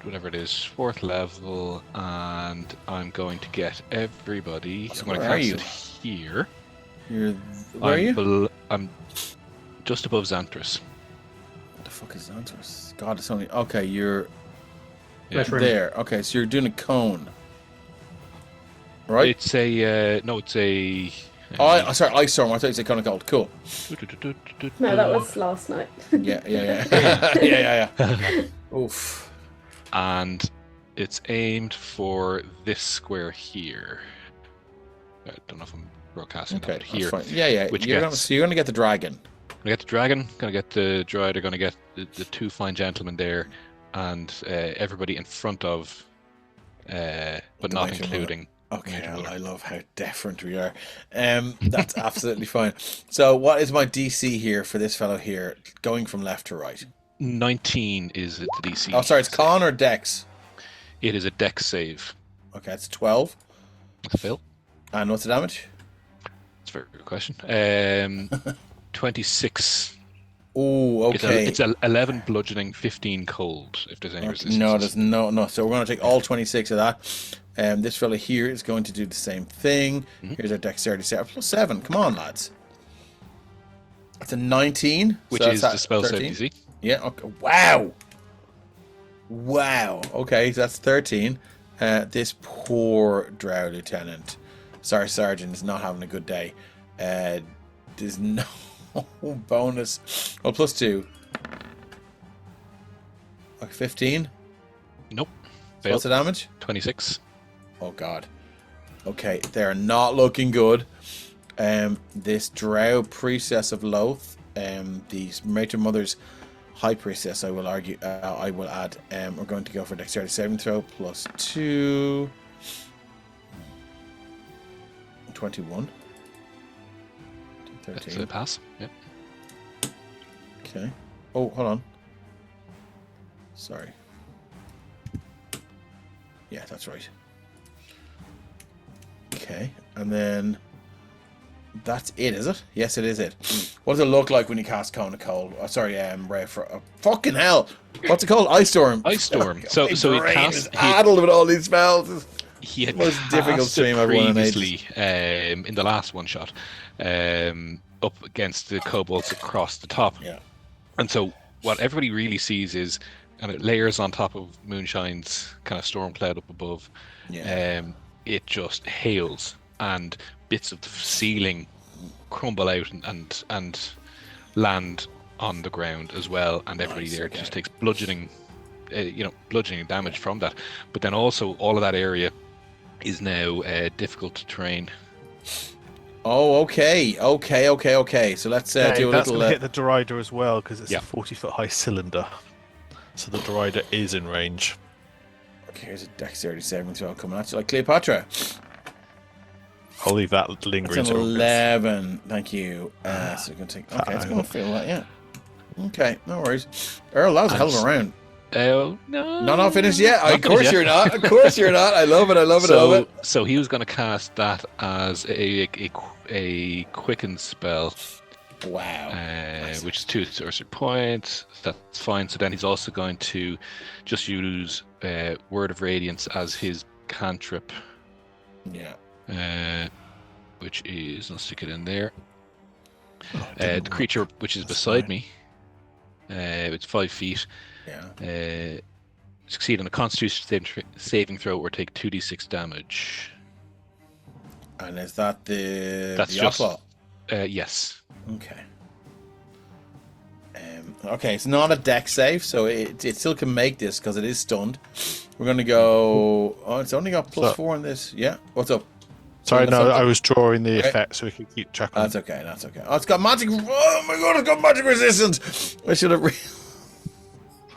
whatever it is, 4th level, and I'm going to get everybody. So I'm going to cast it here. Where are you? I'm just above Xanthras. What the fuck is Xanthras? God, it's only... Okay, you're Veteran. there. Okay, so you're doing a cone. Right? It's a... no, it's a... sorry, Ice Storm. I thought you said kind of cold. Cool. No, that was last night. Yeah. Oof. And it's aimed for this square here. I don't know if I'm broadcasting Okay, that here. that's fine. Yeah. Which you're gets... gonna get the dragon. Gonna get the dragon, gonna get the droid, are gonna get the two fine gentlemen there, and everybody in front of, but not including. Okay, I love how different we are. That's absolutely fine. So, what is my DC here for this fellow here, going from left to right? 19 is the DC. Oh, sorry, it's Con or Dex? It is a Dex save. Okay, it's 12. That's a fail. And what's the damage? That's a very good question. 26. Oh, okay. It's 11 bludgeoning, 15 cold, if there's any resistance. No, there's no. So we're going to take all 26 of that. This fella here is going to do the same thing. Mm-hmm. Here's our dexterity save. +7. Come on, lads. That's a 19. Which is the spell save DC. Yeah, okay. Wow. Okay, so that's 13. This poor Drow Lieutenant. Sorry, Sergeant is not having a good day. There's no bonus. Well, +2. Like 15? Nope. So what's the damage? 26. Oh, God. Okay, they're not looking good. This Drow Priestess of Loath, the Matron Mother's High Priestess, I will argue, I will add, we're going to go for Dexterity Saving Throw, +2. 21. 13. That's a pass. Yep. Okay. Oh, hold on. Sorry. Yeah, that's right. Okay, and then That's it, is it? Yes, it is it. What does it look like when you cast Cone of Cold? Oh, sorry, Ray. Fucking hell! What's it called? Ice Storm. Ice Storm. My So he brain cast. is addled with all these spells. He had most difficult cast stream it I've won in previously in the last one shot, up against the kobolds across the top. Yeah. And so what everybody really sees is, and it layers on top of Moonshine's kind of storm cloud up above. Yeah. It just hails, and bits of the ceiling crumble out and land on the ground as well, and everybody there just takes bludgeoning damage from that. But then also all of that area is now difficult terrain. Oh, okay. So let's do a that's little. going to hit the Derider as well because it's Yeah. a 40-foot high cylinder. So the Derider is in range. Okay, here's a dexterity saving throw coming at you like Cleopatra. I'll leave that That's lingering. an to August. 11. Thank you. So you're going to take. Okay, it's going to feel that, yeah. Okay, no worries. Earl, that was a hell of a round. Oh no! Not finished yet. Not Of course finished you're yet. not. Of course you're not. I love it. I love it. So he was going to cast that as a quicken spell, Wow. which is 2 sorcery points. That's fine. So then he's also going to just use Word of Radiance as his cantrip, Yeah. which is, let's stick it in there. The creature which is beside me, it's 5 feet. Yeah. Succeed on a Constitution saving throw or take 2d6 damage. And is that the That's the just outlaw? yes. Okay. Okay, it's not a dex save, so it still can make this because it is stunned. We're going to go... Oh, it's only got +4 on this. Yeah, what's up? Sorry, That's no, something. I was drawing the Okay. effect so we can keep track of That's okay, that's okay. Oh, it's got magic... Oh my god, it's got magic resistance! I should have...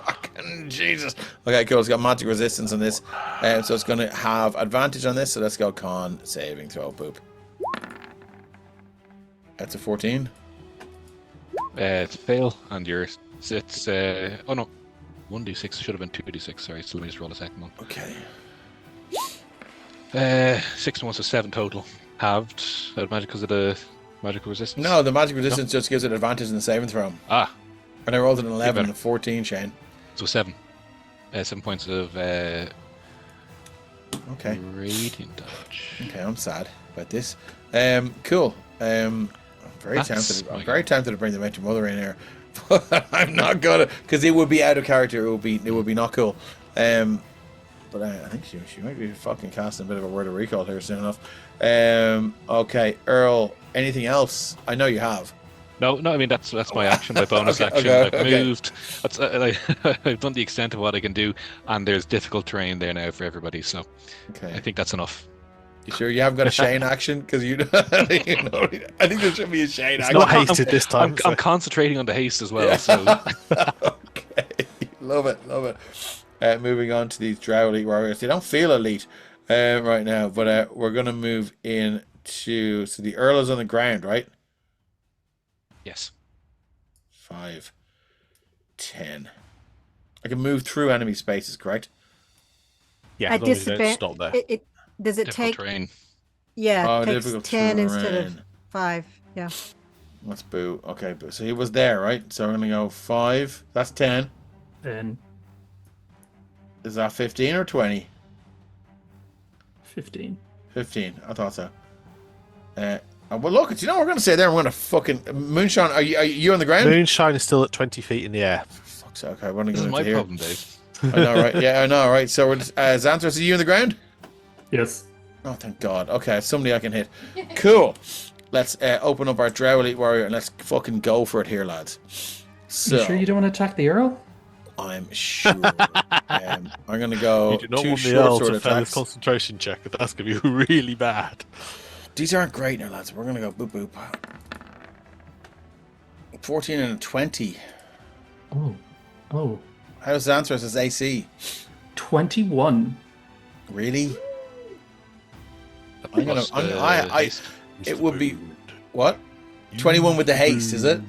Fucking Jesus. Okay, cool, it's got magic resistance on this. So it's going to have advantage on this, so let's go con saving throw, boop. That's a 14. It's a fail, and it's oh no, 1d6 should have been 2d6. Sorry, so let me just roll a second one. Okay. 6 and 1, so 7 total. Halved, magic because of the magical resistance. No, the magic resistance just gives it advantage in the saving throw. And I rolled an 11 and a 14, Shane. So 7. 7 points of Okay. radiant damage. Okay, I'm sad about this. Cool. I'm very tempted. I'm very tempted to bring the Met Your Mother in here, but I'm not gonna because it would be out of character. It would be not cool. But I think she might be fucking casting a bit of a word of recall here soon enough. Okay, Earl. Anything else? I know you have. No. I mean that's my action, my bonus action. I've moved. I've done the extent of what I can do, and there's difficult terrain there now for everybody. So Okay. I think that's enough. You sure you haven't got a Shane action? Because I think there should be a Shane action. Not hasted this time. I'm concentrating on the haste as well. Yeah. So Okay, love it. Moving on to these Drow Elite Warriors. They don't feel elite right now, but we're going to move into... So the Earl is on the ground, right? yes. 5, 10. I can move through enemy spaces, correct? Yeah, At as long as you don't disadvantage, stop there. does it Difficult take? terrain. Yeah, Oh, it takes difficult 10 instead of terrain. 5. Yeah. That's boo. Okay, boo. So he was there, right? So we're going to go 5. That's 10. Then Is that 15 or 20? 15. 15. I thought so. Well, look, we're going to stay there. I'm going to fucking... Moonshine, are you on the ground? Moonshine is still at 20 feet in the air. Fuck's sake, okay, we're going to This go is into my here. problem, Dave. I know, right? Yeah, I know, right? So we're just, Xanthros, are you on the ground? Yes. Oh, thank God. Okay, somebody I can hit. Cool. Let's open up our Drow Elite Warrior and let's fucking go for it here, lads. So, You sure you don't want to attack the Earl? I'm sure. I'm going to go You do not 2 want the short Earl sword to fail his attacks. concentration check. That's going to be really bad. These aren't great now, lads. We're going to go boop boop. 14 and a 20. Oh. How's Xanthros' AC? 21. Really? I'm gonna. Plus the haste. It would be what? 21 with the haste, is it?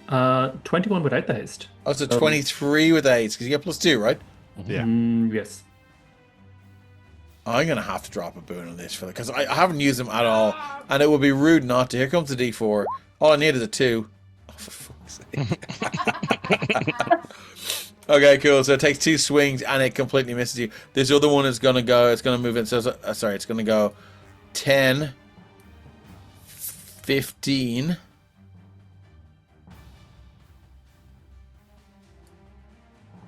21 without the haste. Oh, so 23 with the haste because you get +2, right? Yeah. Yes. I'm going to have to drop a boon on this fella because I haven't used them at all. And it would be rude not to. Here comes the D4. All I need is a 2. Oh, for fuck's sake. Okay, cool. So it takes 2 swings and it completely misses you. This other one is going to go, it's going to move in. So, sorry, it's going to go 10, 15,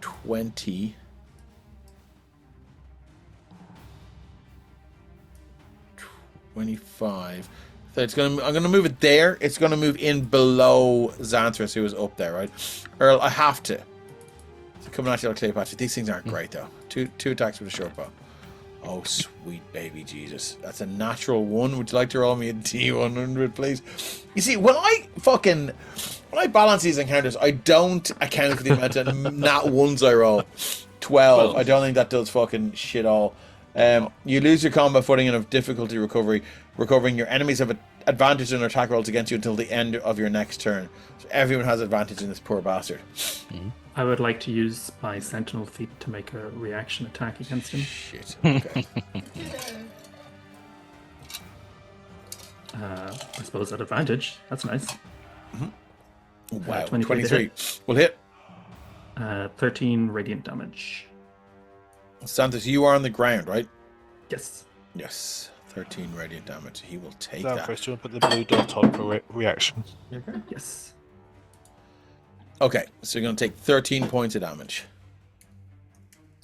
20, 25. So it's gonna. I'm gonna move it there. It's gonna move in below Xanthus, who is up there, right? Earl, I have to. It's coming at you like Cleopatra. These things aren't great though. Two attacks with a short bow. Oh sweet baby Jesus, that's a natural 1. Would you like to roll me a D100, please? You see, when I balance these encounters, I don't account for the amount of nat 1s I roll. 12. I don't think that does fucking shit all. You lose your combat footing and have difficulty recovering. Your enemies have advantage in their attack rolls against you until the end of your next turn. So everyone has advantage in this poor bastard. Mm-hmm. I would like to use my Sentinel feat to make a reaction attack against him. Shit. Okay. I suppose at advantage. That's nice. Wow. 23 to 23. hit. Will hit. 13 radiant damage. Santos, you are on the ground, right? Yes. Yes. 13 radiant damage. He will take Down, that. Chris, do you want to put the blue dot on for reaction? Yes. Okay, so you're going to take 13 points of damage.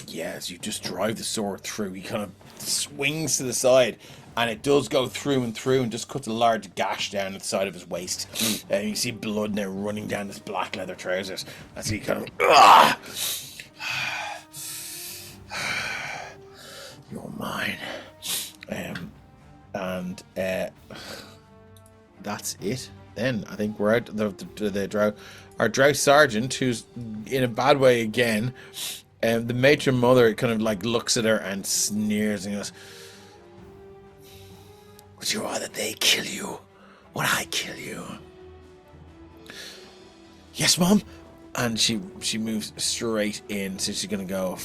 Yes, you just drive the sword through. He kind of swings to the side, and it does go through and just cuts a large gash down the side of his waist. And you see blood now running down his black leather trousers. As he kind of... You're mine. That's it. Then I think we're out. The drow, our drow sergeant, who's in a bad way again. The matron mother kind of like looks at her and sneers and goes, "Would you rather they kill you or I kill you?" "Yes, Mom." And she moves straight in, so she's gonna go.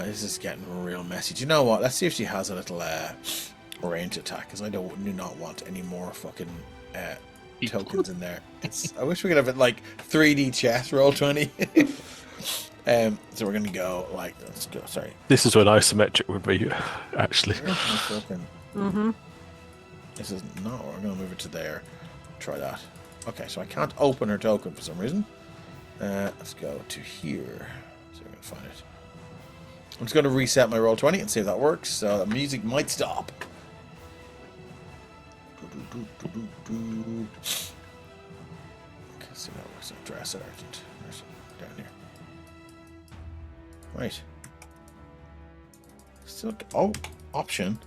This is getting real messy. Do you know what? Let's see if she has a little range attack, because I do not want any more fucking tokens in there. I wish we could have it like 3D chess roll 20. So we're gonna go like, let's go. Sorry. This is what isometric would be, actually. Mm-hmm. This is not. We're gonna move it to there. Try that. Okay, so I can't open her token for some reason. Let's go to here. So we're gonna find it. I'm just gonna reset my roll 20 and see if that works. So the music might stop. Okay, see if that works. Dress sergeant. There's down here. Right. Still. Oh, option.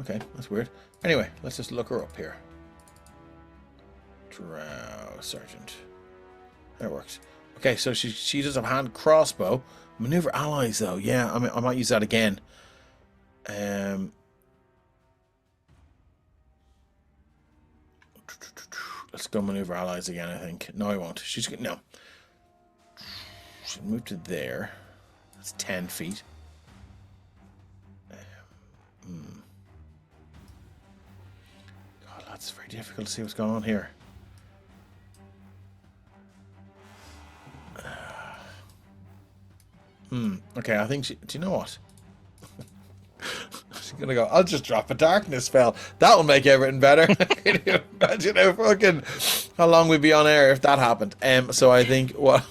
Okay, that's weird. Anyway, let's just look her up here. Drow sergeant. That works. Okay, so she does have hand crossbow. Maneuver allies though. Yeah, I might use that again. Let's go maneuver allies again, I think. No, I won't. She's good. No. She'll move to there. That's 10 feet. God, that's very difficult to see what's going on here. Okay, I think she... Do you know what? She's gonna go, I'll just drop a darkness spell. That will make everything better. Can you imagine how long we'd be on air if that happened? So I think what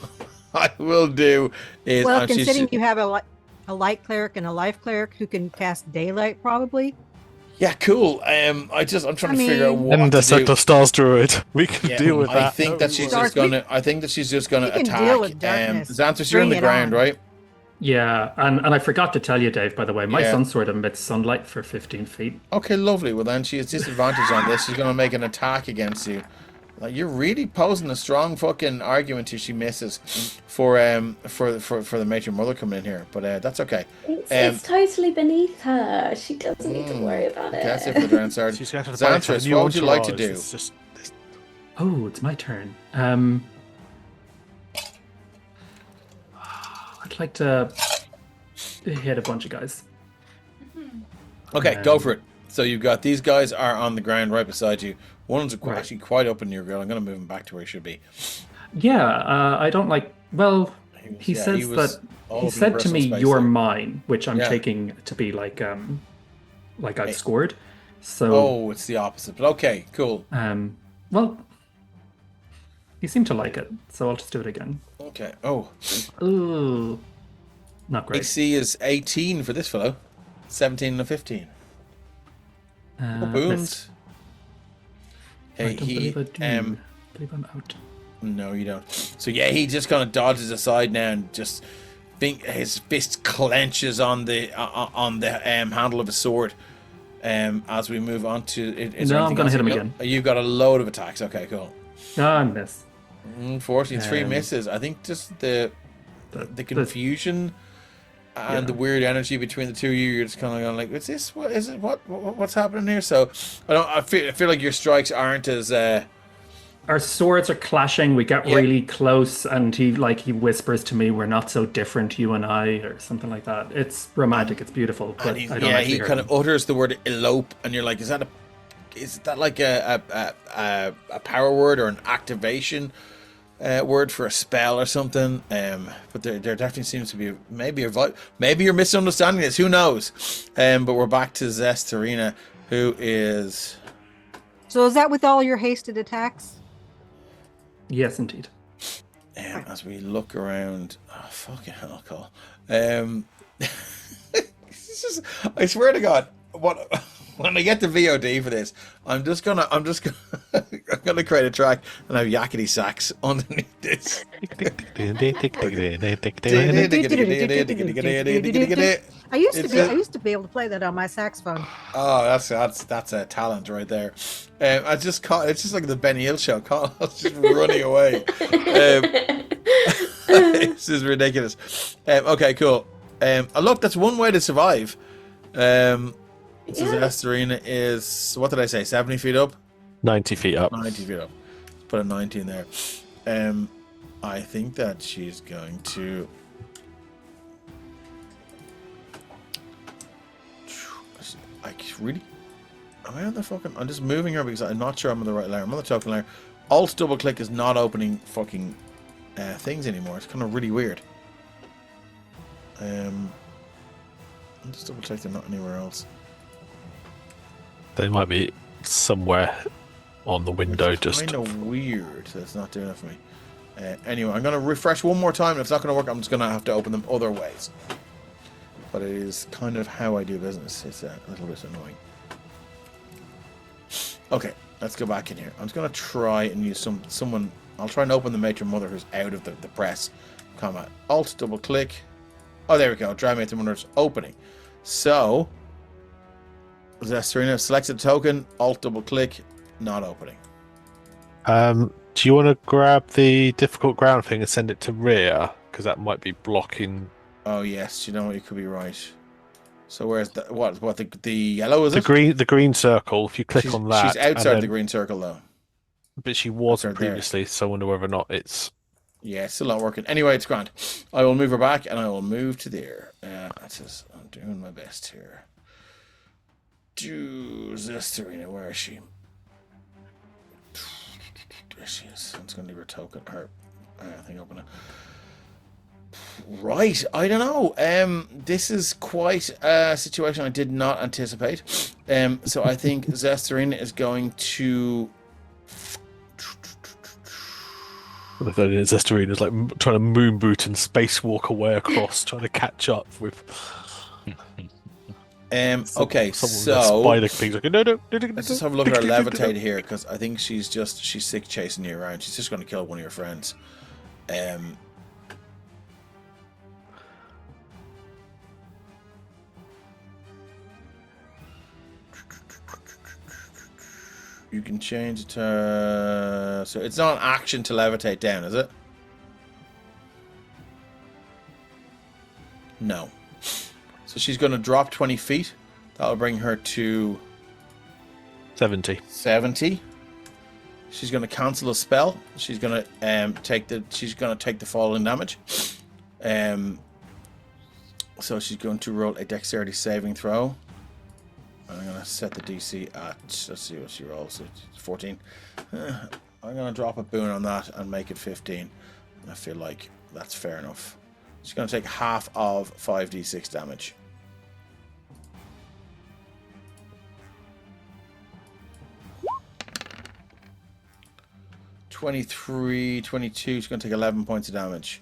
I will do is... Well, considering you have a light cleric and a life cleric who can cast daylight, probably. Yeah, cool. I'm trying to figure out what and the to do. Circle of Stars druid. We can deal with that. I think that she's just gonna attack. Deal with darkness. Xanthus, you're on the ground, right? Yeah, and I forgot to tell you, Dave, by the way, my sunsword emits sunlight for 15 feet. Okay, lovely. Well, then she has disadvantage on this. She's going to make an attack against you. Like, you're really posing a strong fucking argument if she misses for the matron mother coming in here. But that's okay. It's totally beneath her. She doesn't need to worry about it. That's it for the round start. She's going to Xanthus, what would you like to do? Oh, it's my turn. I'd like to hit a bunch of guys. Okay, go for it. So you've got these guys are on the ground right beside you. One's Right. actually quite up in your grill. I'm going to move him back to where he should be. Yeah, I don't like. Well, he yeah, says he was that all he up in said to personal me, space "You're there. mine," which I'm Yeah. taking to be like I've Hey. scored. So, Oh, it's the opposite. But okay, cool. well, he seemed to like it, so I'll just do it again. Okay. Oh, Ooh, not great. AC is 18 for this fellow. 17 and a 15. Oh, Missed. booms. I Hey, don't believe I do. I believe I'm out. No, you don't. So yeah, he just kind of dodges aside now and just his fist clenches on the handle of his sword. As we move on to No, I'm gonna hit him again. You've got a load of attacks. Okay, cool. Ah, miss. Unfortunately, 3 misses. I think just the confusion and the weird energy between the two of you. You're just kind of going like, "Is this what is it? What's happening here?" So I feel like your strikes aren't as. Our swords are clashing. We get really close, and he whispers to me, "We're not so different, you and I," or something like that. It's romantic. It's beautiful. But And I don't actually he hear kind him. of utters the word elope, and you're like, is that like a power word or an activation word for a spell or something? But there definitely seems to be maybe you're misunderstanding this. Who knows? But we're back to Zestarina, who is. So is that with all your hasted attacks? Yes, indeed. As we look around, oh fucking hell, Cole. It's just, I swear to God, when I get the VOD for this, I'm gonna create a track and have yakety sax underneath this. I used to be able to play that on my saxophone. Oh, that's a talent right there. It's just like the Benny Hill show. Colin's just running away. This is ridiculous. Okay, cool. Look, that's one way to survive. So Zestarina is, what did I say? 70 feet up. 90 feet up. 90 feet up. Put a 90 in there. I think that she's going to. Really? Am I on the fucking? I'm just moving her because I'm not sure I'm on the right layer. I'm on the token layer. Alt double click is not opening fucking things anymore. It's kind of really weird. I'll just double check they're not anywhere else. They might be somewhere on the window. Just kind of weird. That's not doing it for me. Anyway, I'm going to refresh one more time. If it's not going to work, I'm just going to have to open them other ways. But it is kind of how I do business. It's a little bit annoying. Okay, let's go back in here. I'm just going to try and use someone. I'll try and open the matron mother who's out of the press. Comma. Alt, double click. Oh, there we go. Drow matron mother's opening. So, Zestarina selects a token. Alt, double click. Not opening. do you want to grab the difficult ground thing and send it to rear? Because that might be blocking. Oh yes, you know what? You could be right. So where's the what the yellow is the it? the green circle. If you click on that, she's outside and the green circle though. But she wasn't Outside there. previously, so I wonder whether or not it's. Yeah, it's still not working. Anyway, it's grand. I will move her back, and I will move to there. That's just, I'm doing my best here. Zestarina, where is she? There she is. I'm just going to leave her token. Her thing open it. Right, I don't know. This is quite a situation I did not anticipate. So I think Zestarina is going to. The third is Zestarina's like trying to moon boot and spacewalk away across, trying to catch up with. Okay, so spider things like no. Let's just have a look at her levitate here, because I think she's sick chasing you around. She's just going to kill one of your friends. You can change it to... So it's not an action to levitate down, is it? No. So she's going to drop 20 feet. That'll bring her to... 70. 70. She's going to cancel a spell. She's going to take the falling damage. So she's going to roll a dexterity saving throw. I'm going to set the DC at, let's see what she rolls, it's 14. I'm going to drop a boon on that and make it 15. I feel like that's fair enough. She's going to take half of 5d6 damage. (23, 22). She's going to take 11 points of damage.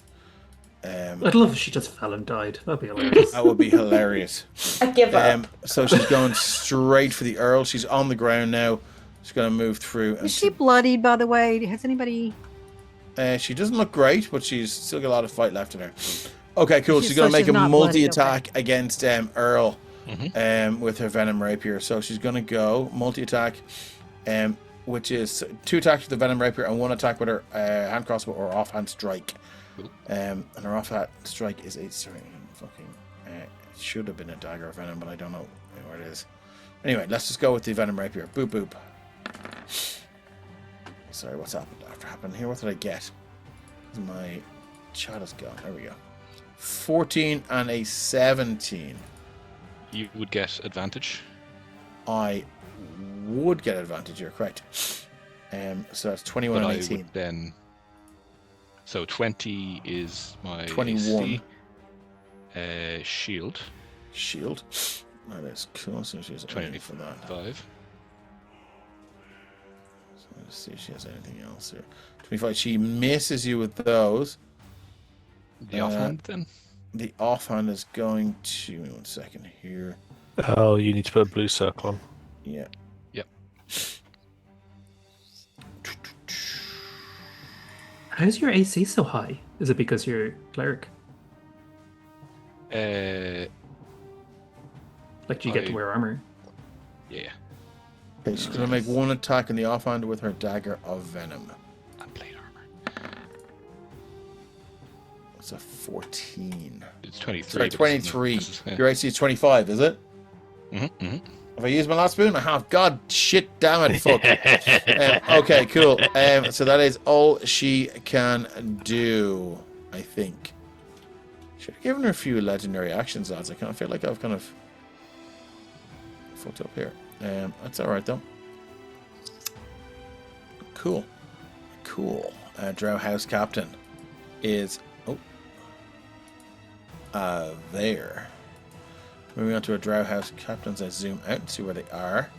I'd love if she just fell and died. That'd be hilarious. That would be hilarious. I give up. So she's going straight for the Earl. She's on the ground now. She's going to move through. Is she bloodied, by the way? Has anybody... She doesn't look great, but she's still got a lot of fight left in her. Okay, cool. She's So going to make she's a not bloodied, multi-attack against Earl Mm-hmm. with her Venom Rapier. So she's going to go multi-attack, which is 2 attacks with the Venom Rapier and 1 attack with her hand crossbow or offhand strike. And her offhand strike is a it should have been a dagger of venom, but I don't know where it is. Anyway, let's just go with the Venom Rapier. Boop boop. Sorry, what's happened here? What did I get? My chat is gone. There we go. 14 and a 17. You would get advantage. I would get advantage. You're correct. So that's 21 But and I 18. would then. So 20 is my 21. AC. Shield. Shield. That is cool. So she's 20 for that. 5. So let's see if she has anything else here. 25. She misses you with those. The offhand then. The offhand is going to. Give me 1 second here. Oh, you need to put a blue circle on. Yeah. Yep. How's your AC so high? Is it because you're cleric? Uh, Like, do you get to wear armor? yeah. Okay, she's going to make 1 attack in the offhand with her dagger of venom. And plate armor. It's a 14. It's 23. Sorry, but 23. this is- yeah. Your AC is 25, is it? Mm-hmm, mm-hmm. Have I used my last spoon? I have. God, shit, damn it, fuck. Okay, cool. So that is all she can do, I think. Should have given her a few legendary actions, lads. I kind of feel like I've kind of fucked up here. That's alright, though. Cool. Cool. Drow House Captain is... there. Moving on to a Drow House Captains, I zoom out and see where they are.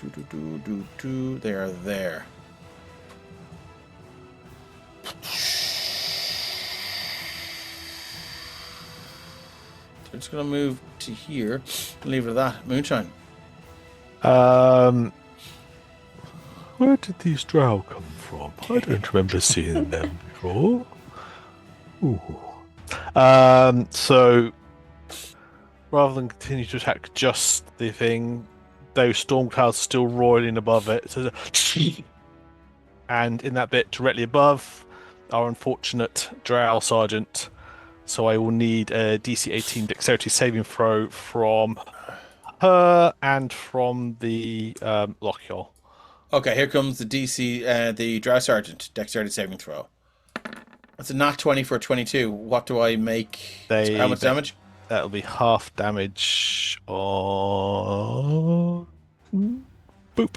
They are there. They're just going to move to here and leave it at that. Moonshine. Where did these drow come from? I don't remember seeing them before. Ooh. So rather than continue to attack just the thing, those storm clouds are still roiling above it. So and in that bit directly above, our unfortunate drow sergeant. So I will need a DC 18 dexterity saving throw from her and from the Lochiel. Okay, here comes the DC, the Drow Sergeant, dexterity saving throw. That's a nat 20 for a 22. What do I make? How much damage? That'll be half damage on... Boop.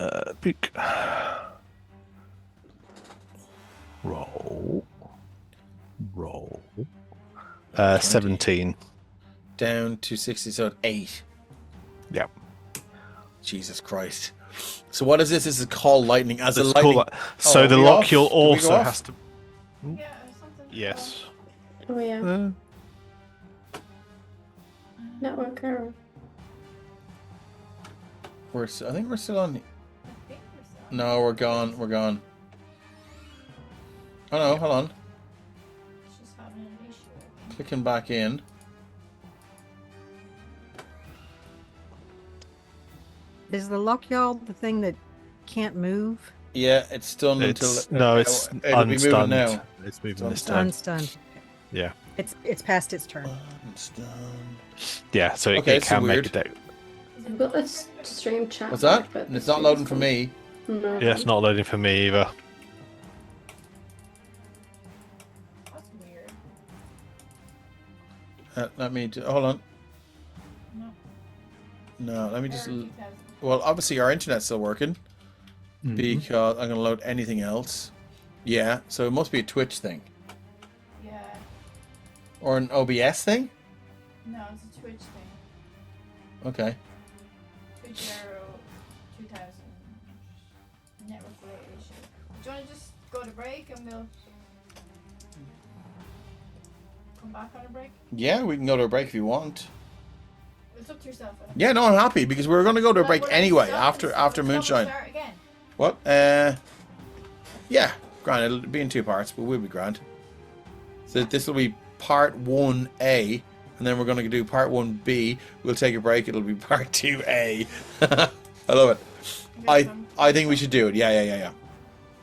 Boop. Roll. 17. Down to 60, so 8. Yep. Jesus Christ. So what is this? This is called lightning. As a It's lightning. called that. So the are we off? Lochiel Do we go also off? has to... Yeah, something. Yes. Oh yeah, network error. I think we're still on. I think we're still- No, we're gone. We're gone. Oh no, hold on. It's just having an issue. Clicking back in. Is the Lochiel the thing that can't move? Yeah, it's stunned until. It's it'll be moving unstunned. now. It's moving this Unstunned. time. Unstunned. Yeah. It's past its turn. Unstunned. Yeah, so Okay, it so can make weird. a deck. I've got this stream chat. What's that? back, but And it's not loading for me. No. Yeah, it's not loading for me either. That's weird. Let me. Hold on. No. No, let me just. Error 2000. Well, obviously our internet's still working Mhm. because I'm going to load anything else. Yeah, so it must be a Twitch thing Yeah. or an OBS thing. No, it's a Twitch thing. Okay. Twitch error 2000. Network related issue. Do you want to just go to break and we'll come back on a break? Yeah, we can go to a break if you want. It's up to yourself. I don't Yeah, no, I'm happy because we're going to go to a Like, break we're like anyway stopping, after so Moonshine. Start again. What? Yeah, grand. It'll be in 2 parts, but we'll be grand. So this will be part 1A, and then we're going to do part 1B. We'll take a break. It'll be part 2A. I love it. Okay, so I'm- I think we should do it. Yeah.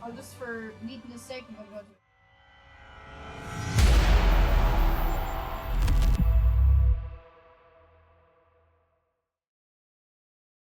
I'll just for meeting the sake, I'm gonna go to